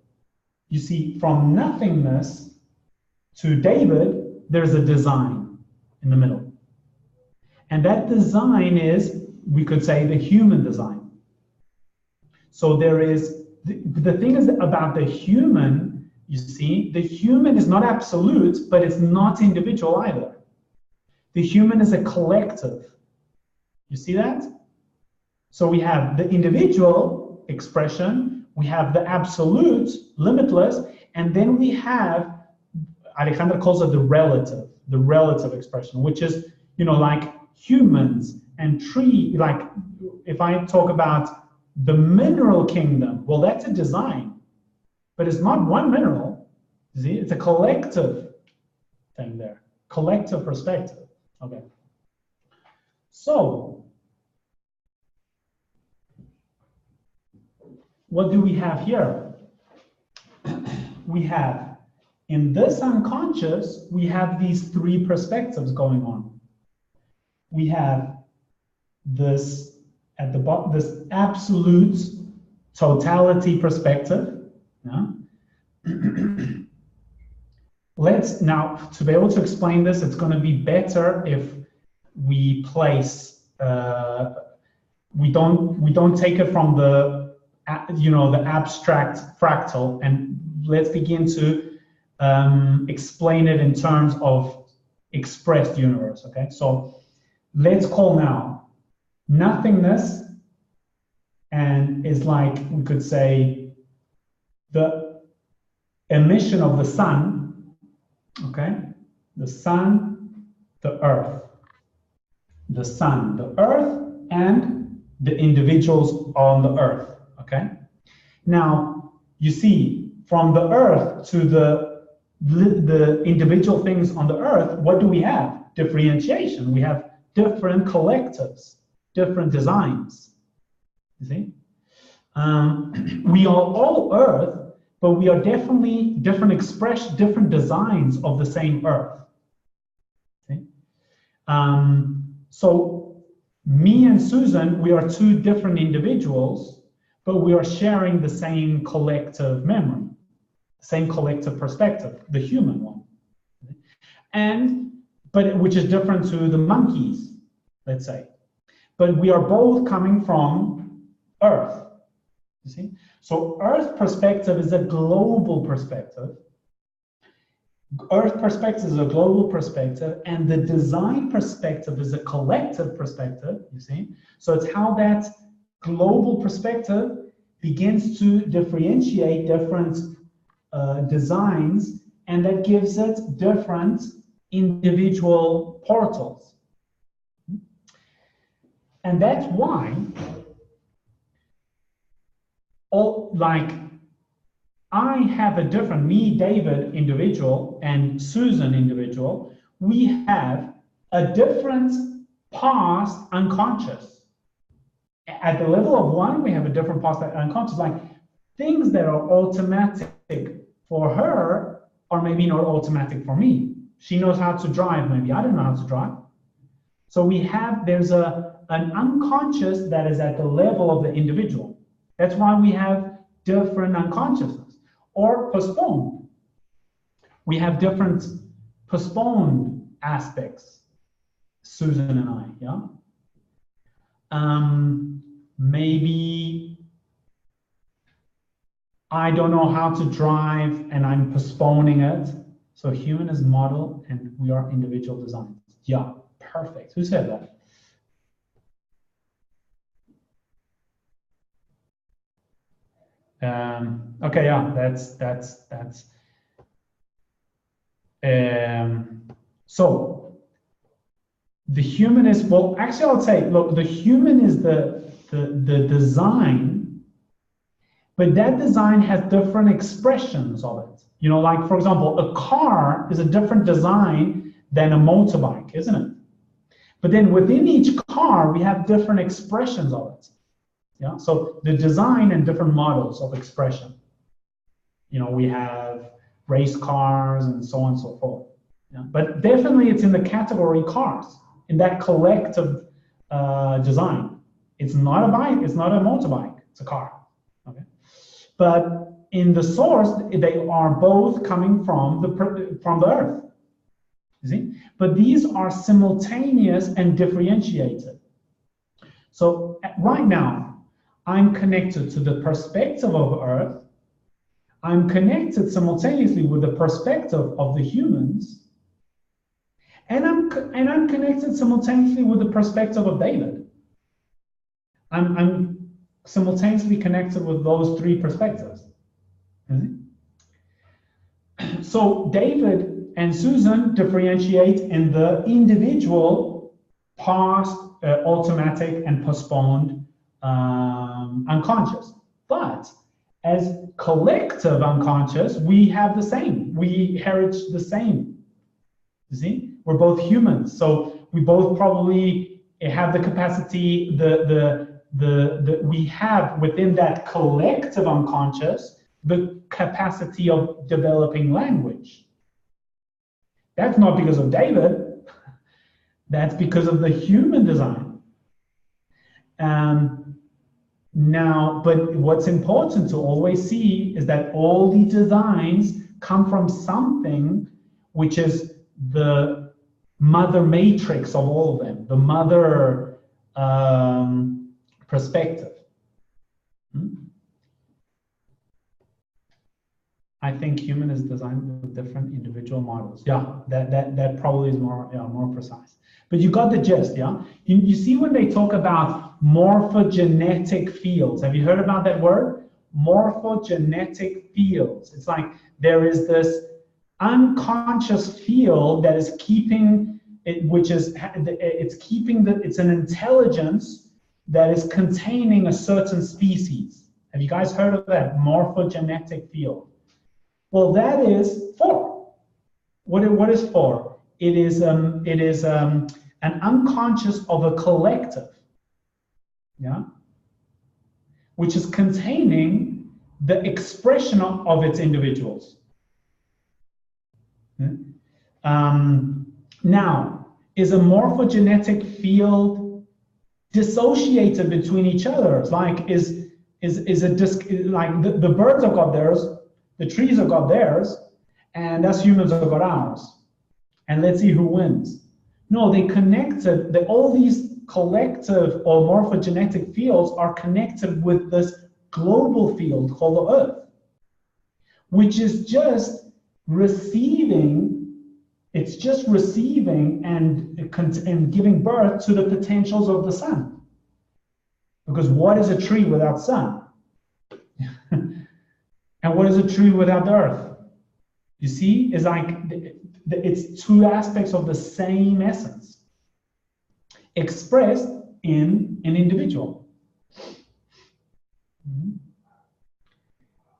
S1: you see, from nothingness to David, there's a design in the middle. And that design is, we could say, the human design. So there is, the thing is about the human, you see, the human is not absolute, but it's not individual either. The human is a collective. You see that? So we have the individual expression, we have the absolute, limitless, and then we have, Alejandra calls it the relative expression, which is, you know, like humans and tree, like if I talk about the mineral kingdom, well, that's a design, but it's not one mineral. See, it's a collective thing there, collective perspective. Okay. So, what do we have here? We have, in this unconscious, we have these 3 perspectives going on. We have this at the bottom, this absolute totality perspective. Yeah? Let's now, to be able to explain this, it's going to be better if we place, we don't take it from the, you know, the abstract fractal, and let's begin to explain it in terms of expressed universe. Okay, so let's call now nothingness, and is like, we could say, the emission of the sun, okay? The sun, the earth. The sun, the earth, and the individuals on the earth, okay? Now, you see, from the earth to the individual things on the earth, what do we have? Differentiation. We have different collectives, different designs, you see? We are all Earth, but we are definitely different designs of the same Earth. Okay? So me and Susan, we are two different individuals, but we are sharing the same collective memory, the same collective perspective, the human one. But which is different to the monkeys, let's say. But we are both coming from Earth. You see? So Earth perspective is a global perspective. Earth perspective is a global perspective, and the design perspective is a collective perspective, you see? So it's how that global perspective begins to differentiate different designs, and that gives it different individual portals. And that's why I have a different, me, David, individual, and Susan, individual, we have a different past unconscious. At the level of one, we have a different past unconscious, like things that are automatic for her are maybe not automatic for me. She knows how to drive, maybe I don't know how to drive. So there's an unconscious that is at the level of the individual. That's why we have different unconsciousness. Or postponed. We have different postponed aspects, Susan and I, yeah? Maybe I don't know how to drive and I'm postponing it. So human is model and we are individual designs. Yeah, perfect. Who said that? Okay, yeah, that's so the human is, well, actually I would say, look, the human is the design, but that design has different expressions of it. You know, like for example, a car is a different design than a motorbike, isn't it? But then within each car, we have different expressions of it. Yeah, so the design and different models of expression. You know, we have race cars and so on and so forth. Yeah? But definitely it's in the category cars, in that collective design. It's not a bike, it's not a motorbike, it's a car. Okay. But in the source, they are both coming from the earth. You see? But these are simultaneous and differentiated. So right now, I'm connected to the perspective of Earth. I'm connected simultaneously with the perspective of the humans, and I'm connected simultaneously with the perspective of David. I'm simultaneously connected with those three perspectives. So David and Susan differentiate in the individual, past, automatic, and postponed unconscious. But as collective unconscious, we have the same. We inherit the same. You see, we're both humans, so we both probably have the capacity. We have within that collective unconscious the capacity of developing language. That's not because of David. That's because of the human design. Now, but what's important to always see is that all these designs come from something which is the mother matrix of all of them, the mother perspective. I think human is designed with different individual models. Yeah, that probably is more precise. But you got the gist, yeah? You see when they talk about morphogenetic fields, have you heard about that word? Morphogenetic fields. It's like there is this unconscious field that is keeping it, it's an intelligence that is containing a certain species. Have you guys heard of that morphogenetic field? Well, that is 4. What is 4? It is an unconscious of a collective. Yeah. which is containing the expression of its individuals. Now, is a morphogenetic field dissociated between each other? It's like like the birds have got theirs, the trees have got theirs, and us humans have got ours. And let's see who wins. No, they connected. All these collective or morphogenetic fields are connected with this global field called the Earth, which is just receiving. It's just receiving and giving birth to the potentials of the sun. Because what is a tree without sun? And what is a tree without the earth? You see, it's like it's two aspects of the same essence expressed in an individual.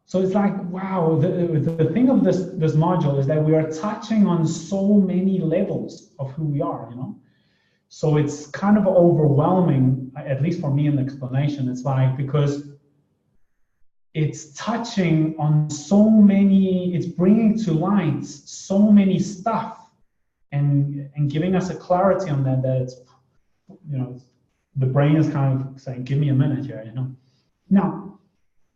S1: So it's like, wow, the thing of this module is that we are touching on so many levels of who we are, you know? So it's kind of overwhelming, at least for me in the explanation. It's like, because it's touching on so many, it's bringing to light so many stuff and giving us a clarity on that it's, you know, the brain is kind of saying, give me a minute here, you know? Now,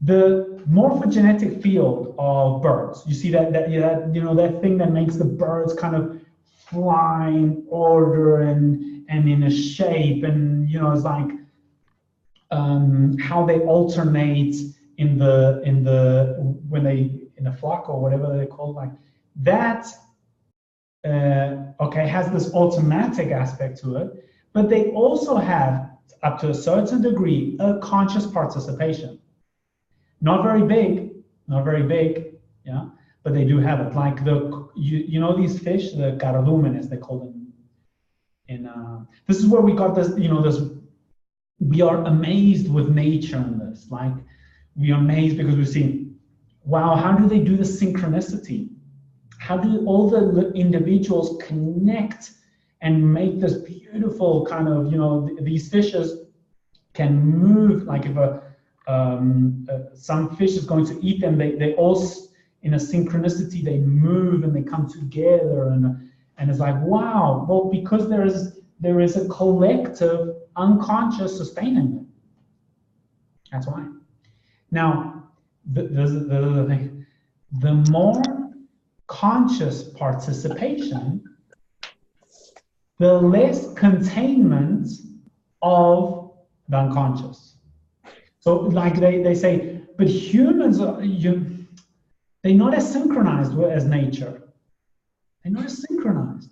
S1: the morphogenetic field of birds, you see that you know, that thing that makes the birds kind of fly in order and in a shape, and you know, it's like how they alternate in the flock or whatever they call it, like that. Okay, has this automatic aspect to it, but they also have, up to a certain degree, a conscious participation. Not very big, yeah, but they do have it. Like you know these fish, the caradumenes, they call them. This is where we got this, you know, this. We are amazed with nature in this. Like we are amazed because we see, wow, how do they do the synchronicity? How do all the individuals connect and make this beautiful kind of, you know, these fishes can move, like if some fish is going to eat them, they all, in a synchronicity, they move and they come together, and it's like, wow, well, because there is a collective unconscious sustaining them. That's why. Now, the thing, the more conscious participation, the less containment of the unconscious. So like they say, but humans they're not as synchronized as nature. They're not as synchronized.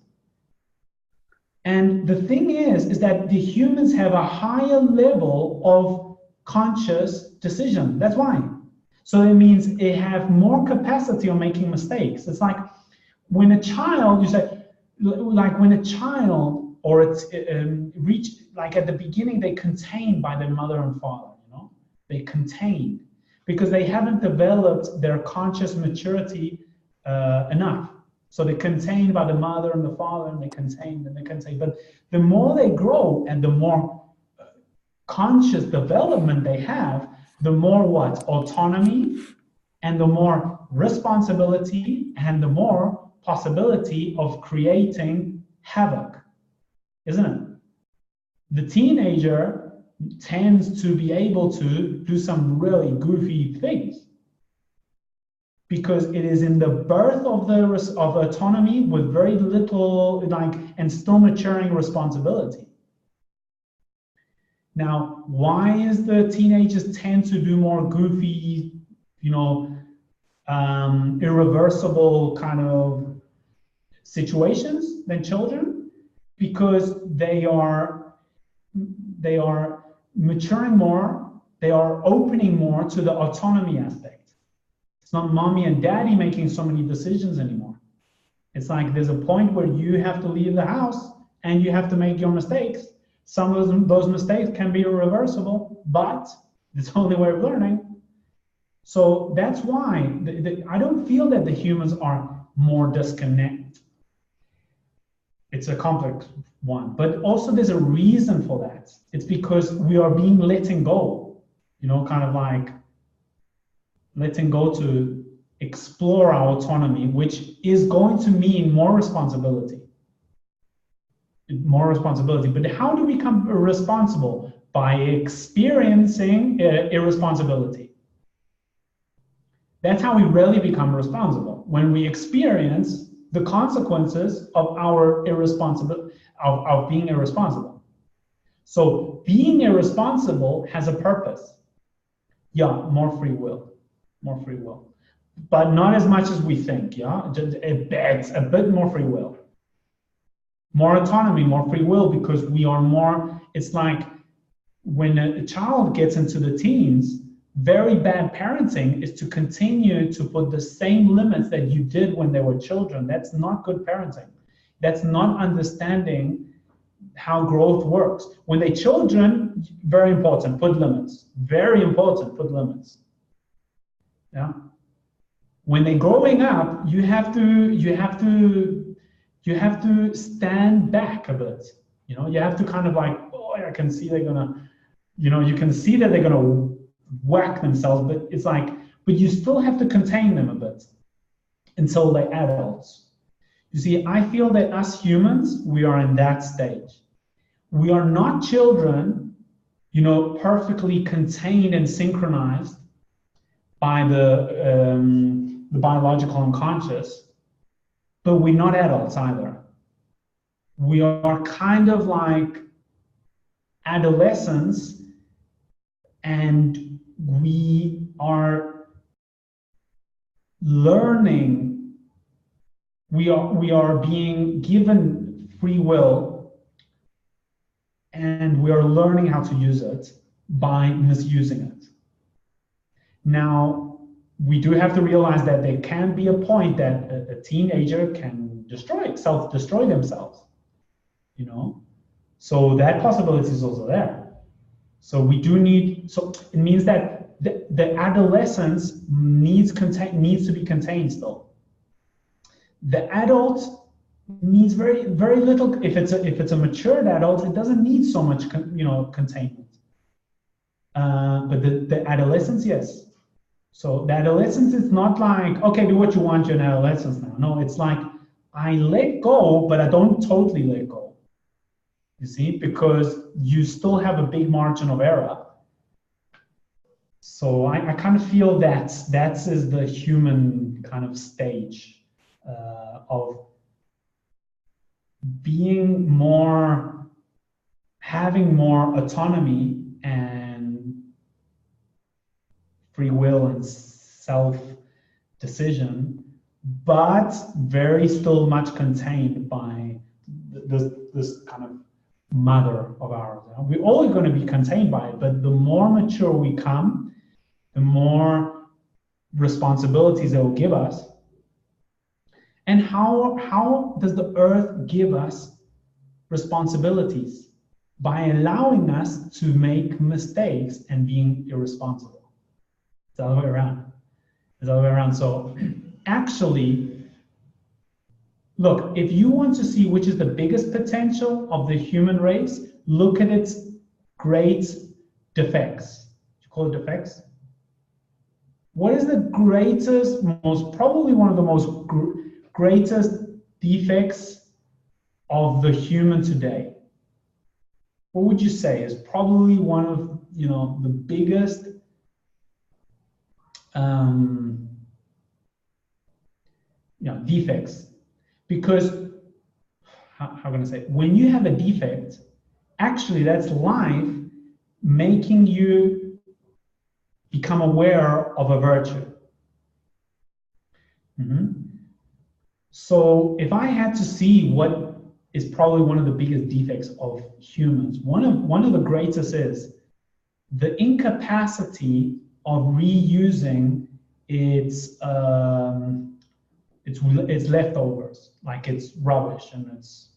S1: And the thing is that the humans have a higher level of conscious decision. That's why. So it means they have more capacity on making mistakes. It's like when a child, you say, like when a child or it's like at the beginning, they contained by their mother and father. They contain because they haven't developed their conscious maturity enough. So they contain by the mother and the father, and they contain and they contain. But the more they grow and the more conscious development they have, the more what? Autonomy, and the more responsibility, and the more possibility of creating havoc, isn't it? The teenager tends to be able to do some really goofy things because it is in the birth of autonomy with very little, like, and still maturing responsibility. Now, why is the teenagers tend to do more goofy, you know, irreversible kind of situations than children? Because they are maturing more, they are opening more to the autonomy aspect. It's not mommy and daddy making so many decisions anymore. It's like there's a point where you have to leave the house and you have to make your mistakes. Some of those mistakes can be irreversible, but it's the only way of learning. So that's why I don't feel that the humans are more disconnected. It's a complex one, but also there's a reason for that. It's because we are being letting go. you know, kind of like letting go to explore our autonomy, which is going to mean more responsibility. More responsibility. But how do we become responsible? By experiencing irresponsibility. That's how we really become responsible. When we experience the consequences of our irresponsibility, of being irresponsible. So being irresponsible has a purpose. Yeah, more free will, but not as much as we think. Yeah, just a bit more free will, more autonomy, more free will, because we are more. It's like when a child gets into the teens, very bad parenting is to continue to put the same limits that you did when they were children. That's not good parenting. That's not understanding how growth works. When they're children, very important, put limits. Very important, put limits. Yeah. When they're growing up, you have to stand back a bit. You know, you have to kind of like, oh, I can see they're gonna, you know, you can see that they're gonna whack themselves, but it's like, but you still have to contain them a bit until they're adults. You see, I feel that us humans, we are in that stage. We are not children, you know, perfectly contained and synchronized by the biological unconscious, but we're not adults either. We are kind of like adolescents, and we are learning. We are being given free will, and we are learning how to use it by misusing it. Now, we do have to realize that there can be a point that a teenager can self-destroy themselves, you know? So that possibility is also there. So we do need, so it means that the adolescence needs to be contained still. The adult needs very, very little. If it's a matured adult, it doesn't need so much, you know, containment. But the adolescence, yes. So the adolescence is not like, okay, do what you want, you're an adolescence now. No, it's like, I let go, but I don't totally let go. You see, because you still have a big margin of error. So I kind of feel that is the human kind of stage of being more, having more autonomy and free will and self-decision, but very still much contained by this kind of mother of ours. We're always going to be contained by it, but the more mature we come, the more responsibilities it will give us. And how does the earth give us responsibilities? By allowing us to make mistakes and being irresponsible. It's the other way around. It's the other way around. So actually, look, if you want to see which is the biggest potential of the human race, look at its great defects. You call it defects? What is the greatest, probably one of the most greatest defects of the human today? What would you say is probably one of, you know, the biggest defects? Because how can I say it? When you have a defect, actually that's life making you become aware of a virtue. So if I had to see what is probably one of the biggest defects of humans, one of the greatest is the incapacity of reusing its leftovers, like it's rubbish and it's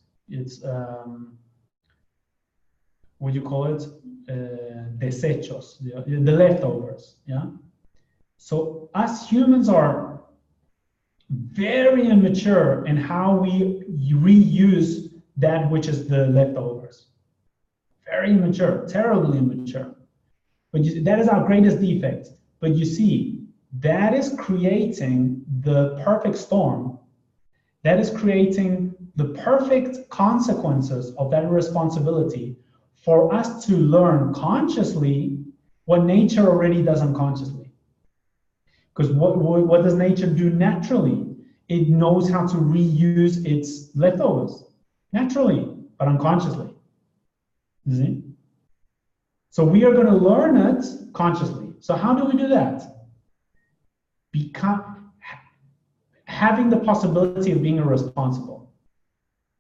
S1: what do you call it? Desechos, the leftovers. Yeah. So us humans are very immature in how we reuse that which is the leftovers. Very immature, terribly immature. But that is our greatest defect. But you see, that is creating the perfect storm. That is creating the perfect consequences of that irresponsibility for us to learn consciously what nature already does unconsciously. Because what does nature do naturally? It knows how to reuse its leftovers naturally, but unconsciously. You see? So we are going to learn it consciously. So how do we do that? Having the possibility of being irresponsible.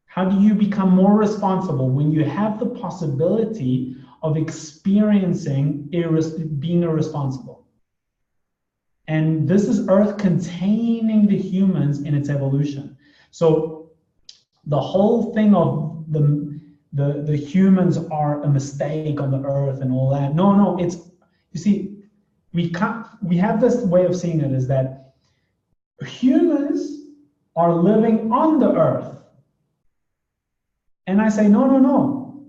S1: How do you become more responsible when you have the possibility of experiencing being irresponsible? And this is Earth containing the humans in its evolution. So the whole thing of the humans are a mistake on the Earth and all that. No, it's, you see, we have this way of seeing it is that humans are living on the Earth. And I say, no.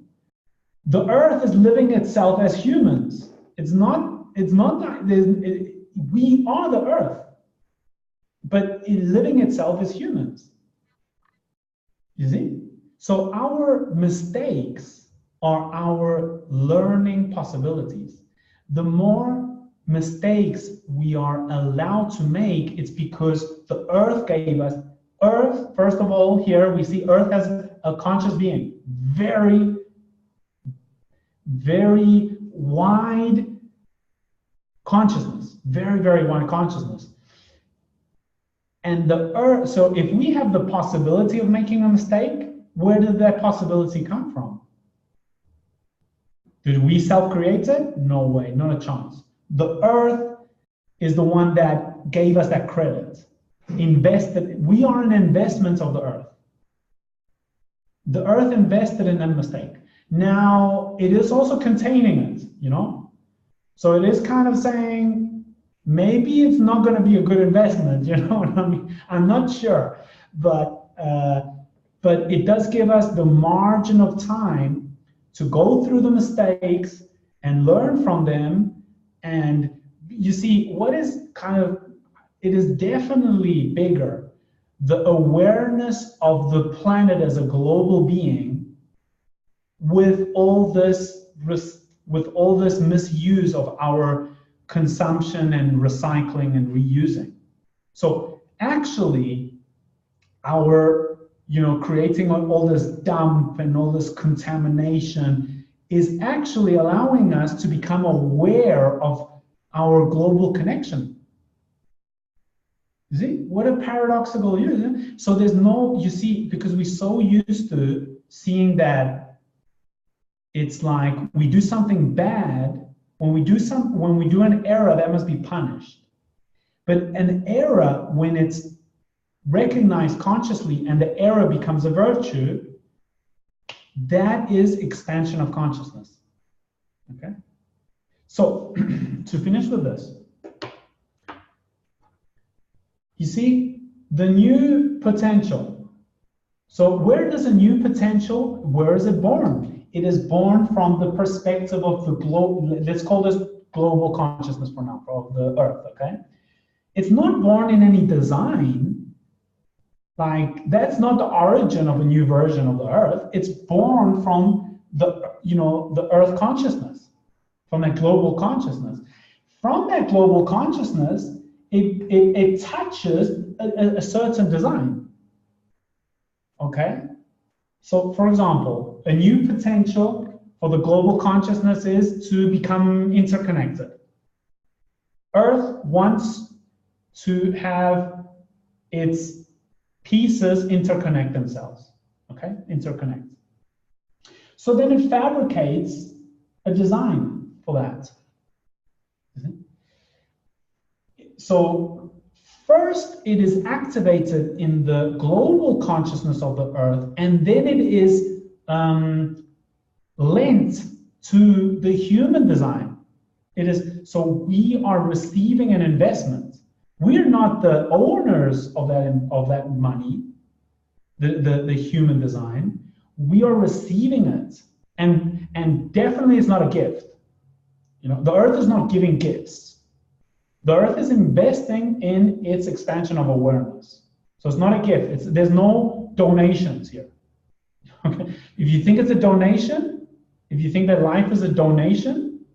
S1: The Earth is living itself as humans. It's not that we are the Earth, but it's living itself as humans. You see? So our mistakes are our learning possibilities. The more mistakes we are allowed to make, it's because the Earth gave us. Earth, first of all, here we see Earth as a conscious being, very, very wide consciousness, very, very wide consciousness. And the Earth, so if we have the possibility of making a mistake, where did that possibility come from? Did we self-create it? No way, not a chance. The Earth is the one that gave us that credit. We are an investment of the Earth. The Earth invested in that mistake. Now, it is also containing it, you know? So it is kind of saying, maybe it's not going to be a good investment, you know what I mean? I'm not sure, but it does give us the margin of time to go through the mistakes and learn from them. And you see, what is kind of, it is definitely bigger, the awareness of the planet as a global being with all this misuse of our consumption and recycling and reusing. So actually, our, creating all this dump and all this contamination is actually allowing us to become aware of our global connection. You see, what a paradoxical use. So there's no, you see, because we're so used to seeing that it's like we do something bad, when we do an error, that must be punished. But an error, when it's recognized consciously and the error becomes a virtue, that is expansion of consciousness. Okay? So to finish with this, you see the new potential. So where does a new potential, where is it born? It is born from the perspective of the global, let's call this global consciousness for now, of the Earth, okay? It's not born in any design. Like, that's not the origin of a new version of the Earth. It's born from the Earth consciousness, from that global consciousness. From that global consciousness, it touches a certain design, okay? So, for example, a new potential for the global consciousness is to become interconnected. Earth wants to have its pieces interconnect themselves, okay? Interconnect. So then it fabricates a design for that. So first it is activated in the global consciousness of the Earth, and then it is linked to the human design. It is, so we are receiving an investment. We're not the owners of that money, the human design. We are receiving it, and definitely it's not a gift. You know, the earth is not giving gifts. The earth is investing in its expansion of awareness. So it's not a gift. There's no donations here. Okay? If you think it's a donation, if you think that life is a donation,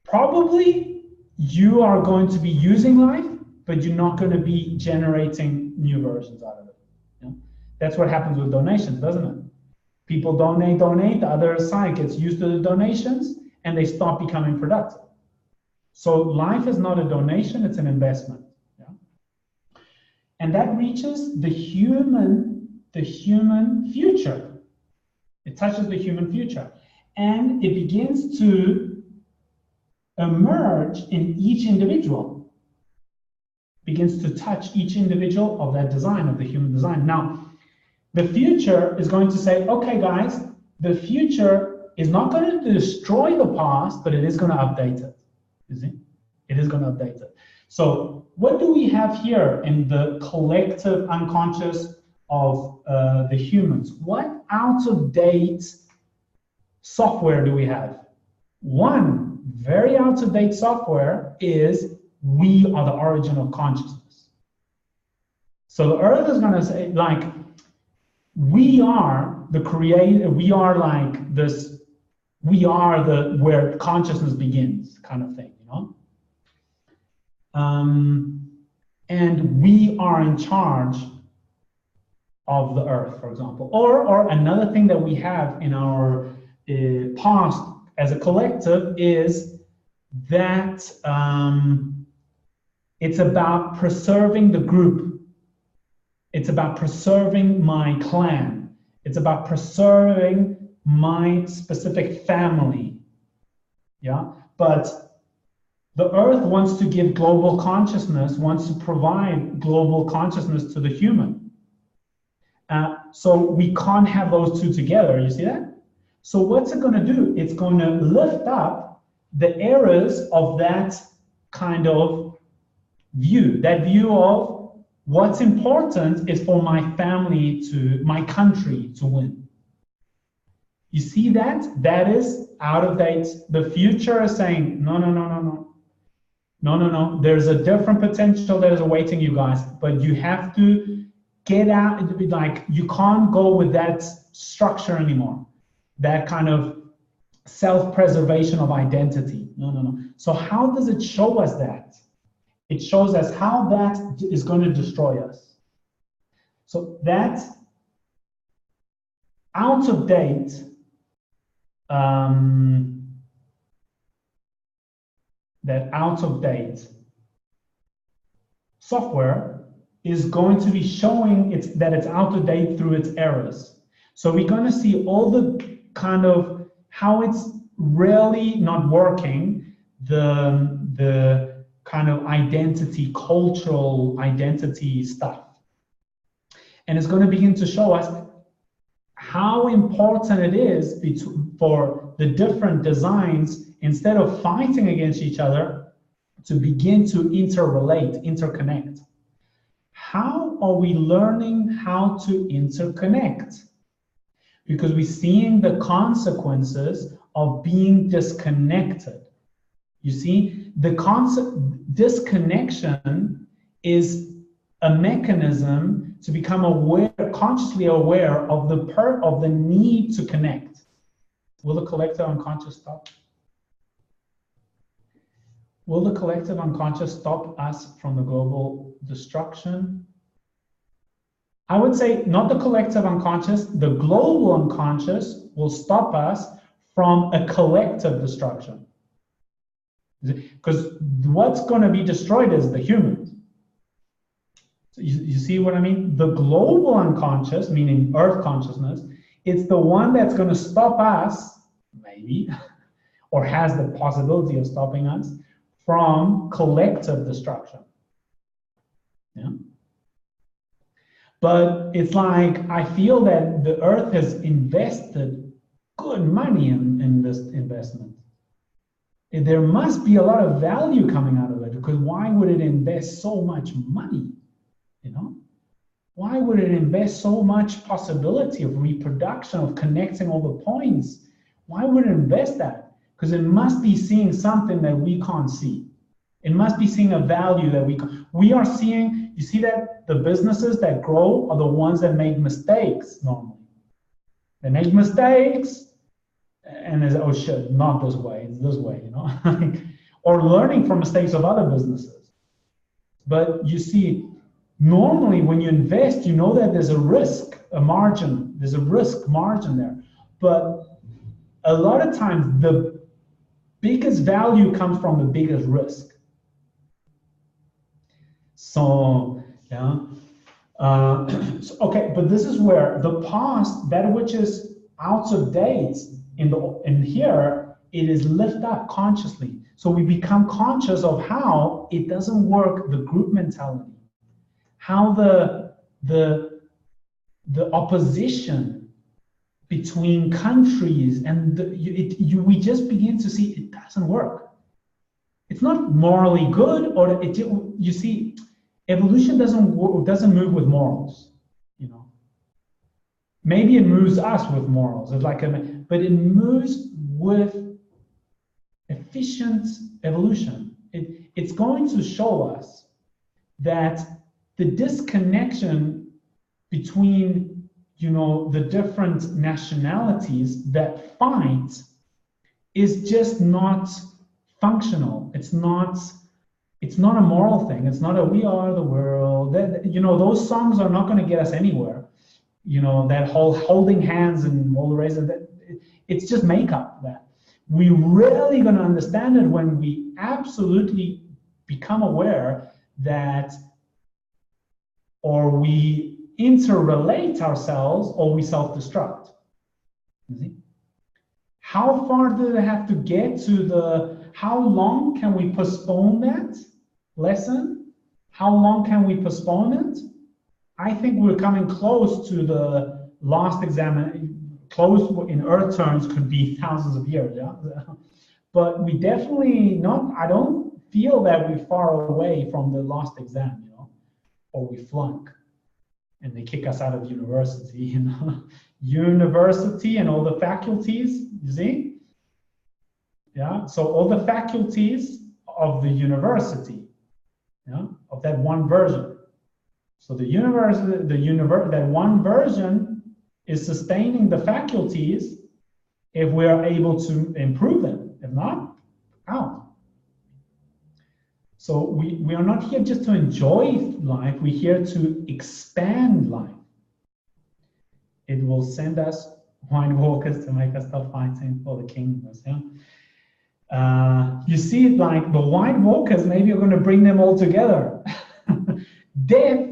S1: probably you are going to be using life, but you're not going to be generating new versions out of it. You know? That's what happens with donations, doesn't it? People donate, the other side gets used to the donations, and they stop becoming productive. So life is not a donation, it's an investment. Yeah? And that reaches the human future. It touches the human future. And it begins to emerge in each individual. Begins to touch each individual of that design, of the human design. Now, the future is going to say, okay, guys, the future is not going to destroy the past, but it is going to update it. You see? It is going to update it. So what do we have here in the collective unconscious of the humans? What out-of-date software do we have? One very out-of-date software is we are the origin of consciousness. So the earth is going to say, like, we are the creator, we are like this, we are the where consciousness begins kind of thing, you know? And we are in charge of the earth, for example. Or another thing that we have in our past as a collective is that it's about preserving the group. It's about preserving my clan. It's about preserving my specific family. Yeah, but the earth wants to give global consciousness, wants to provide global consciousness to the human. So we can't have those two together, you see that? So what's it going to do? It's going to lift up the errors of that kind of view, that view of what's important is for my family to, my country to win. You see that? That is out of date. The future is saying, no, no, no, no, no. No, no, no. There's a different potential that is awaiting you guys, but you have to get out. Like, you can't go with that structure anymore. That kind of self-preservation of identity. No, no, no. So how does it show us that? It shows us how that is going to destroy us. So that out of date software is going to be showing that it's out of date through its errors. So we're going to see all the kind of how it's really not working, the kind of identity, cultural identity stuff. And it's going to begin to show us how important it is for the different designs, instead of fighting against each other, to begin to interrelate, interconnect. How are we learning how to interconnect? Because we're seeing the consequences of being disconnected. You see, the disconnection is a mechanism to become aware, consciously aware of the need to connect. Will the collective unconscious stop? Will the collective unconscious stop us from the global destruction? I would say not the collective unconscious, the global unconscious will stop us from a collective destruction. Because what's going to be destroyed is the humans. So you see what I mean? The global unconscious, meaning earth consciousness, it's the one that's going to stop us, maybe, or has the possibility of stopping us from collective destruction. Yeah. But it's like, I feel that the earth has invested good money in this investment. There must be a lot of value coming out of it, because why would it invest so much money? You know, why would it invest so much possibility of reproduction, of connecting all the points? Why would it invest that? because it must be seeing something that we can't see. It must be seeing a value that we are seeing. You see that the businesses that grow are the ones that make mistakes normally. They make mistakes and they say, oh shit, not this way, it's this way, you know, or learning from mistakes of other businesses. But you see, normally when you invest, you know that there's a risk, a margin, there's a risk margin there. But a lot of times the biggest value comes from the biggest risk. So, yeah. Okay, but this is where the past, that which is out of date in here, it is lifted up consciously. So we become conscious of how it doesn't work, the group mentality, how the opposition between countries, and we just begin to see it doesn't work. It's not morally good, or you see, evolution doesn't move with morals, you know. Maybe it moves us with morals. It's like but it moves with efficient evolution. It's going to show us that the disconnection between, you know, the different nationalities that fight is just not functional. It's not a moral thing. It's not a we are the world. That, you know, those songs are not going to get us anywhere. You know, that whole holding hands and all the rest of that, it's just makeup. That we're really going to understand it when we absolutely become aware that, or we interrelate ourselves, or we self-destruct. You see? How far do they have to get to how long can we postpone that lesson? How long can we postpone it? I think we're coming close to the last exam. Close in Earth terms could be thousands of years, yeah? But we definitely I don't feel that we're far away from the last exam, you know, or we flunk and they kick us out of university, you know. University and all the faculties, you see? Yeah, so all the faculties of the university, yeah, of that one version. So the university, that one version is sustaining the faculties if we are able to improve them. If not, out. So we are not here just to enjoy life, we're here to expand life. It will send us white walkers to make us stop fighting for the kingdoms. Yeah? You see it like the white walkers, maybe you're going to bring them all together. Death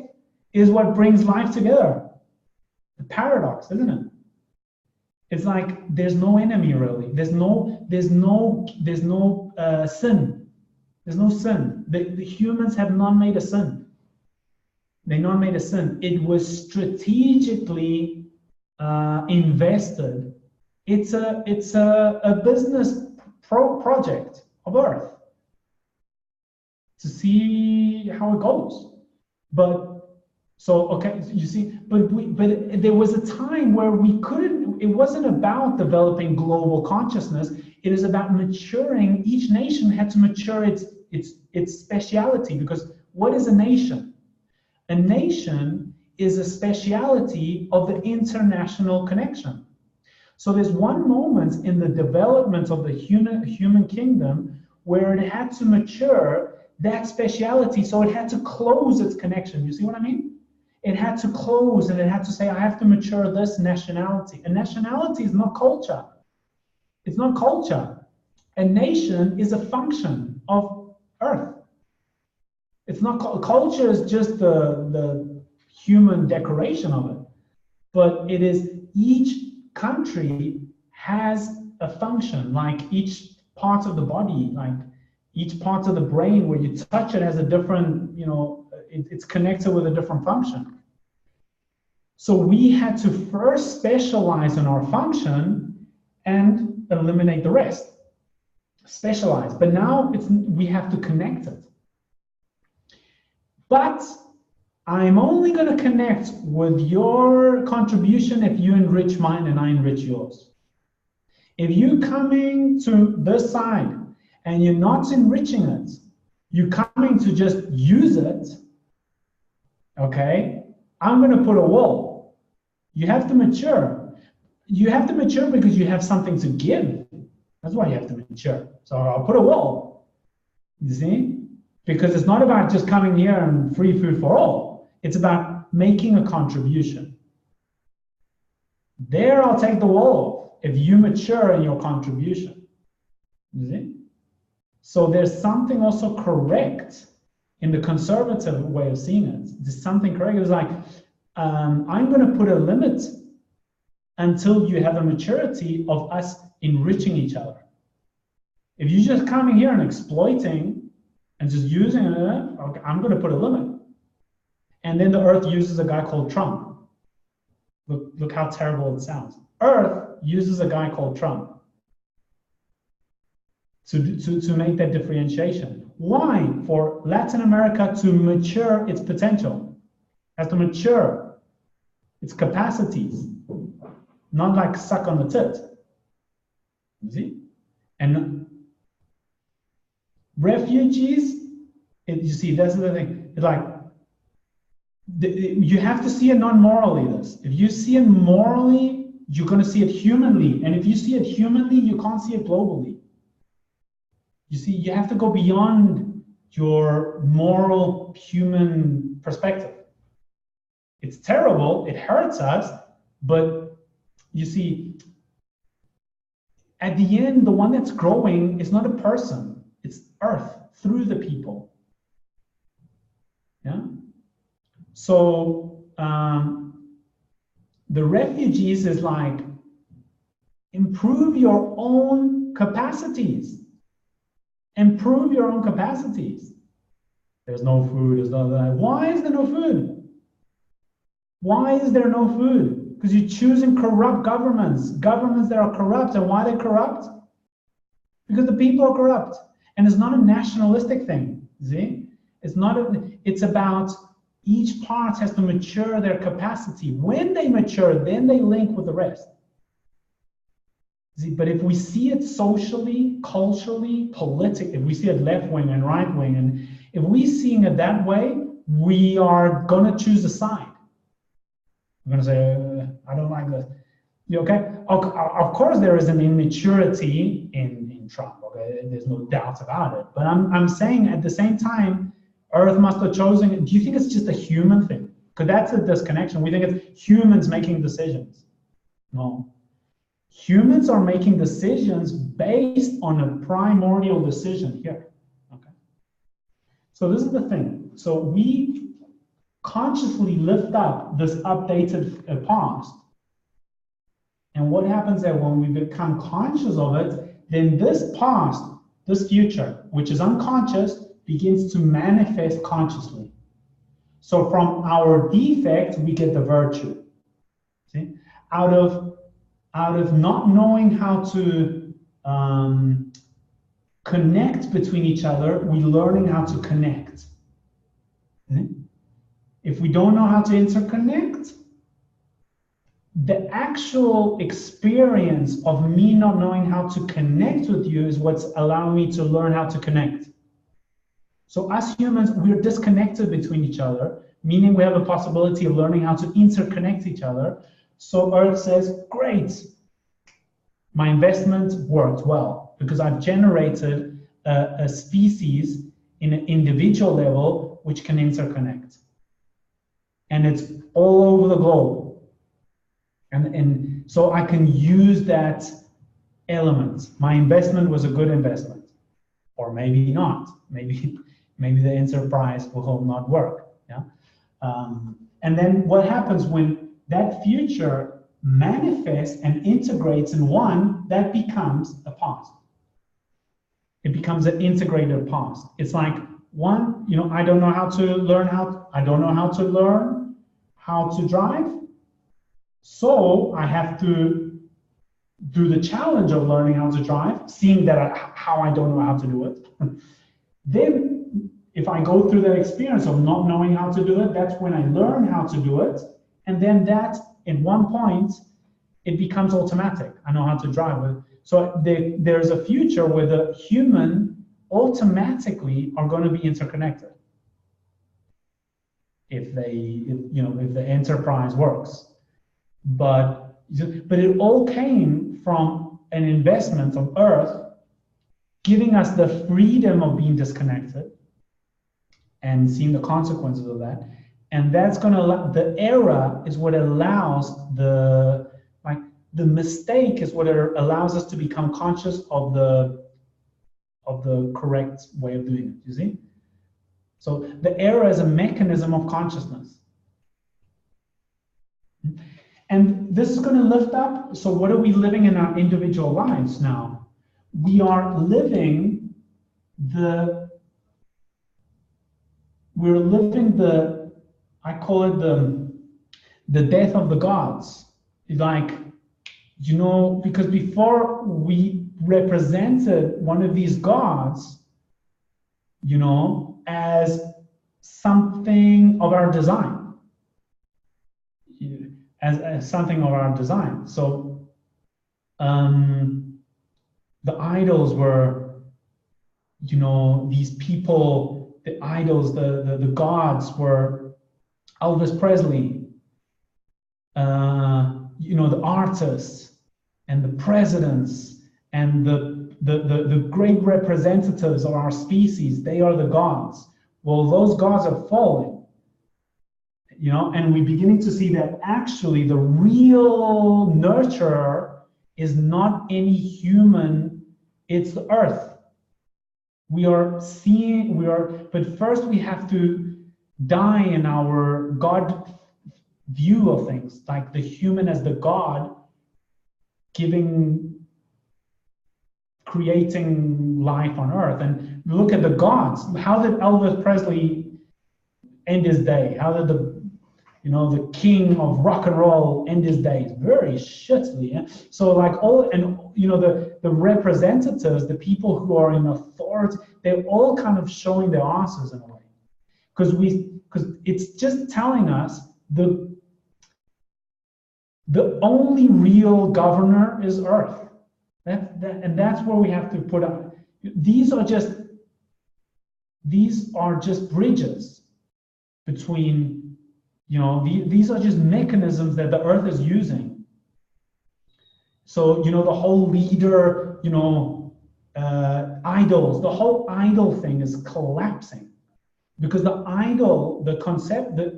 S1: is what brings life together. The paradox, isn't it? It's like there's no enemy really. There's no sin. There's no sin. The humans have not made a sin. They not made a sin. It was strategically invested. It's a business project of Earth to see how it goes. But so okay, you see, but there was a time where we couldn't. It wasn't about developing global consciousness. It is about maturing. Each nation had to mature its speciality, because what is a nation? A nation is a speciality of the international connection. So there's one moment in the development of the human kingdom where it had to mature that speciality, so it had to close its connection. You see what I mean? It had to close, and it had to say, I have to mature this nationality. And nationality is not culture. It's not culture. A nation is a function of Earth. It's not culture is just the human decoration of it, but it is each country has a function, like each part of the body, like each part of the brain where you touch it has a different, you know, it's connected with a different function. So we had to first specialize in our function and eliminate the rest. Specialize, but now we have to connect it. But I'm only going to connect with your contribution if you enrich mine and I enrich yours. If you're coming to this side and you're not enriching it, you're coming to just use it, okay, I'm going to put a wall. You have to mature. You have to mature because you have something to give. That's why you have to mature. So I'll put a wall, you see? Because it's not about just coming here and free food for all. It's about making a contribution. There I'll take the wall off if you mature in your contribution, you see? So there's something also correct in the conservative way of seeing it. There's something correct. It's like, I'm going to put a limit until you have a maturity of us enriching each other. If you're just coming here and exploiting and just using it, okay, I'm going to put a limit. And then the earth uses a guy called Trump. Look how terrible it sounds. Earth uses a guy called Trump to make that differentiation. Why? For Latin America to mature its potential, has to mature its capacities, not like suck on the tit. You see? And refugees, you see, that's the thing. It's like, you have to see it non-morally, this. If you see it morally, you're going to see it humanly. And if you see it humanly, you can't see it globally. You see, you have to go beyond your moral human perspective. It's terrible, it hurts us, but you see, at the end, the one that's growing is not a person, it's earth through the people. Yeah? So the refugees is like, improve your own capacities. Improve your own capacities. There's no food, there's no that. Why is there no food? Why is there no food? Because you're choosing corrupt governments that are corrupt. And why are they corrupt? Because the people are corrupt. And it's not a nationalistic thing, see? It's not it's about each part has to mature their capacity. When they mature, then they link with the rest. See, but if we see it socially, culturally, politically, if we see it left wing and right wing, and if we're seeing it that way, we are going to choose a side. We're going to say, I don't like this. Okay? Of course, there is an immaturity in Trump. Okay? There's no doubt about it. But I'm saying at the same time, Earth must have chosen. Do you think it's just a human thing? Because that's a disconnection. We think it's humans making decisions. No. Humans are making decisions based on a primordial decision here. Okay. So this is the thing. So we consciously lift up this updated past. And what happens there when we become conscious of it, then this past, this future, which is unconscious, begins to manifest consciously. So from our defect, we get the virtue. See? Out of not knowing how to connect between each other, we're learning how to connect. If we don't know how to interconnect, the actual experience of me not knowing how to connect with you is what's allowing me to learn how to connect. So as humans, we're disconnected between each other, meaning we have a possibility of learning how to interconnect each other. So Earth says, great, my investment worked well because I've generated a species in an individual level which can interconnect. And it's all over the globe. And so I can use that element. My investment was a good investment, or maybe not. Maybe the enterprise will not work. Yeah. And then what happens when that future manifests and integrates in one, that becomes a past. It becomes an integrated past. It's like one, I don't know how to learn how to drive. So I have to do the challenge of learning how to drive, seeing that how I don't know how to do it. Then if I go through that experience of not knowing how to do it, that's when I learn how to do it. And then that, at one point, it becomes automatic. I know how to drive. So there's a future where the human automatically are going to be interconnected if the enterprise works. But it all came from an investment of Earth giving us the freedom of being disconnected and seeing the consequences of that. And that's going to allow, the error is what allows the mistake is what allows us to become conscious of the correct way of doing it, you see? So the error is a mechanism of consciousness. And this is going to lift up, so what are we living in our individual lives now? We are living I call it the death of the gods. Like, because before we represented one of these gods, as something of our design, as something of our design. So the idols were, these people, the idols, the gods were Elvis Presley, the artists and the presidents and the great representatives of our species. They are the gods. Well, those gods are falling, and we're beginning to see that actually the real nurturer is not any human, it's the earth. But first we have to die in our God view of things, like the human as the God creating life on earth. And look at the gods. How did Elvis Presley end his day? How did the king of rock and roll end his days? Very shittily. Yeah? So the representatives, the people who are in authority, they're all kind of showing their asses in a way. Because it's just telling us the only real governor is earth. And that's where we have to put up. These are just bridges between, these are just mechanisms that the earth is using. So, the whole leader, idols, the whole idol thing is collapsing because the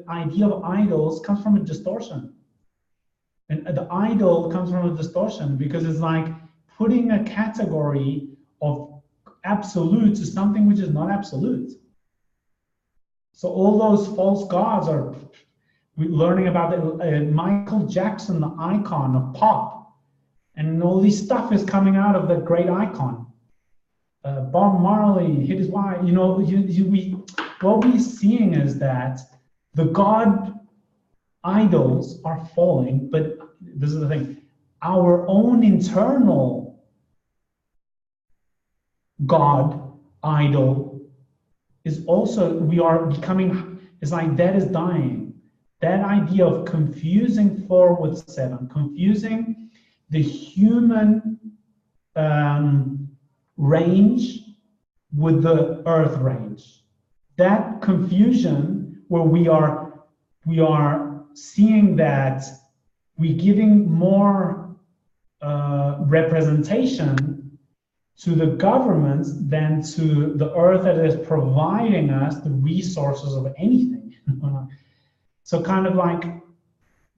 S1: idea of idols comes from a distortion. And the idol comes from a distortion because it's like putting a category of absolute to something which is not absolute. So all those false gods are, we're learning about Michael Jackson, the icon of pop, and all this stuff is coming out of that great icon. Bob Marley hit his wife. What we're seeing is that the god idols are falling, but this is the thing, our own internal god idol is also, we are becoming, it's like that is dying. That idea of confusing 4 with 7, confusing the human range with the earth range. That confusion where we are seeing that we're giving more representation to the governments than to the earth that is providing us the resources of anything. So kind of like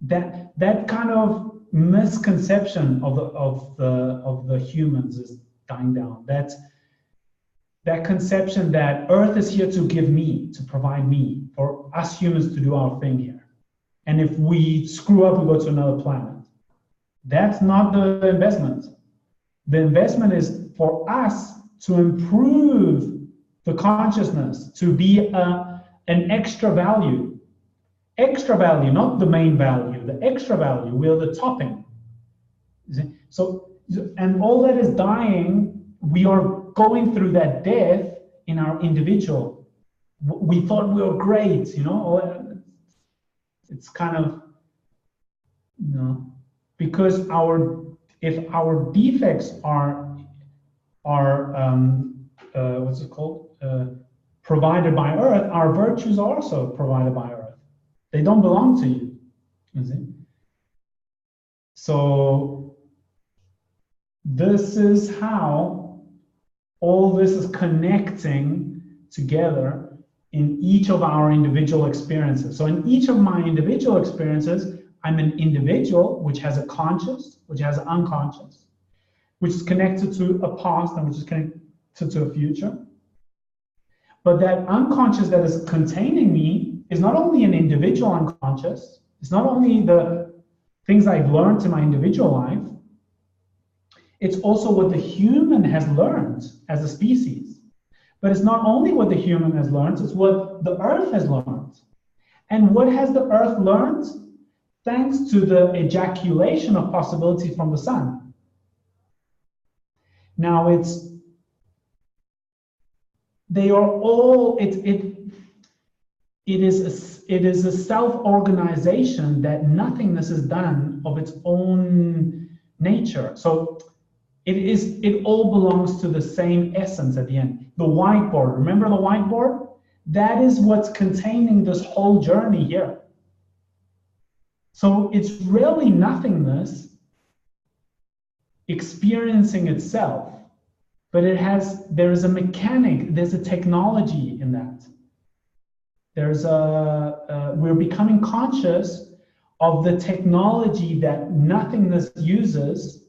S1: that kind of misconception of the humans is dying down. That conception that earth is here to give me, to provide me, for us humans to do our thing here. And if we screw up, we go to another planet. That's not the investment. The investment is for us to improve the consciousness, to be an extra value. Extra value, not the main value, the extra value, we are the topping. So, and all that is dying, we are going through that death in our individual. We thought we were great, it's kind of, because If our defects are what's it called? Provided by Earth, our virtues are also provided by Earth. They don't belong to you. You see? So this is how all this is connecting together in each of our individual experiences. So in each of my individual experiences, I'm an individual which has a conscious, which has an unconscious, which is connected to a past and which is connected to a future. But that unconscious that is containing me is not only an individual unconscious, it's not only the things I've learned in my individual life, it's also what the human has learned as a species. But it's not only what the human has learned, it's what the earth has learned. And what has the earth learned? Thanks to the ejaculation of possibility from the sun. Now they are all, it is a self-organization that nothingness is done of its own nature. So it all belongs to the same essence at the end. The whiteboard, remember the whiteboard? That is what's containing this whole journey here. So it's really nothingness experiencing itself, but there is a mechanic, there's a technology in that. We're becoming conscious of the technology that nothingness uses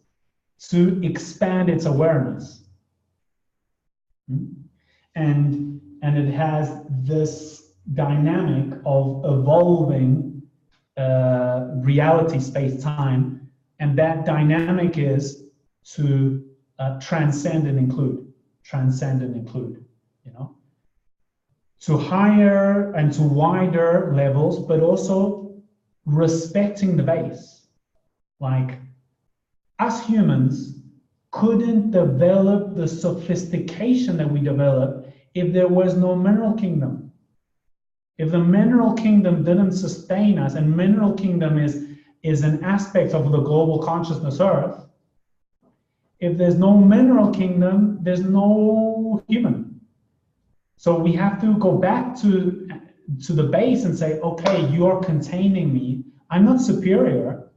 S1: to expand its awareness. And it has this dynamic of evolving reality, space-time, and that dynamic is to transcend and include, you know, to higher and to wider levels, but also respecting the base. Like, us humans couldn't develop the sophistication that we developed if there was no mineral kingdom. If the mineral kingdom didn't sustain us, and mineral kingdom is an aspect of the global consciousness earth, if there's no mineral kingdom, there's no human. So we have to go back to the base and say, okay, you're containing me. I'm not superior.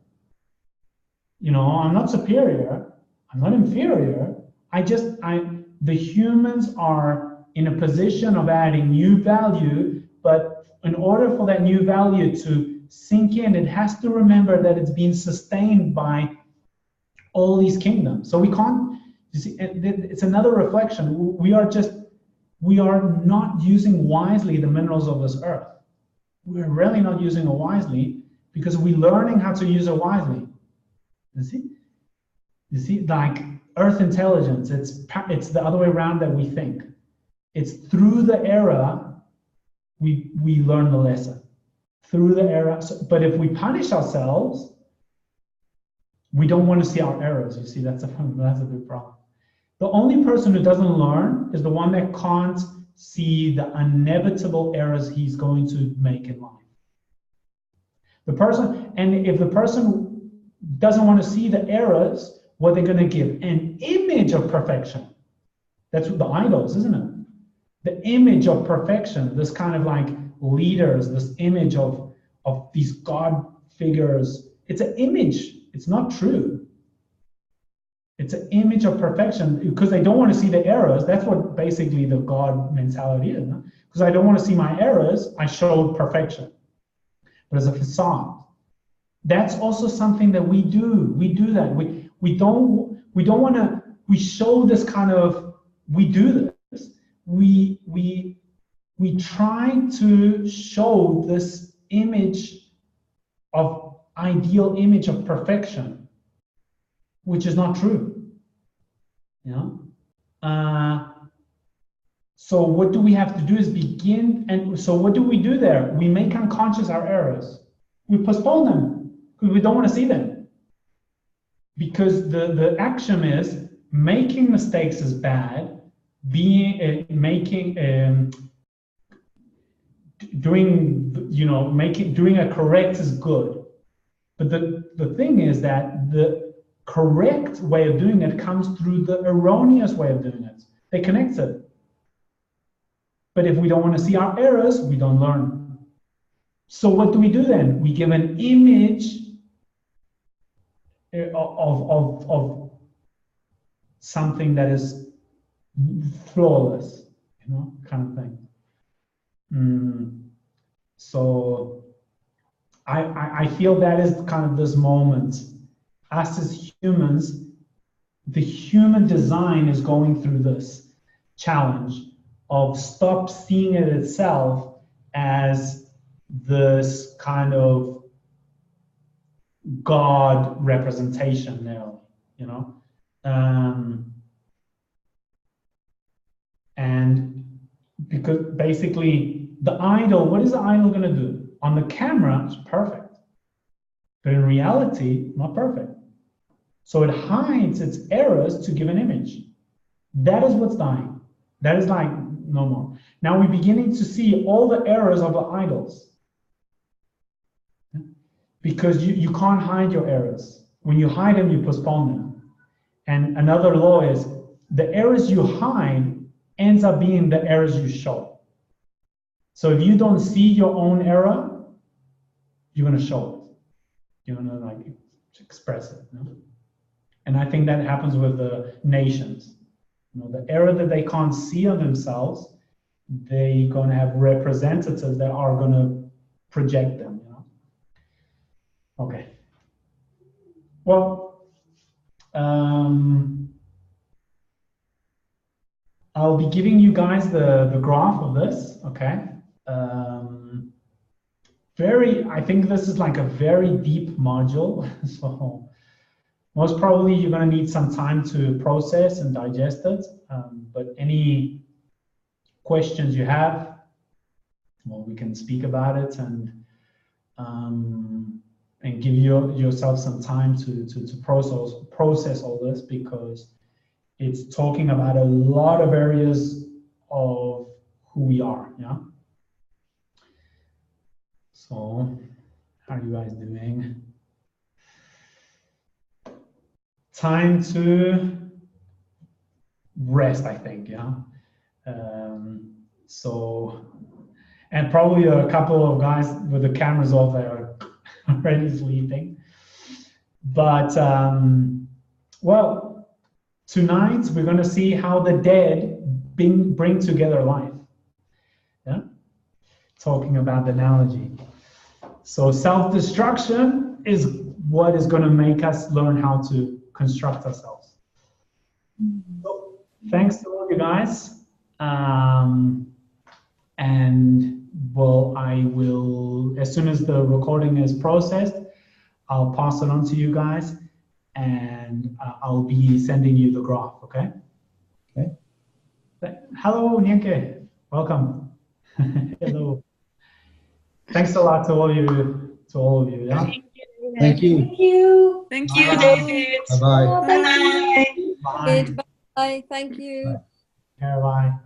S1: You know, I'm not superior. I'm not inferior. The humans are in a position of adding new value, but in order for that new value to sink in, it has to remember that it's being sustained by all these kingdoms. So we can't, you see, it's another reflection. We are not using wisely the minerals of this earth. We're really not using it wisely because we're learning how to use it wisely. You see, like earth intelligence, it's the other way around that we think. It's through the error we learn the lesson. Through the error, but if we punish ourselves, we don't want to see our errors. You see, that's a big problem. The only person who doesn't learn is the one that can't see the inevitable errors he's going to make in life. And if the person doesn't want to see the errors, what they're going to give? An image of perfection. That's what the idols, isn't it? The image of perfection, this kind of like leaders, this image of these God figures. It's an image. It's not true. It's an image of perfection because they don't want to see the errors. That's what basically the God mentality is. No? Because I don't want to see my errors, I show perfection. But as a facade, that's also something that we do. We do that. We don't want to. We show this kind of. We do this. We try to show this image of ideal image of perfection, which is not true. You know. So what do we have to do is begin, and so what do we do there? We make unconscious our errors. We postpone them because we don't want to see them. Because the action is making mistakes is bad, doing a correct is good. But the thing is that correct way of doing it comes through the erroneous way of doing it. They connect it. But if we don't want to see our errors, we don't learn. So what do we do then? We give an image of something that is flawless, you know, kind of thing. So I feel that is kind of this moment. Us as humans, the human design is going through this challenge of stop seeing it itself as this kind of God representation now, you know. And because basically the idol, what is the idol going to do? On the camera, it's perfect. But in reality, not perfect. So it hides its errors to give an image. That is what's dying. That is like no more. Now we're beginning to see all the errors of the idols. Because you can't hide your errors. When you hide them, you postpone them. And another law is the errors you hide ends up being the errors you show. So if you don't see your own error, you're going to show it. You're going to like express it. You know? And I think that happens with the nations. You know, the error that they can't see on themselves, they're going to have representatives that are going to project them. You know? Okay. Well, I'll be giving you guys the graph of this, okay? I think this is like a very deep module, so most probably you're going to need some time to process and digest it, but any questions you have, well, we can speak about it and give yourself some time to process all this, because it's talking about a lot of areas of who we are, yeah? So, how are you guys doing? Time to rest, I think, yeah? So, and probably a couple of guys with the cameras off there are already sleeping. But, well, tonight we're going to see how the dead bring together life. Yeah, talking about the analogy. So self-destruction is what is going to make us learn how to construct ourselves. So, thanks to all you guys. And well, I will, as soon as the recording is processed, I'll pass it on to you guys, and I'll be sending you the graph, okay? Okay. Hello, Nienke. Welcome. Hello. Thanks a lot to all of you. Yeah.
S4: Thank you.
S5: Thank you.
S3: Thank you,
S1: Bye.
S3: David.
S4: Bye-bye.
S5: Bye.
S3: Bye.
S5: Bye. Thank you.
S1: Bye. Bye.